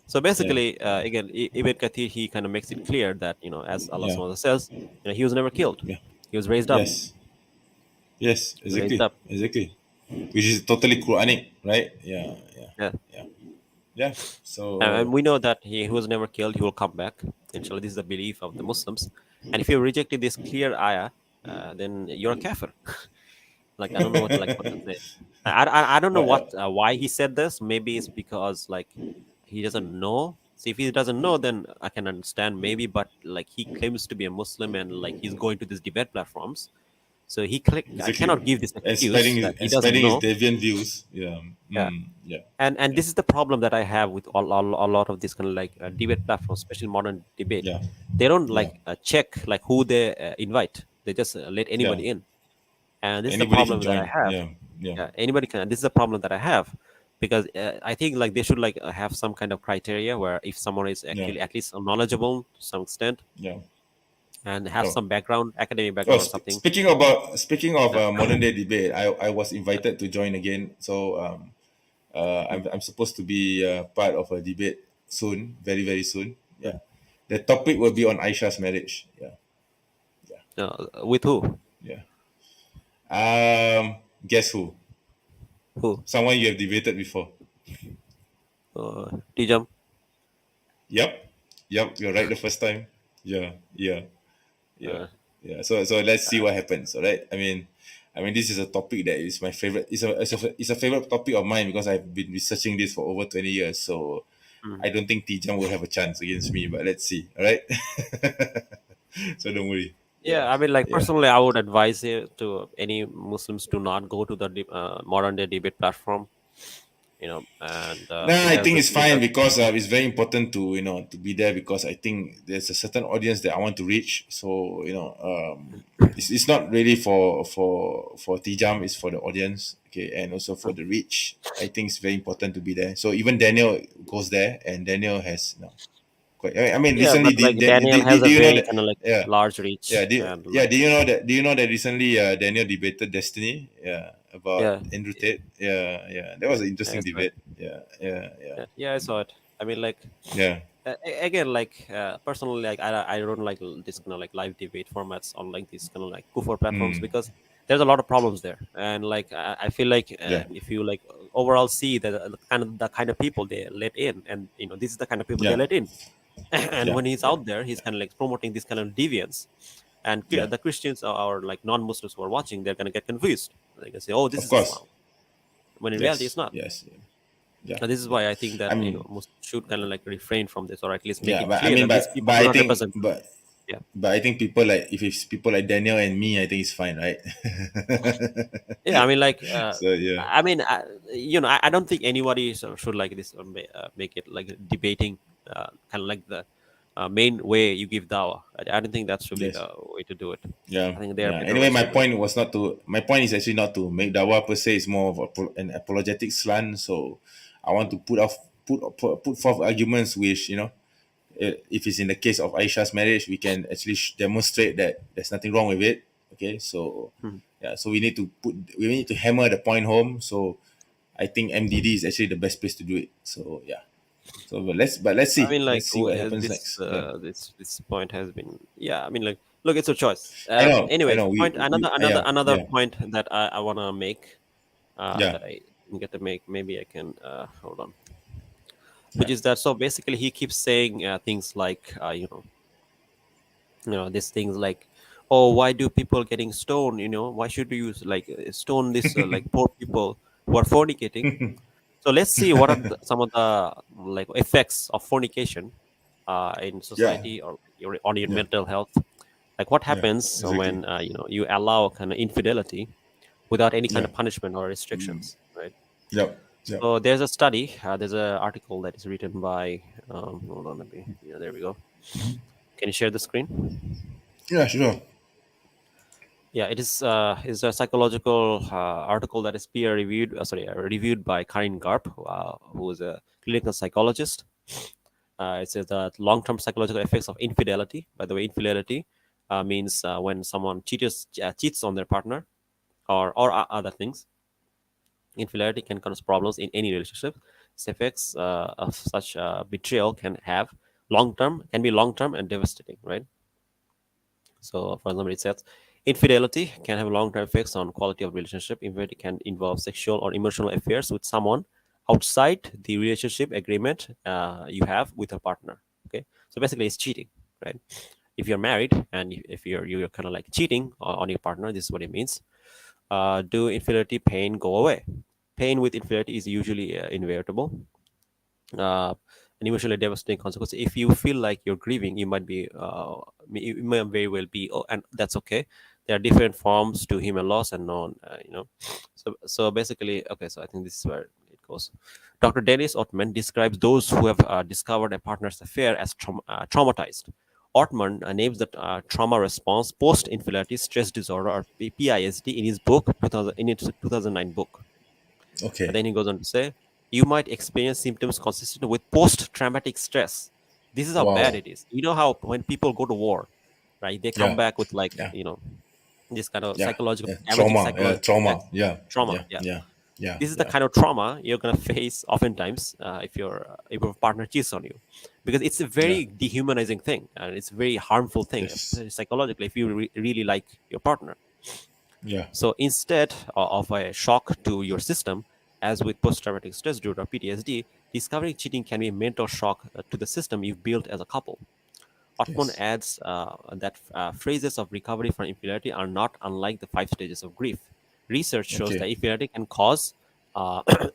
So Yeah, basically, again, Ibn Kathir he kind of makes it clear that as Allah yeah, SWT says, he was never killed. yeah. He was raised up. Yes. Yes, He was raised exactly. up. Exactly. Which is totally Quranic, right? Yeah, yeah, Yeah. yeah. Yeah. And So we know that he who was never killed, he will come back. Inshallah, this is the belief of the Muslims. And if you rejected this clear ayah, then you're a kafir. Like I don't know what to say. I don't know but what why he said this. Maybe it's because like he doesn't know. See, if he doesn't know, then I can understand maybe. But like he claims to be a Muslim and like he's going to these debate platforms, so I exactly. cannot give this And excuse that he doesn't spreading his know. deviant views. Yeah. Yeah. Yeah. And Yeah. this is the problem that I have with a lot of these kind of like debate platforms, especially modern debate. Yeah. They don't Yeah. like check like who they invite. They just let Yeah. anybody in, and this is the Anybody can problem that I join. have. Yeah. Yeah. Yeah, anybody can. This is the problem that I have because I think like they should like have some kind of criteria where if someone is Yeah. actually at least knowledgeable to some extent Yeah. and have Oh. some background, academic Oh, background or something. speaking of Yeah. modern day debate, I was invited to join again. So I'm supposed to be part of a debate soon, very very soon. Yeah, the topic will be on Aisha's marriage. Yeah, With who? yeah. Guess who? Who? Someone you have debated before. Tijam. Yep, yep. You're right the first time. Yeah, yeah, yeah, Uh, yeah. So let's see what happens. All right. I mean, this is a topic that is my favorite. It's a favorite topic of mine because I've been researching this for over 20 years. So mm. I don't think Tijam will have a chance against me, but let's see. All right. So don't worry. Yeah. Yeah, I mean, like Yeah. personally, I would advise it to any Muslims to not go to the modern day debate platform. And No, I think it's fine because because it's very important to to be there because I think there's a certain audience that I want to reach. So it's not really for Tijam, it's for the audience, okay, and also for the reach. I think it's very important to be there. So even Daniel goes there, and Daniel has quite. I mean, yeah, recently but like Daniel has do a you know very that? kind of like Yeah, large reach yeah, and like do you know that? Do you know that recently Daniel debated Destiny? Yeah, about yeah, Andrew Tate. Yeah, yeah, that was an yeah, interesting I saw it. debate. Yeah, yeah, yeah, Yeah, I saw it. I mean, like yeah, again, like personally, like I don't like this kind of like live debate formats on like these kind of like kufr platforms mm, because there's a lot of problems there, and like I feel like yeah, if you like overall see the kind of people they let in, and this is the kind of people they yeah, let in, and yeah, when he's yeah, out there, he's kind of like promoting this kind of deviance, and yeah. the Christians or like non-Muslims who are watching, they're gonna get confused. They can say, "Oh, this Of is course. Islam," when in reality, it's Yes, not. yes, yeah, And this is yeah. why I think I that mean, Muslims should kind of like refrain from this, or at least make yeah, it but I clear mean, that these people do I not think, represent. Yeah, but I think people like if it's people like Daniel and me, I think it's fine, right? yeah. I mean, like, So yeah, I mean, I don't think anybody should like this make it like debating, kind of like the main way you give dawah. I don't think that should be yes. the way to do it. Yeah, I think there are yeah. better Anyway, ways to do it. my point is actually not to make Dawah per se. It's more of an apologetic slant. So I want to put forth arguments which if it's in the case of Aisha's marriage, we can actually demonstrate that there's nothing wrong with it. Okay, so Hmm. yeah, so we need to hammer the point home. So I think MDD is actually the best place to do it. So yeah, so I mean, like let's see what happens this next. Yeah, this point has been, yeah. I mean, like, look, it's a choice. I Anyways, know. point Yeah, another yeah, point that I want to make, yeah, that I get to make. Maybe I can hold on. Which yeah. is that so basically he keeps saying things like these things like, oh, why do people getting stoned? Why should you like stone this like poor people who are fornicating? So let's see what are some of the like effects of fornication in society or on your mental health. Like what happens when you allow kind of infidelity without any kind of punishment or restrictions, right? Yep. So there's a study, there's an article that is written by, hold on, there we go. Can you share the screen? Yeah, sure. Yeah, it is a psychological article that is peer reviewed. Reviewed by Karin Garp, who is a clinical psychologist. It says that long-term psychological effects of infidelity. By the way, infidelity means when someone cheats on their partner, or other things. Infidelity can cause problems in any relationship. The effects of such betrayal can be long-term and devastating, right? So, for example, it says infidelity can have long-term effects on quality of relationship. Infidelity can involve sexual or emotional affairs with someone outside the relationship agreement you have with a partner. Okay, so basically, it's cheating, right? If you're married and if you're kind of like cheating on your partner, this is what it means. Do infidelity pain go away? Pain with infidelity is usually inevitable. An emotionally devastating consequence. If you feel like you're grieving, you may very well be, and that's okay. There are different forms to human loss and non. So basically, okay. So I think this is where it goes. Dr. Dennis Ottman describes those who have discovered a partner's affair as traumatized. Ottman names the trauma response post-infidelity stress disorder, or PISD, in his book, in its 2009 book. Okay. And then he goes on to say, you might experience symptoms consistent with post-traumatic stress. This is how bad it is. You know how when people go to war, right? They come back with this kind of psychological damaging trauma. Trauma. This is the kind of trauma you're gonna face oftentimes if your partner cheats on you, because it's a very dehumanizing thing and it's a very harmful thing psychologically if you really like your partner. So instead of a shock to your system, as with post-traumatic stress disorder, PTSD, discovering cheating can be a mental shock to the system you've built as a couple. Ottman adds that phases of recovery from infidelity are not unlike the 5 stages of grief. Research shows that infidelity can cause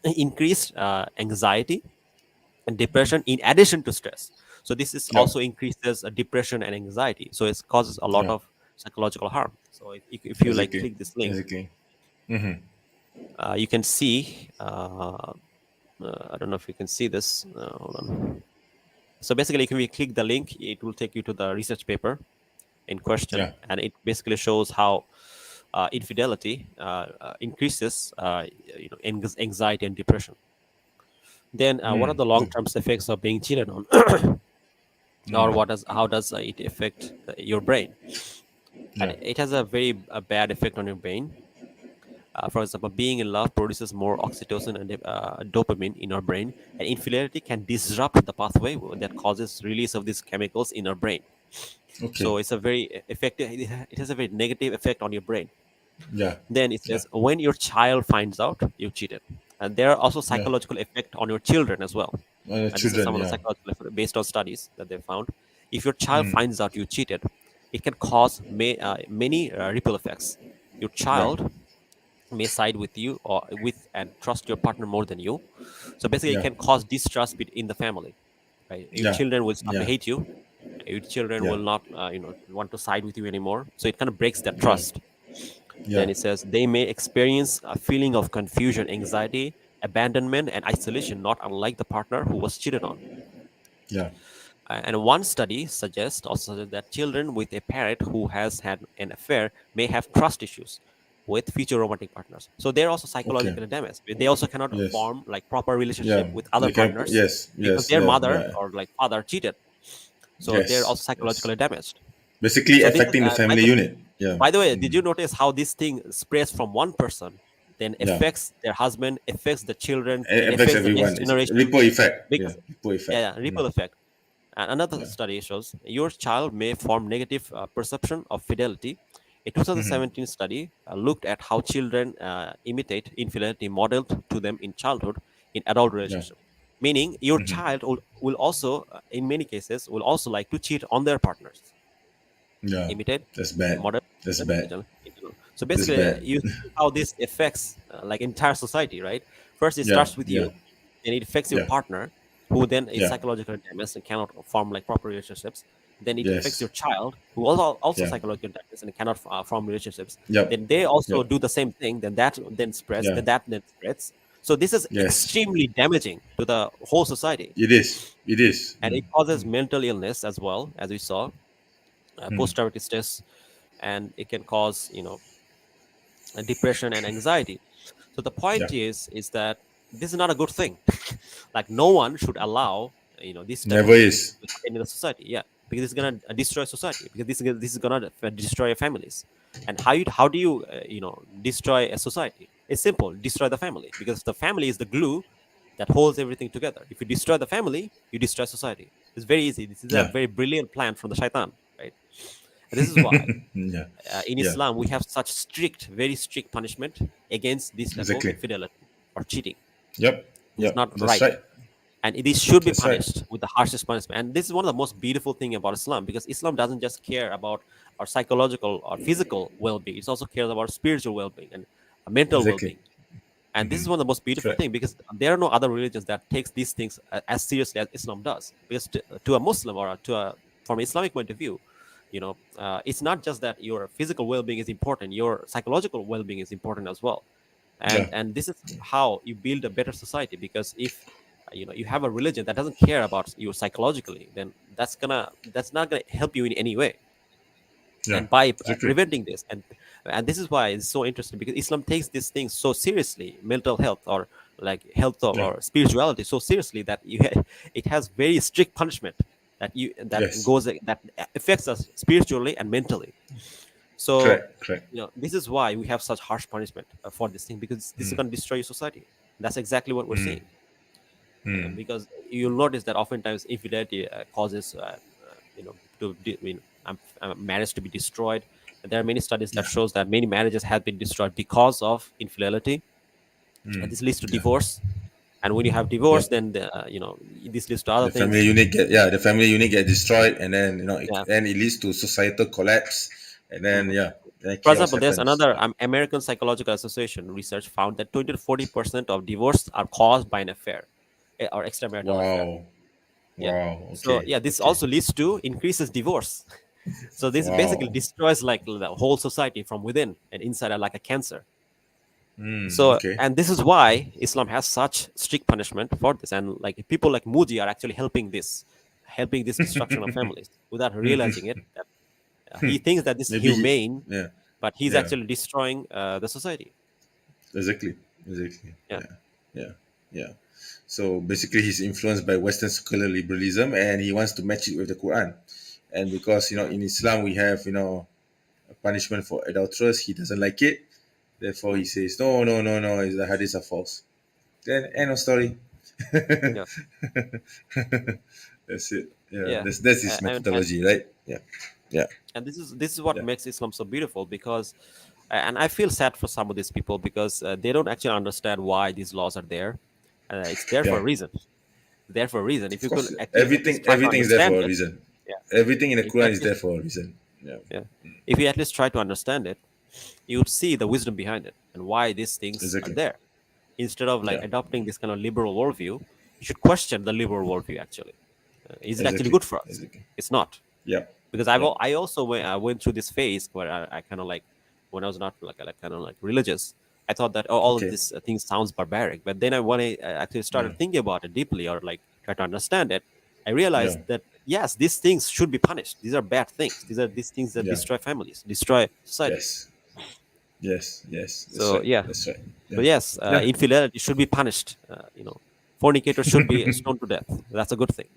increased anxiety and depression in addition to stress. So this is also increases depression and anxiety. So it causes a lot of psychological harm. So if you like click this link, you can see. I don't know if you can see this. Hold on. So basically, if we click the link, it will take you to the research paper in question, and it basically shows how infidelity increases, anxiety and depression. Then, what are the long-term effects of being cheated on, or how does it affect your brain? And it has a very bad effect on your brain. For example, being in love produces more oxytocin and dopamine in our brain, and infidelity can disrupt the pathway that causes release of these chemicals in our brain. So it's a very effective. It has a very negative effect on your brain. Then it says when your child finds out you cheated, and there are also psychological effect on your children as well. And this is some of the psychological effect based on studies that they found. If your child finds out you cheated, it can cause many ripple effects. Your child may side with you and trust your partner more than you. So basically, it can cause distrust in the family. Right? Your children will start to hate you. Your children will not, want to side with you anymore. So it kind of breaks that trust. Then it says they may experience a feeling of confusion, anxiety, abandonment, and isolation, not unlike the partner who was cheated on. And one study suggests also that children with a parent who has had an affair may have trust issues with future romantic partners. So they're also psychologically damaged. They also cannot form like proper relationship with other partners because their mother or like father cheated. So they're also psychologically damaged. Basically affecting the family unit. By the way, did you notice how this thing spreads from one person, then affects their husband, affects the children, It affects affects the everyone. next generation? Ripple effect. Ripple effect. Ripple effect. And another study shows your child may form negative perception of fidelity. A 2017 study looked at how children imitate infidelity modeled to them in childhood in adult relationship. Meaning your child will also, in many cases, will also like to cheat on their partners. Imitate. That's bad. Model. That's bad. So basically, you see how this affects like entire society, right? First, it starts with you, and it affects your partner. who then is Yeah. psychologically damaged and cannot form like proper relationships. Then it affects your Yes. child, who also Yeah. psychologically damaged and cannot form relationships. Yep. Then they also Yep. do the same thing. Then that then spreads. Yeah. Then that then spreads. So this is Yes. extremely damaging to the whole society, It is. It is. and it causes mental illness as well, as we saw, post-traumatic stress, and it can cause depression and anxiety. So the Yeah. point is that this is not a good thing. Like no one should allow this type of Never things is. to happen in the society. Yeah, because it's gonna destroy society. Because this is gonna destroy families. And how do you destroy a society? It's simple. Destroy the family, because the family is the glue that holds everything together. If you destroy the family, you destroy society. It's very easy. This is a Yeah. very brilliant plan from the shaitan, right? And this is why Yeah. in Yeah. Islam we have such very strict punishment against this type of Exactly. infidelity or cheating. Yep. It's Yep. not That's right, right. and this should be That's right. punished with the harshest punishment. And this is one of the most beautiful thing about Islam, because Islam doesn't just care about our psychological or physical well-being; it also cares about spiritual well-being and mental Exactly. well-being. And this is one of the most beautiful Correct. thing, because there are no other religions that takes these things as seriously as Islam does. Because to a Muslim or from an Islamic point of view, it's not just that your physical well-being is important; your psychological well-being is important as well. And Yeah. and this is how you build a better society. Because if you have a religion that doesn't care about you psychologically, then that's not gonna help you in any way. Yeah. And by Exactly. preventing this, and this is why it's so interesting, because Islam takes these things so seriously, mental health or like health Yeah. or spirituality, so seriously that it has very strict punishment Yes. that affects us spiritually and mentally. So Correct. Correct. this is why we have such harsh punishment for this thing, because this is going to destroy your society. That's exactly what we're seeing. Because you'll notice that oftentimes infidelity causes marriage to be destroyed. And there are many studies that shows that many marriages have been destroyed because of infidelity, and this leads to divorce. And when you have divorce, Yep. then this leads to other The family things. unit the family unit get destroyed, and then Yeah. then it leads to societal collapse, and then then For chaos example, there's happens. another American Psychological Association research found that 20 to 40% of divorce are caused by an affair or extramarital affair. Wow. Yeah. Wow. Okay. So this Okay. also leads to increases divorce. So this basically Wow. destroys like the whole society from within and inside, are like a cancer. So Okay. and this is why Islam has such strict punishment for this, and like people like Muji are actually helping this destruction of families without realizing it. That, he thinks that this is Maybe humane, yeah. but he's Yeah. actually destroying the society. Exactly. Exactly. Yeah. Yeah. Yeah. So basically, he's influenced by Western secular liberalism, and he wants to match it with the Quran. And because in Islam we have a punishment for adulterers, he doesn't like it. Therefore, he says no, no, no, no. The hadiths are false. Then end of story. Yeah. That's it. Yeah. Yeah. That's his And methodology, right? Yeah. Yeah. and this is what Yeah. makes Islam so beautiful, because and I feel sad for some of these people, because they don't actually understand why these laws are there. It's there for a Yeah. reason. There for a reason. If you Of course, could actually at least try to everything is there understand for a it, reason. yeah. Everything in the If you Quran at is there least, for a reason. Yeah. yeah, if you at least try to understand it, you would see the wisdom behind it and why these things are Exactly. there. Instead of like Yeah. adopting this kind of liberal worldview, you should question the liberal worldview. Actually, is it actually Exactly. good for us? Exactly. It's not. Yeah. Because Yeah. I also went through this phase where I kind of like, when I was not like kind of like religious, I thought that all of Okay. these things sounds barbaric. But then when I actually started thinking about it deeply, or like try to understand it, I realized Yeah. that yes, these things should be punished. These are bad things. These things that Yeah. destroy families, destroy society. Yes. Yes. Yes. That's So right. yeah, That's right. Yeah. but yes, Yeah. infidelity should be punished. Fornicators should be stoned to death. That's a good thing.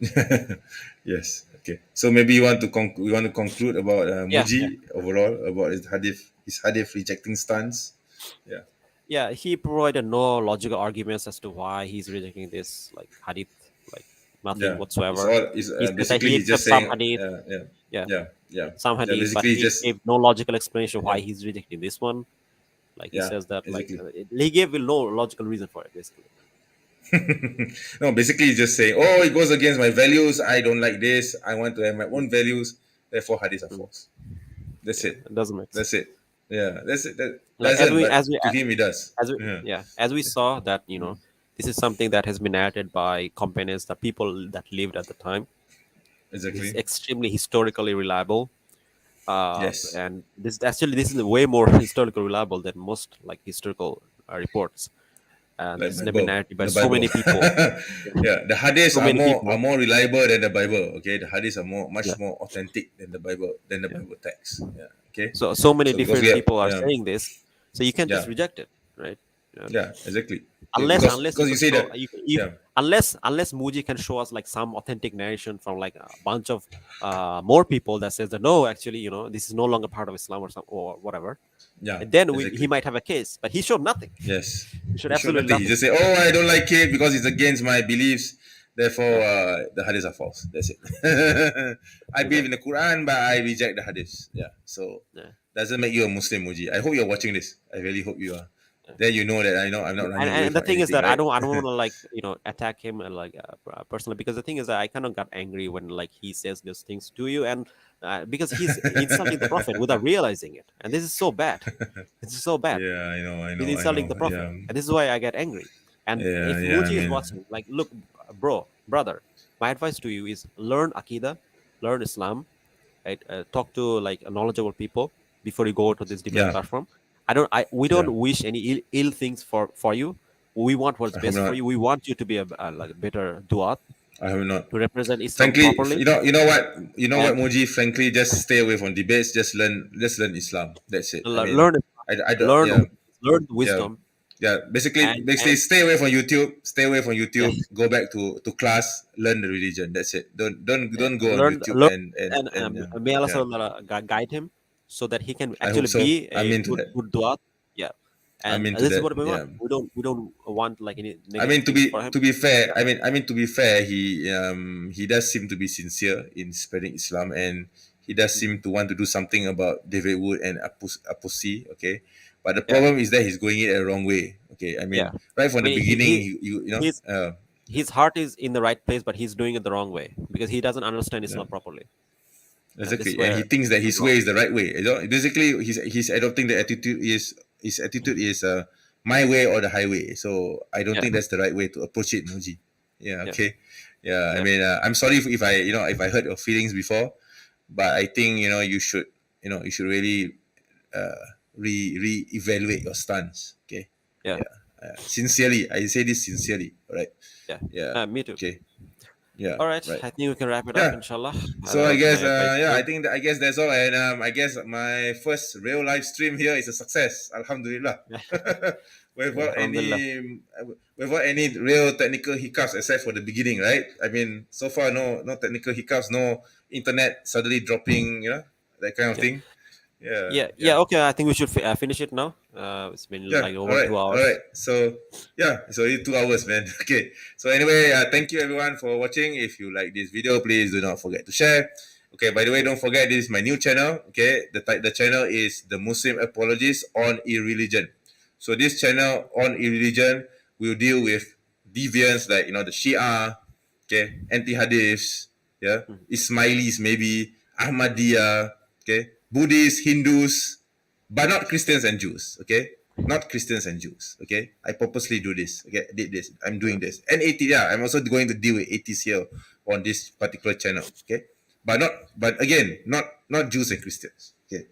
Yes. Okay. So maybe you want to we want to conclude about Yeah, Muji overall, about his hadith rejecting stance. Yeah. yeah. He provided no logical arguments as to why he's rejecting this like hadith, like nothing Yeah. It's whatsoever. all. It's He said that basically he he's just accepts some saying. hadith, Yeah. yeah, Yeah. Yeah. some Yeah. hadith, but Basically, he just gave no logical explanation why yeah. he's rejecting this one. Like he Yeah. says that like Exactly. he gave no logical reason for it, basically. No, basically he's just saying, oh, it goes against my values. I don't like this. I want to have my own values. Therefore, hadiths are false. That's Yeah, it. it doesn't make sense. That's it. Yeah, that's it. That Like doesn't, but to him it does. as we Yeah. yeah as we saw that This is something that has been narrated by companions, the people that lived at the time. This is Exactly. extremely historically reliable. Yes. And this is way more historically reliable than most like historical reports. And Like this has been Bible, narrated by the so Bible. many people. Yeah, the hadiths So many are people. more reliable than the Bible. Okay, the hadiths are Yeah, much more authentic than the Bible yeah. text. Yeah. Okay. So many So because we different have people are saying this, so you can just yeah, reject it, right? Yeah. yeah, exactly. Okay, Unless you because you can say show that you can, if yeah, unless Muji can show us like some authentic narration from like a bunch of more people that says that no, actually, this is no longer part of Islam or some or whatever. yeah, And then he exactly. might have a case, but he showed nothing. Yes. He showed He showed absolutely nothing. He nothing. just say, "Oh, I don't like it because it's against my beliefs. Therefore, Yeah, the hadiths are false." That's it. I believe in exactly. the Quran, but I reject the hadiths. Yeah. So Yeah. doesn't make you a Muslim, Muji. I hope you're watching this. I really hope you are. Then you know that I know I'm not and, running away and the from thing is anything, that right? I don't want to like attack him like personally, because the thing is that I kind of got angry when like he says those things to you, and because he's insulting the prophet without realizing it, and this is so bad. This is so bad. Yeah, He's I insulting know. the prophet, Yeah, and this is why I get angry. And yeah, if yeah. I Muji is mean, watching, like, look, brother, my advice to you is learn Akida, learn Islam, right? Talk to like knowledgeable people before you go to this debate yeah, platform. We yeah. don't wish any ill things for you. We want what's I hope best for not. you. We want you to be a like a better duat I hope not. to represent Islam Frankly, properly. you know what, And Muji. Frankly, just stay away from debates. Just learn Islam. That's it. I mean, learn I don't. learn Yeah, learn yeah, wisdom. yeah. Basically, And stay away from YouTube. Stay away from yeah, YouTube. Go back to class. Learn the religion. That's it. yeah, Don't go on YouTube learn and and yeah, may Allah yeah. guide him so that he can I hope actually so. be I'm a into that. good duat. Yeah, I'm and into this is that. what we want. Yeah. We don't want like any I negative mean, things for him. to be fair, Yeah, to be fair, he does seem to be sincere in spreading Islam, and he does seem to want to do something about David Wood and apostasy. Okay, but the yeah, problem is that he's going it a wrong way. Okay, I yeah. mean, right I from the mean, beginning, his yeah, his heart is in the right place, but he's doing it the wrong way because he doesn't understand yeah, Islam properly. And this is exactly, and he where thinks that he went his wrong. way is the right way. Basically, he's adopting the attitude is his attitude is my way or the highway. So I don't Yeah, think that's the right way to approach it, Muji. Yeah, yeah, okay. Yeah, I yeah, mean, I'm sorry if I if I hurt your feelings before, but I think you should really re-evaluate your stance. Okay, yeah, yeah, sincerely, I say this sincerely. All right. yeah. Yeah. Me too. Okay. Yeah. All right, Right. I think we can wrap it up, Yeah. inshallah. So That I was my guess advice to yeah, you. I guess that's all, and I guess my first real live stream here is a success. Alhamdulillah. Yeah, yeah, without alhamdulillah. any real technical hiccups except for the beginning, right? I mean, so far no technical hiccups, no internet suddenly dropping, that kind of Yeah, thing. Yeah, yeah, yeah. yeah. Okay, I think we should finish it now. It's been Yeah, like all over right, two all right. hours. So, yeah, it's already 2 hours, man. Okay. So, anyway, thank you everyone for watching. If you like this video, please do not forget to share. Okay, by the way, don't forget this is my new channel. Okay, the channel is The Muslim Apologist on Irreligion. So, this channel on Irreligion will deal with deviants like, the Shia, okay, Anti-Hadiths, yeah, Mhm. Ismailis maybe, Ahmadiyya, okay, Buddhists, Hindus, but not Christians and Jews. Okay, not Christians and Jews. Okay, I purposely do this. Okay, did this. I'm doing this. And atheist. Yeah, I'm also going to deal with atheists here on this particular channel. Okay, but again, not Jews and Christians. Okay,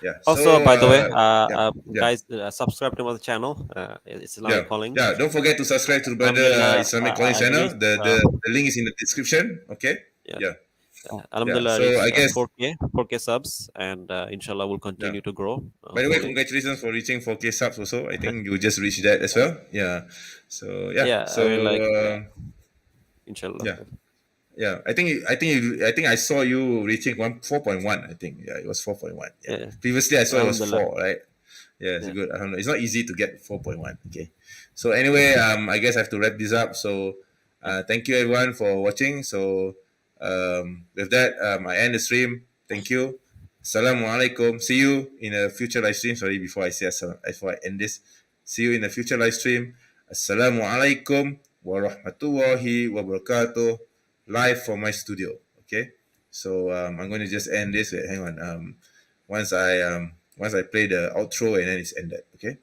yeah. So Also, by the way, yeah, yeah. guys, subscribe to my channel. It's Yeah, Islamic Calling. yeah. Don't forget to subscribe to the brother Alhamdulillah, Islamic Calling I channel. reached The link is in the description. Okay. yeah, Yeah, yeah. Alhamdulillah, I So reached I guess 4K subs, and inshallah will yeah. continue to grow. By the way, Hopefully, congratulations for reaching 4K subs also. I think you just reached that as well. Yeah. So yeah. yeah, I So mean like inshallah. yeah. Yeah. I think I saw you reaching 4.1. I think. Yeah, it was 4.1. Yeah. Yeah, Previously I saw it was Alhamdulillah. 4, right? Yeah, it's Yeah, good. I don't know. It's not easy to get 4.1. Okay. So anyway, I guess I have to wrap this up. So yeah. thank you everyone for watching. So with that, I end the stream. Thank you. Assalamu alaikum. See you in a future live stream. Sorry, before I end this. See you in a future live stream. Assalamu alaikum warahmatullahi wabarakatuh. Live from my studio. Okay. So I'm going to just end this. Wait, hang on. Once I play the outro and then it's ended. Okay.